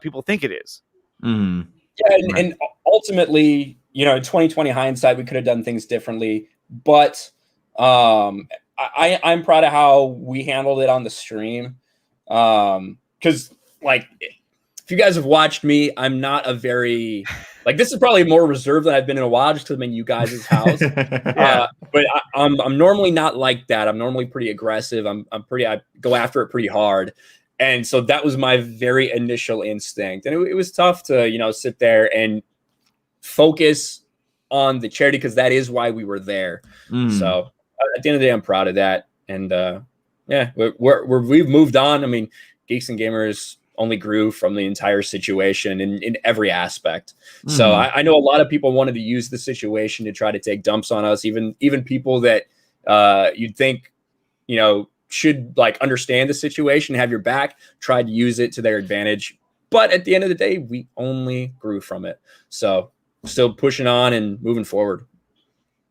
people think it is. Mm. Yeah, and ultimately, in 2020 hindsight, we could have done things differently. But I'm proud of how we handled it on the stream. Because, if you guys have watched me, I'm not a very this is probably more reserved than I've been in a while, just because I'm in you guys' house. But I'm normally not like that. I'm normally pretty aggressive. I go after it pretty hard. And so that was my very initial instinct. And it was tough to, sit there and focus on the charity, because that is why we were there. So at the end of the day, I'm proud of that. And we've moved on. I mean, Geeks and Gamers only grew from the entire situation in every aspect. So I know a lot of people wanted to use the situation to try to take dumps on us, even people that you'd think, should understand the situation, have your back, tried to use it to their advantage. But at the end of the day, we only grew from it. So still pushing on and moving forward.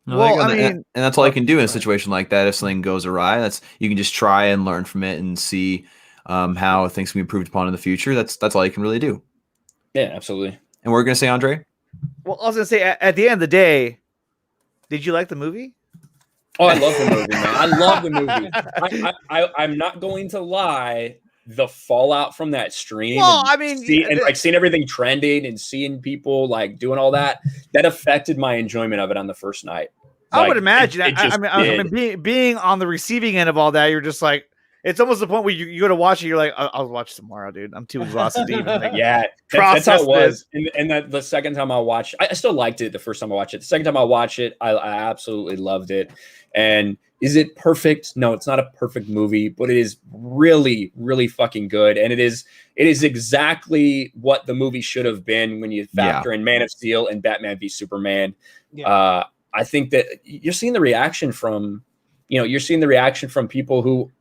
Well, and that's all you can do in a situation like that. If something goes awry, you can just try and learn from it and see how things can be improved upon in the future. That's all you can really do. Yeah, absolutely. And we're going to say, Andre? Well, I was going to say, at the end of the day, did you like the movie? Oh, I love the movie, man. I love the movie. I'm not going to lie. The fallout from that stream, seeing everything trending and seeing people doing all that affected my enjoyment of it on the first night. I would imagine. Being on the receiving end of all that, you're just it's almost the point where you go to watch it. You're like, I'll watch tomorrow, dude. I'm too exhausted to even that's how it was. And that the second time I watched, I still liked it the first time I watched it. The second time I watched it, I absolutely loved it. And is it perfect? No, it's not a perfect movie, but it is really, really fucking good. And it is exactly what the movie should have been when you factor in Man of Steel and Batman v Superman. Yeah. I think that you're seeing the reaction from people who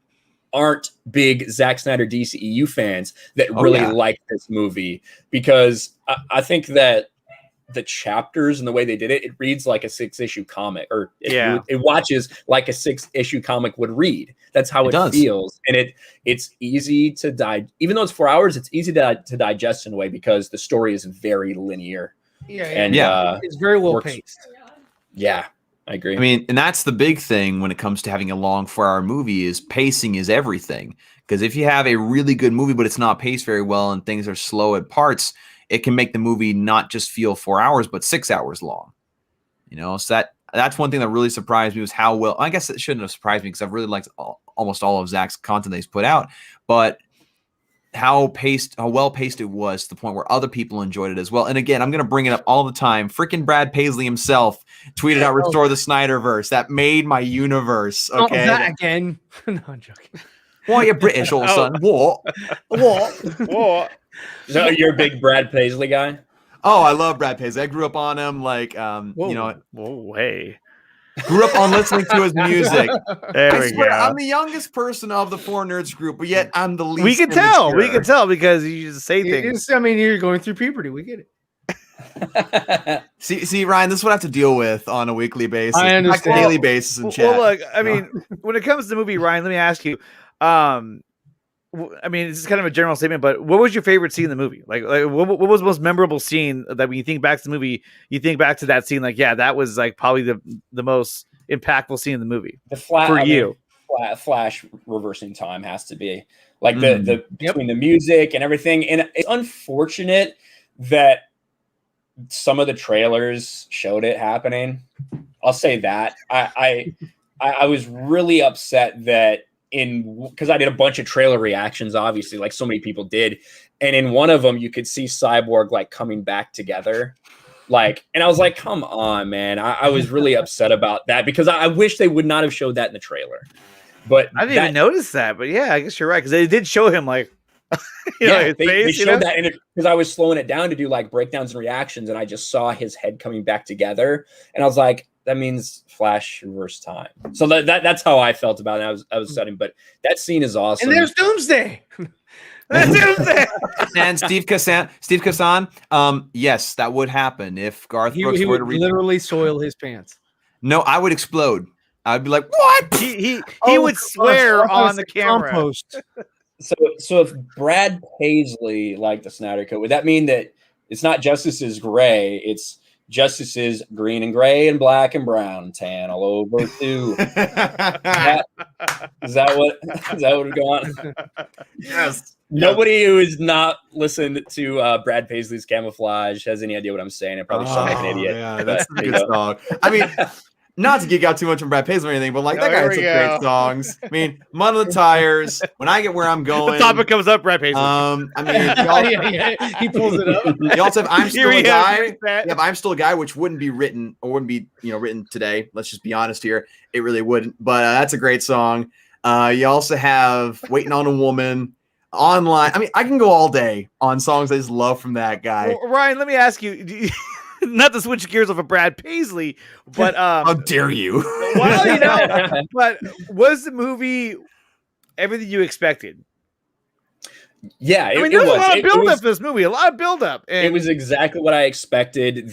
aren't big Zack Snyder DCEU fans that really like this movie, because I think that the chapters and the way they did it reads like a 6-issue comic, or it watches like a 6-issue comic would read. That's how it feels. And it's easy to even though it's 4 hours, it's easy to digest in a way, because the story is very linear. It's very well paced. Yeah, I agree. I mean, and that's the big thing when it comes to having a long 4-hour movie, is pacing is everything. Because if you have a really good movie, but it's not paced very well and things are slow at parts, it can make the movie not just feel 4 hours, but 6 hours long. So that's one thing that really surprised me, was how well, I guess it shouldn't have surprised me, because I've really liked almost all of Zack's content that he's put out, but how well paced it was, to the point where other people enjoyed it as well. And again, I'm going to bring it up all the time. Freaking Brad Paisley himself tweeted out, "Restore the Snyderverse." That made my universe. Okay. Oh, that again. No, I'm joking. Why are you British all of a sudden? What? So you're a big Brad Paisley guy? Oh, I love Brad Paisley. I grew up on him. Grew up on listening to his music. I'm the youngest person of the 4Nerds group, but yet I'm the least. We can tell. We can tell, because you just say things. You're going through puberty. We get it. See, Ryan, this is what I have to deal with on a weekly basis. I understand. On a daily basis in chat. Well, look, I mean, when it comes to the movie, Ryan, let me ask you. I mean, this is kind of a general statement, but what was your favorite scene in the movie? What was the most memorable scene that when you think back to the movie, you think back to that scene? That was probably the most impactful scene in the movie. Flash reversing time has to be the between the music and everything. And it's unfortunate that some of the trailers showed it happening. I'll say that I was really upset that, because I did a bunch of trailer reactions, obviously, like so many people did, and in one of them you could see Cyborg coming back together, and I was like, come on, man. I was really upset about that, because I wish they would not have showed that in the trailer. But I didn't even notice that. But yeah, I guess you're right, because they did show him they showed that because I was slowing it down to do breakdowns and reactions, and I just saw his head coming back together, and I was like, that means Flash reverse time. So that's how I felt about it. I was studying, but that scene is awesome. And there's Doomsday. And Steve Kassan, yes, that would happen if Garth Brooks He were would to literally soil his pants. No, I would explode. I'd be like, what? He would swear on the camera. Compost. So if Brad Paisley liked the Snyder Cut, would that mean that it's not Justice's gray, it's Justice's green and gray and black and brown and tan all over too? Is that what would go on? Yes. Nobody who has not listened to Brad Paisley's Camouflage has any idea what I'm saying. I probably sound like an idiot. Yeah, but that's a there you good go. song. I mean, not to geek out too much on Brad Paisley or anything, but like that guy There had some we great go. songs. I mean, Mud on the Tires, When I Get Where I'm Going. The topic comes up, Brad Paisley. I mean, y'all, Yeah, he pulls it up. you also have I'm Still Here a we Guy. have that. Yeah, but I'm Still a Guy, which wouldn't be written or wouldn't be, written today. Let's just be honest here. It really wouldn't. But that's a great song. You also have Waiting on a Woman, Online. I mean, I can go all day on songs I just love from that guy. Well, Ryan, let me ask you, not to switch gears of a Brad Paisley, but How dare you? well, but was the movie everything you expected? Yeah, I mean, it there's was. a lot of It build was- up for this movie, a lot of build up. It was exactly what I expected.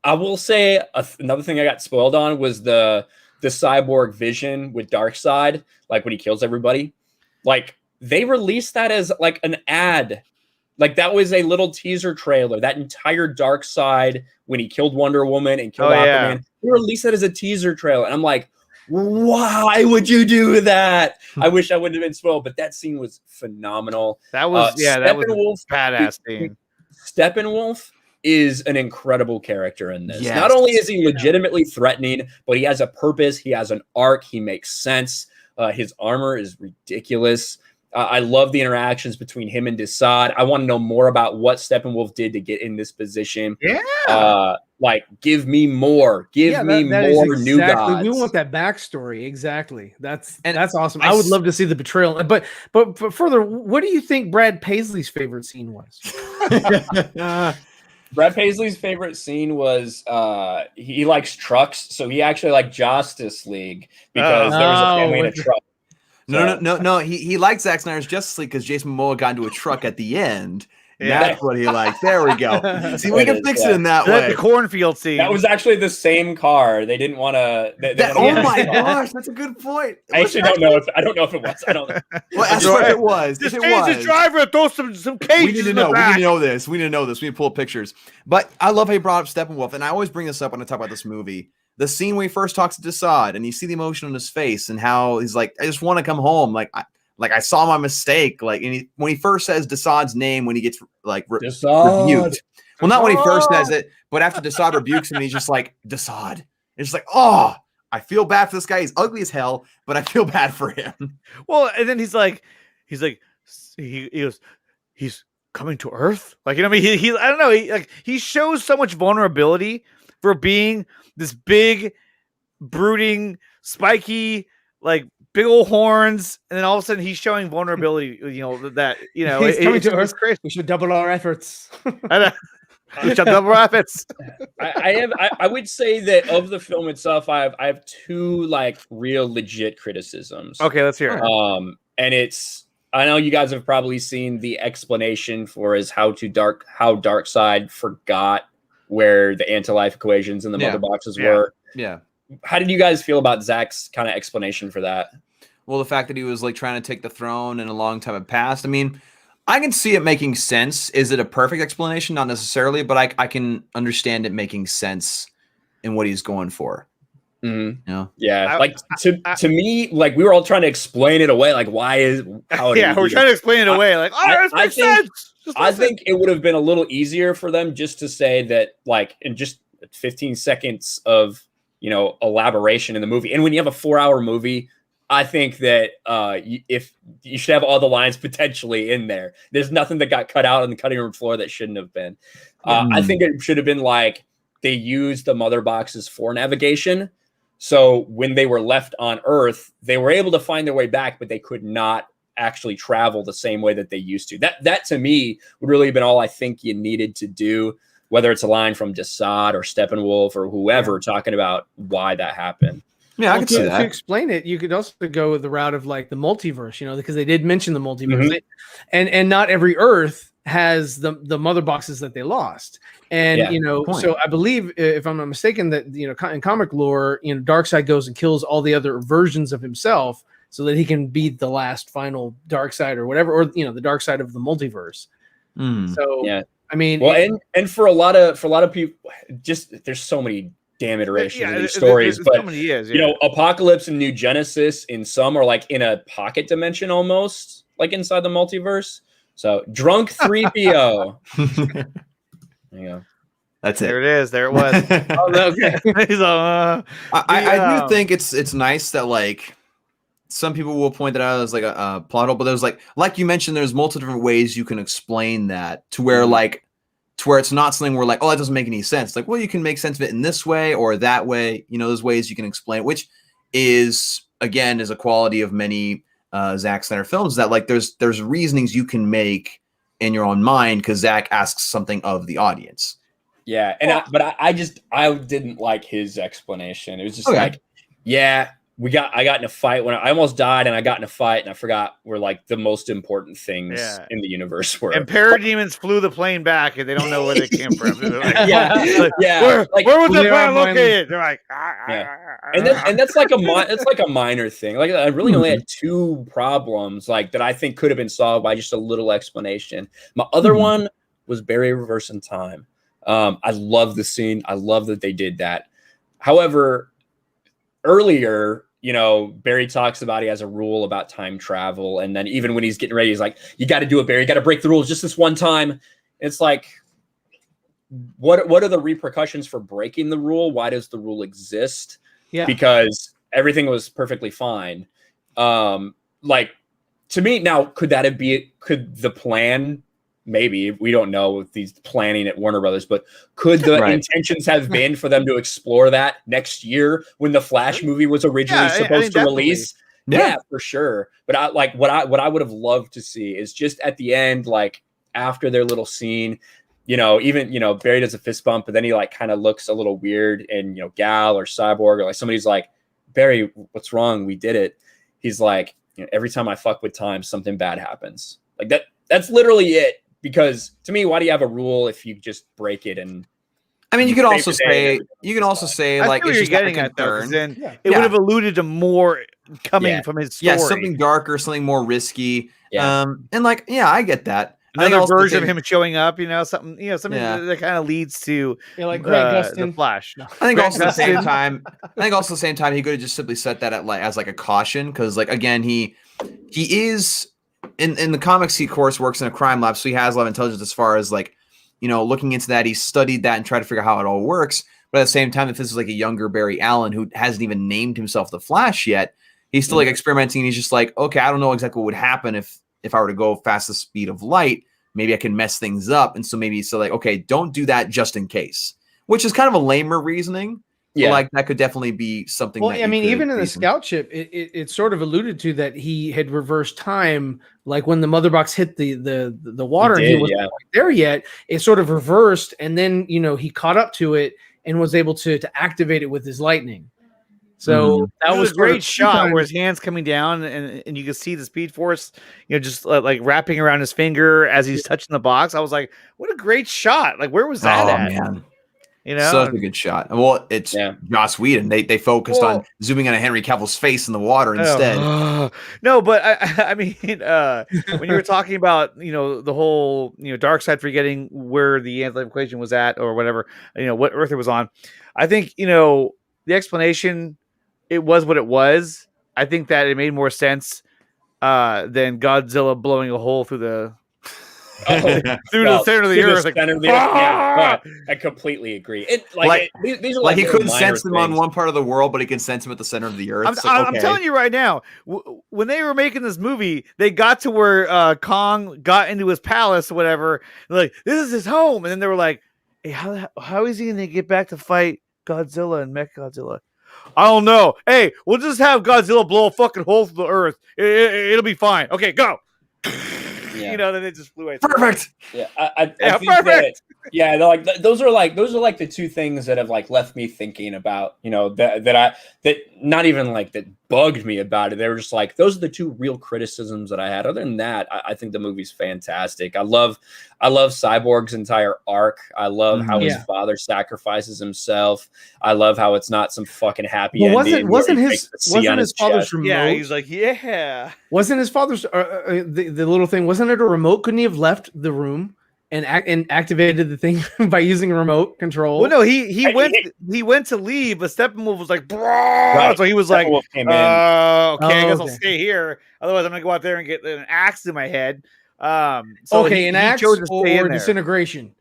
I will say another thing I got spoiled on was the cyborg vision with Darkseid, like when he kills everybody. Like they released that as like an ad. Like that was a little teaser trailer. That entire Darkseid when he killed Wonder Woman and killed Aquaman. yeah. They released that as a teaser trailer. And I'm like, why would you do that? I wish I wouldn't have been spoiled, but that scene was phenomenal. that was that was Steppenwolf a badass scene. Steppenwolf is an incredible character in this. Yes. Not only is he legitimately threatening, but he has a purpose. He has an arc. He makes sense. His armor is ridiculous. I love the interactions between him and Desaad. I want to know more about what Steppenwolf did to get in this position. Yeah. Like, give me more. Give me that is more new exactly. gods. We want that backstory. Exactly. That's awesome. I I would s- love to see the betrayal. But further, what do you think Brad Paisley's favorite scene was? Brad Paisley's favorite scene was he likes trucks, so he actually liked Justice League because there was a family in a truck. No. He liked Zack Snyder's Justice League because Jason Momoa got into a truck at the end. Yeah. That's what he liked. There we go. See, we It can is, fix yeah. it in that The way. cornfield scene. That was actually the same car. They didn't want to. Oh my gosh, that's a good point. I actually don't know if it was. I don't. Well, that's what it was. Just If it change the was, driver and throw some cages we need to in the know. We need back. to know this. We need to know this. We need to pull up pictures. But I love how you brought up Steppenwolf, and I always bring this up when I talk about this movie. The scene where he first talks to Desaad, and you see the emotion on his face, and how he's like, "I just want to come home." Like I saw my mistake. Like, and when he first says Desaad's name, when he gets like rebuked. Well, not when he first says it, but after Desaad rebukes him, and he's just like, Desaad. It's just like, oh, I feel bad for this guy. He's ugly as hell, but I feel bad for him. Well, and then he goes, he's coming to Earth. Like, you know what I mean? He I don't know. He shows so much vulnerability for being this big, brooding, spiky, like big old horns, and then all of a sudden he's showing vulnerability. He's coming to Earth. crazy. We should double our efforts. I know. Shut up, rabbits. I would say that of the film itself, I have two like real legit criticisms. Okay, let's hear it. And I know you guys have probably seen the explanation for how Darkseid forgot where the anti-life equations and the mother boxes were. Yeah. How did you guys feel about Zack's kind of explanation for that? Well, the fact that he was like trying to take the throne and a long time had passed. I mean, I can see it making sense. Is it a perfect explanation? Not necessarily, but I can understand it making sense in what he's going for. Mm-hmm. Yeah. To me, like we were all trying to explain it away. Like, We're trying to explain it away. Like, this makes sense. I think it would have been a little easier for them just to say that, like, in just 15 seconds of, elaboration in the movie. And when you have a 4-hour movie, I think that if you should have all the lines potentially in there. There's nothing that got cut out on the cutting room floor that shouldn't have been. I think it should have been like they used the mother boxes for navigation. So when they were left on Earth, they were able to find their way back, but they could not actually travel the same way that they used to. That to me would really have been all I think you needed to do, whether it's a line from Desaad or Steppenwolf or whoever talking about why that happened. Yeah, I can see that. To explain it, you could also go the route of like the multiverse, because they did mention the multiverse, and not every Earth has the mother boxes that they lost. And so I believe, if I'm not mistaken, that in comic lore, Darkseid goes and kills all the other versions of himself so that he can be the last final dark side or whatever, or the dark side of the multiverse. So Yeah. I mean, Well, and for a lot of people, just there's so many damn iterations of these stories, but so many years, Apocalypse and New Genesis in some are like in a pocket dimension almost, like inside the multiverse. So drunk 3PO. There you go. That's it. There it is. There it was. okay. He's all, I do think it's nice that like some people will point that out as like a plot hole, but there's like you mentioned, there's multiple different ways you can explain that to where it's not something where like, oh, that doesn't make any sense. Like, well, you can make sense of it in this way or that way. There's ways you can explain it, which is a quality of many Zack Snyder films, that like there's reasonings you can make in your own mind because Zack asks something of the audience. Yeah, and I didn't like his explanation. It was just like, I got in a fight when I almost died, and I got in a fight, and I forgot where like the most important things in the universe were. And parademons flew the plane back, and they don't know where they came from. Like, Where was the plane located? They're like, and that's like a minor thing. Like I really only had two problems like that I think could have been solved by just a little explanation. My other one was Barry reversing time. I love the scene. I love that they did that. However, earlier, Barry talks about he has a rule about time travel. And then even when he's getting ready, he's like, you got to do it, Barry. You got to break the rules just this one time. It's like, what are the repercussions for breaking the rule? Why does the rule exist? Yeah. Because everything was perfectly fine. Like, to me, now, could the plan, maybe, we don't know with these planning at Warner Brothers, but could the intentions have been for them to explore that next year when the Flash movie was originally supposed to release? Yeah, for sure. But what I would have loved to see is just at the end, like after their little scene, even Barry does a fist bump, but then he like kind of looks a little weird, and Gal or Cyborg or like somebody's like, Barry, what's wrong? We did it. He's like, every time I fuck with time, something bad happens. Like that's literally it. Because to me, why do you have a rule if you just break it? And I mean, you can also say like it's just getting at that. Then it would have alluded to more coming from his story. Yeah, something darker, something more risky. Yeah. And like, I get that. Another version of him showing up, something that kind of leads to like the Flash. I think also at the same time, he could have just simply set that as like a caution, because like again, he is in the comics, he of course works in a crime lab, so he has a lot of intelligence as far as like looking into that. He studied that and tried to figure out how it all works. But at the same time, if this is like a younger Barry Allen who hasn't even named himself the Flash yet, he's still like experimenting. And he's just like, okay, I don't know exactly what would happen if I were to go fast the speed of light. Maybe I can mess things up. And so maybe he's still like, okay, don't do that just in case, which is kind of a lamer reasoning. Yeah, like that could definitely be something. Well, I mean, even in the scout ship, it sort of alluded to that he had reversed time. Like when the mother box hit the water, and he wasn't quite there yet. It sort of reversed, and then he caught up to it and was able to activate it with his lightning. So that was a great shot where his hand's coming down, and you can see the Speed Force, just like wrapping around his finger as he's touching the box. I was like, what a great shot! Like, where was that at? Man. Such a good shot. Well, it's Joss Whedon. They focused on zooming on a Henry Cavill's face in the water instead. No, but I mean, when you were talking about the whole dark side forgetting where the anti-equation was at or whatever, what Earth it was on, I think the explanation, it was what it was. I think that it made more sense than Godzilla blowing a hole through the through the center of the earth. I completely agree. These are like he couldn't sense them on one part of the world, but he can sense them at the center of the earth. I'm telling you right now, when they were making this movie, they got to where Kong got into his palace or whatever. Like, this is his home, and then they were like, "Hey, how is he going to get back to fight Godzilla and Mechagodzilla?" I don't know. Hey, we'll just have Godzilla blow a fucking hole through the earth. It'll be fine. Okay, go. Then they just flew away. Perfect. Yeah, I think perfect. That, those are like the two things that have like left me thinking about, that not even like that bugged me about it. They were just like, those are the two real criticisms that I had. Other than that, I think the movie's fantastic. I love I love Cyborg's entire arc. I love how his Yeah. father sacrifices himself. I love how it's not some fucking happy Well, ending. wasn't where he his takes the C on father's chest. remote? Yeah, he's like, yeah. Wasn't his father's the little thing? Wasn't it a remote? Couldn't he have left the room and activated the thing by using a remote control? Well, no, he went to leave, but Steppenwolf was like, Right. so he was like, Steppenwolf came in. okay, I guess I'll okay. stay here. Otherwise, I'm gonna go out there and get an axe in my head. So okay, an he axe chose to stay or in there. disintegration.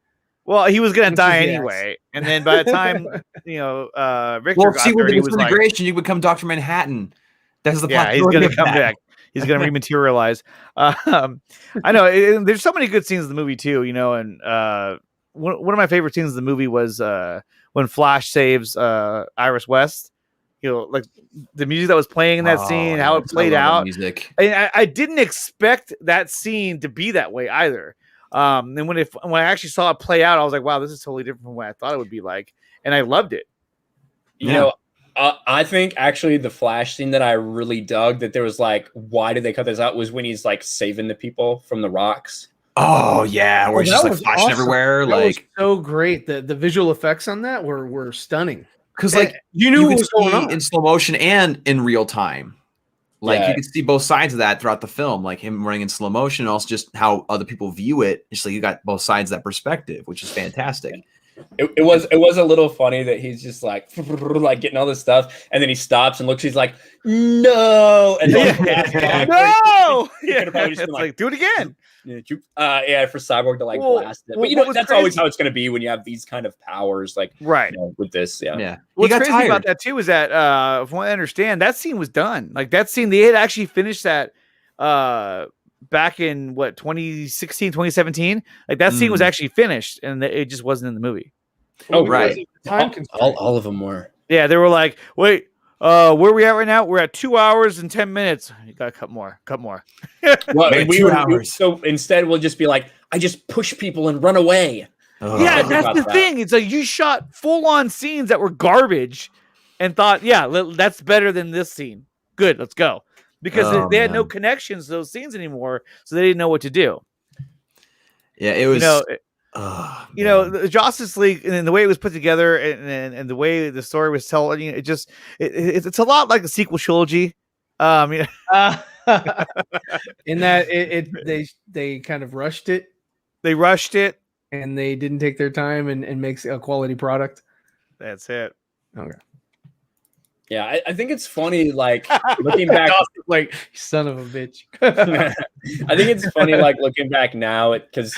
Well, he was gonna Which die is the axe. anyway, and then by the time Victor Well, got see, there, with the he was like, disintegration, you become Dr. Manhattan. That's the yeah, he's possibility gonna of come that. back. He's gonna rematerialize. I know there's so many good scenes in the movie too, and one of my favorite scenes in the movie was when Flash saves Iris West. Like the music that was playing in that scene, how it yes, I played love that out. music. I didn't expect that scene to be that way either. And when I actually saw it play out, I was like, wow, this is totally different from what I thought it would be like, and I loved it. You know, I think actually the Flash scene that I really dug that there was like, why did they cut this out? Was when he's like saving the people from the rocks. Oh yeah, where it's that just like was flashing awesome. everywhere, That was like so great. The visual effects on that were stunning. because like You knew you what could was going see on. in slow motion and in real time. Like Yeah. you could see both sides of that throughout the film, like him running in slow motion, and also just how other people view it. Just like you got both sides of that perspective, which is fantastic. It was a little funny that he's just like getting all this stuff, and then he stops and looks. He's like, "No!" And then No, He could've probably just it's been like, like, do it again. for Cyborg to like Well, blast it. well, But what was that's always crazy- how it's going to be when you have these kind of powers, like Right. with this. Yeah. Yeah, he What's got crazy tired. about that too is that from what I understand, that scene was done. Like that scene, they had actually finished that back in 2016, 2017. Like that scene was actually finished, and it just wasn't in the movie. Oh, right. Time constraint. All of them were. Yeah, they were like, wait, where are we at right now? We're at 2 hours and 10 minutes. You gotta cut more. Well, Wait, we 2 would, hours. so instead, we'll just be like, I just push people and run away. Ugh. Yeah, Think that's about the that. thing. It's like you shot full-on scenes that were garbage and thought, yeah, that's better than this scene. Good, let's go. Because Oh, they had no man. connections to those scenes anymore, so they didn't know what to do. Yeah, it was. The Justice League and the way it was put together and the way the story was told, it's a lot like the sequel trilogy. In that they kind of rushed it They rushed it. and they didn't take their time and make a quality product. That's it. Okay. Yeah, I think it's funny, like looking back. Like, son of a bitch. I think it's funny, like looking back now, because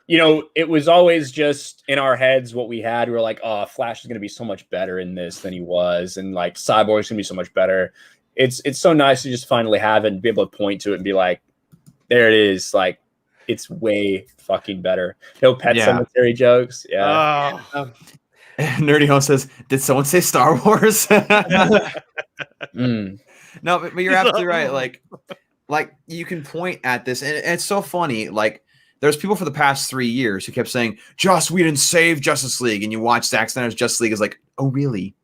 it was always just in our heads what we had. We were like, "Oh, Flash is going to be so much better in this than he was," and like Cyborg's going to be so much better. It's so nice to just finally have it and be able to point to it and be like, "There it is!" Like it's way fucking better. No Pet Cemetery jokes. Yeah. Nerdy Home says, "Did someone say Star Wars?" Mm. No, but you're absolutely right. Like you can point at this, and it's so funny. Like there's people for the past 3 years who kept saying Joss Whedon saved Justice League, and you watch Zack Snyder's Justice League is like, oh really?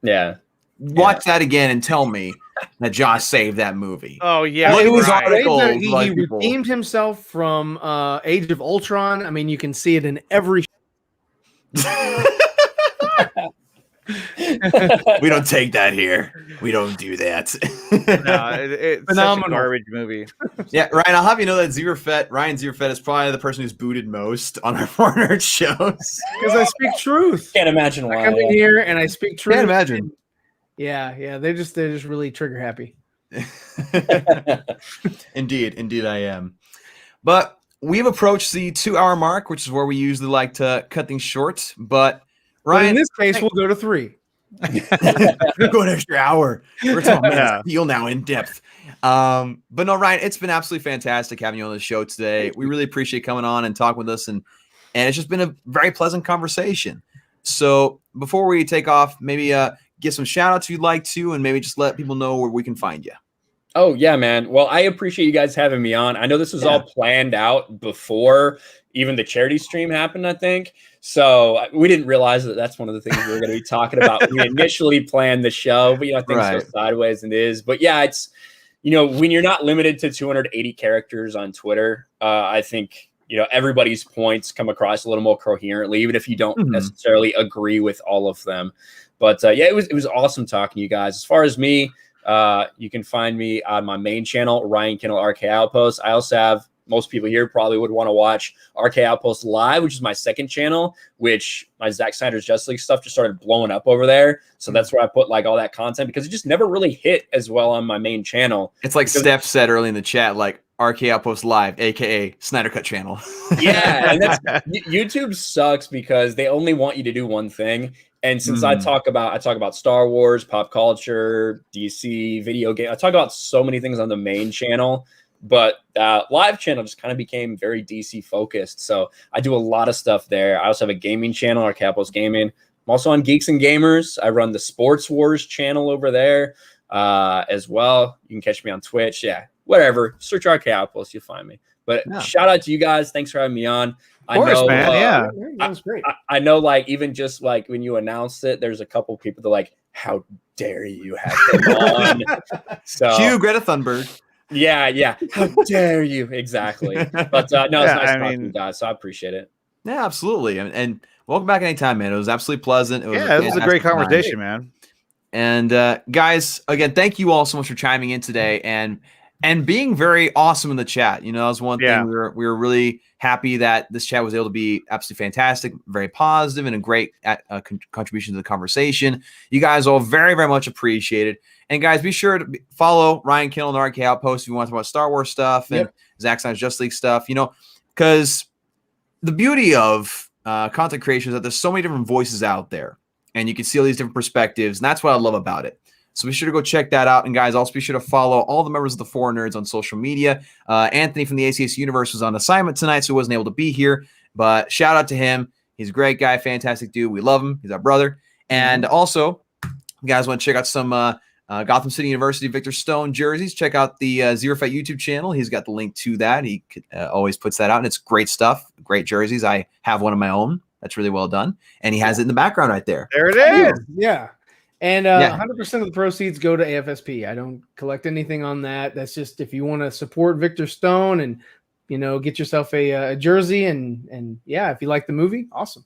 Yeah. Watch that again and tell me that Joss saved that movie. Oh yeah, Well, it was right. article- He people. redeemed himself from Age of Ultron. I mean, you can see it in every. We don't take that here. We don't do that. No, it's such a Phenomenal. garbage movie. Yeah, Ryan, I'll have you know that Ryan Zeeverfett is probably the person who's booted most on our 4Nerds shows. Because I speak truth. Can't imagine why. I come in here and I speak truth. Can't imagine. Yeah, they're just really trigger happy. Indeed, I am. But we've approached the 2-hour mark, which is where we usually like to cut things short. But But Ryan, in this case, we'll go to 3. we're going an extra hour. We're talking Yeah. about Steel now in depth. But no, Ryan, it's been absolutely fantastic having you on the show today. We really appreciate coming on and talking with us, and it's just been a very pleasant conversation. So before we take off, maybe get some shout outs if you'd like to, and maybe just let people know where we can find you. Oh, yeah, man. Well, I appreciate you guys having me on. I know this was all planned out before even the charity stream happened, I think. So we didn't realize that that's one of the things we were going to be talking about. We initially planned the show, but, things go sideways and it is. But, yeah, it's, when you're not limited to 280 characters on Twitter, I think everybody's points come across a little more coherently, even if you don't Mhm. necessarily agree with all of them. But it was awesome talking to you guys. As far as me, you can find me on my main channel, Ryan Kinel, RK Outpost. I also have, most people here probably would want to watch RK Outpost Live, which is my second channel, which my Zack Snyder's Justice League stuff just started blowing up over there. So that's where I put like all that content, because it just never really hit as well on my main channel. It's like Steph said early in the chat, like RK Outpost Live, aka Snyder Cut channel. Yeah, and that's YouTube sucks because they only want you to do one thing. And since I talk about Star Wars, pop culture, DC, video game, I talk about so many things on the main channel, but live channel just kind of became very DC focused. So I do a lot of stuff there. I also have a gaming channel, RK Outpost Gaming. I'm also on Geeks and Gamers. I run the Sports Wars channel over there as well. You can catch me on Twitch. Yeah, whatever. Search RK Outpost, you'll find me. But shout out to you guys. Thanks for having me on. Of course, man. Yeah. That was great. I know, like, even just like when you announced it, there's a couple people that are like, how dare you have him on? So Cue Greta Thunberg. yeah. How dare you? Exactly. But no, it's nice talking to you guys. So I appreciate it. Yeah, absolutely. And welcome back anytime, man. It was absolutely pleasant. It was It was a great fantastic time. conversation, man. And guys, again, thank you all so much for chiming in today and being very awesome in the chat. That was one thing we were really happy that this chat was able to be absolutely fantastic, very positive, and a great contribution to the conversation. You guys all very, very much appreciated. And guys, be sure to follow Ryan Kinel and RK Outpost if you want to talk about Star Wars stuff and Zack Snyder's Justice League stuff. Because the beauty of content creation is that there's so many different voices out there, and you can see all these different perspectives, and that's what I love about it. So be sure to go check that out. And guys, also be sure to follow all the members of the 4Nerds on social media. Anthony from the ACS Universe was on assignment tonight, so he wasn't able to be here. But shout out to him. He's a great guy, fantastic dude. We love him. He's our brother. And also, you guys want to check out some Gotham City University Victor Stone jerseys, check out the Zeeverfett YouTube channel. He's got the link to that. He always puts that out, and it's great stuff. Great jerseys. I have one of my own. That's really well done. And he has it in the background right there. There it is. Yeah. And 100% of the proceeds go to AFSP. I don't collect anything on that. That's just if you want to support Victor Stone and, get yourself a jersey and if you like the movie, awesome.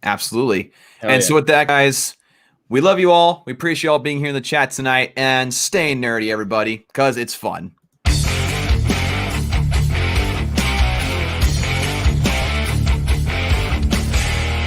Absolutely. So with that, guys, we love you all. We appreciate you all being here in the chat tonight, and stay nerdy, everybody, because it's fun.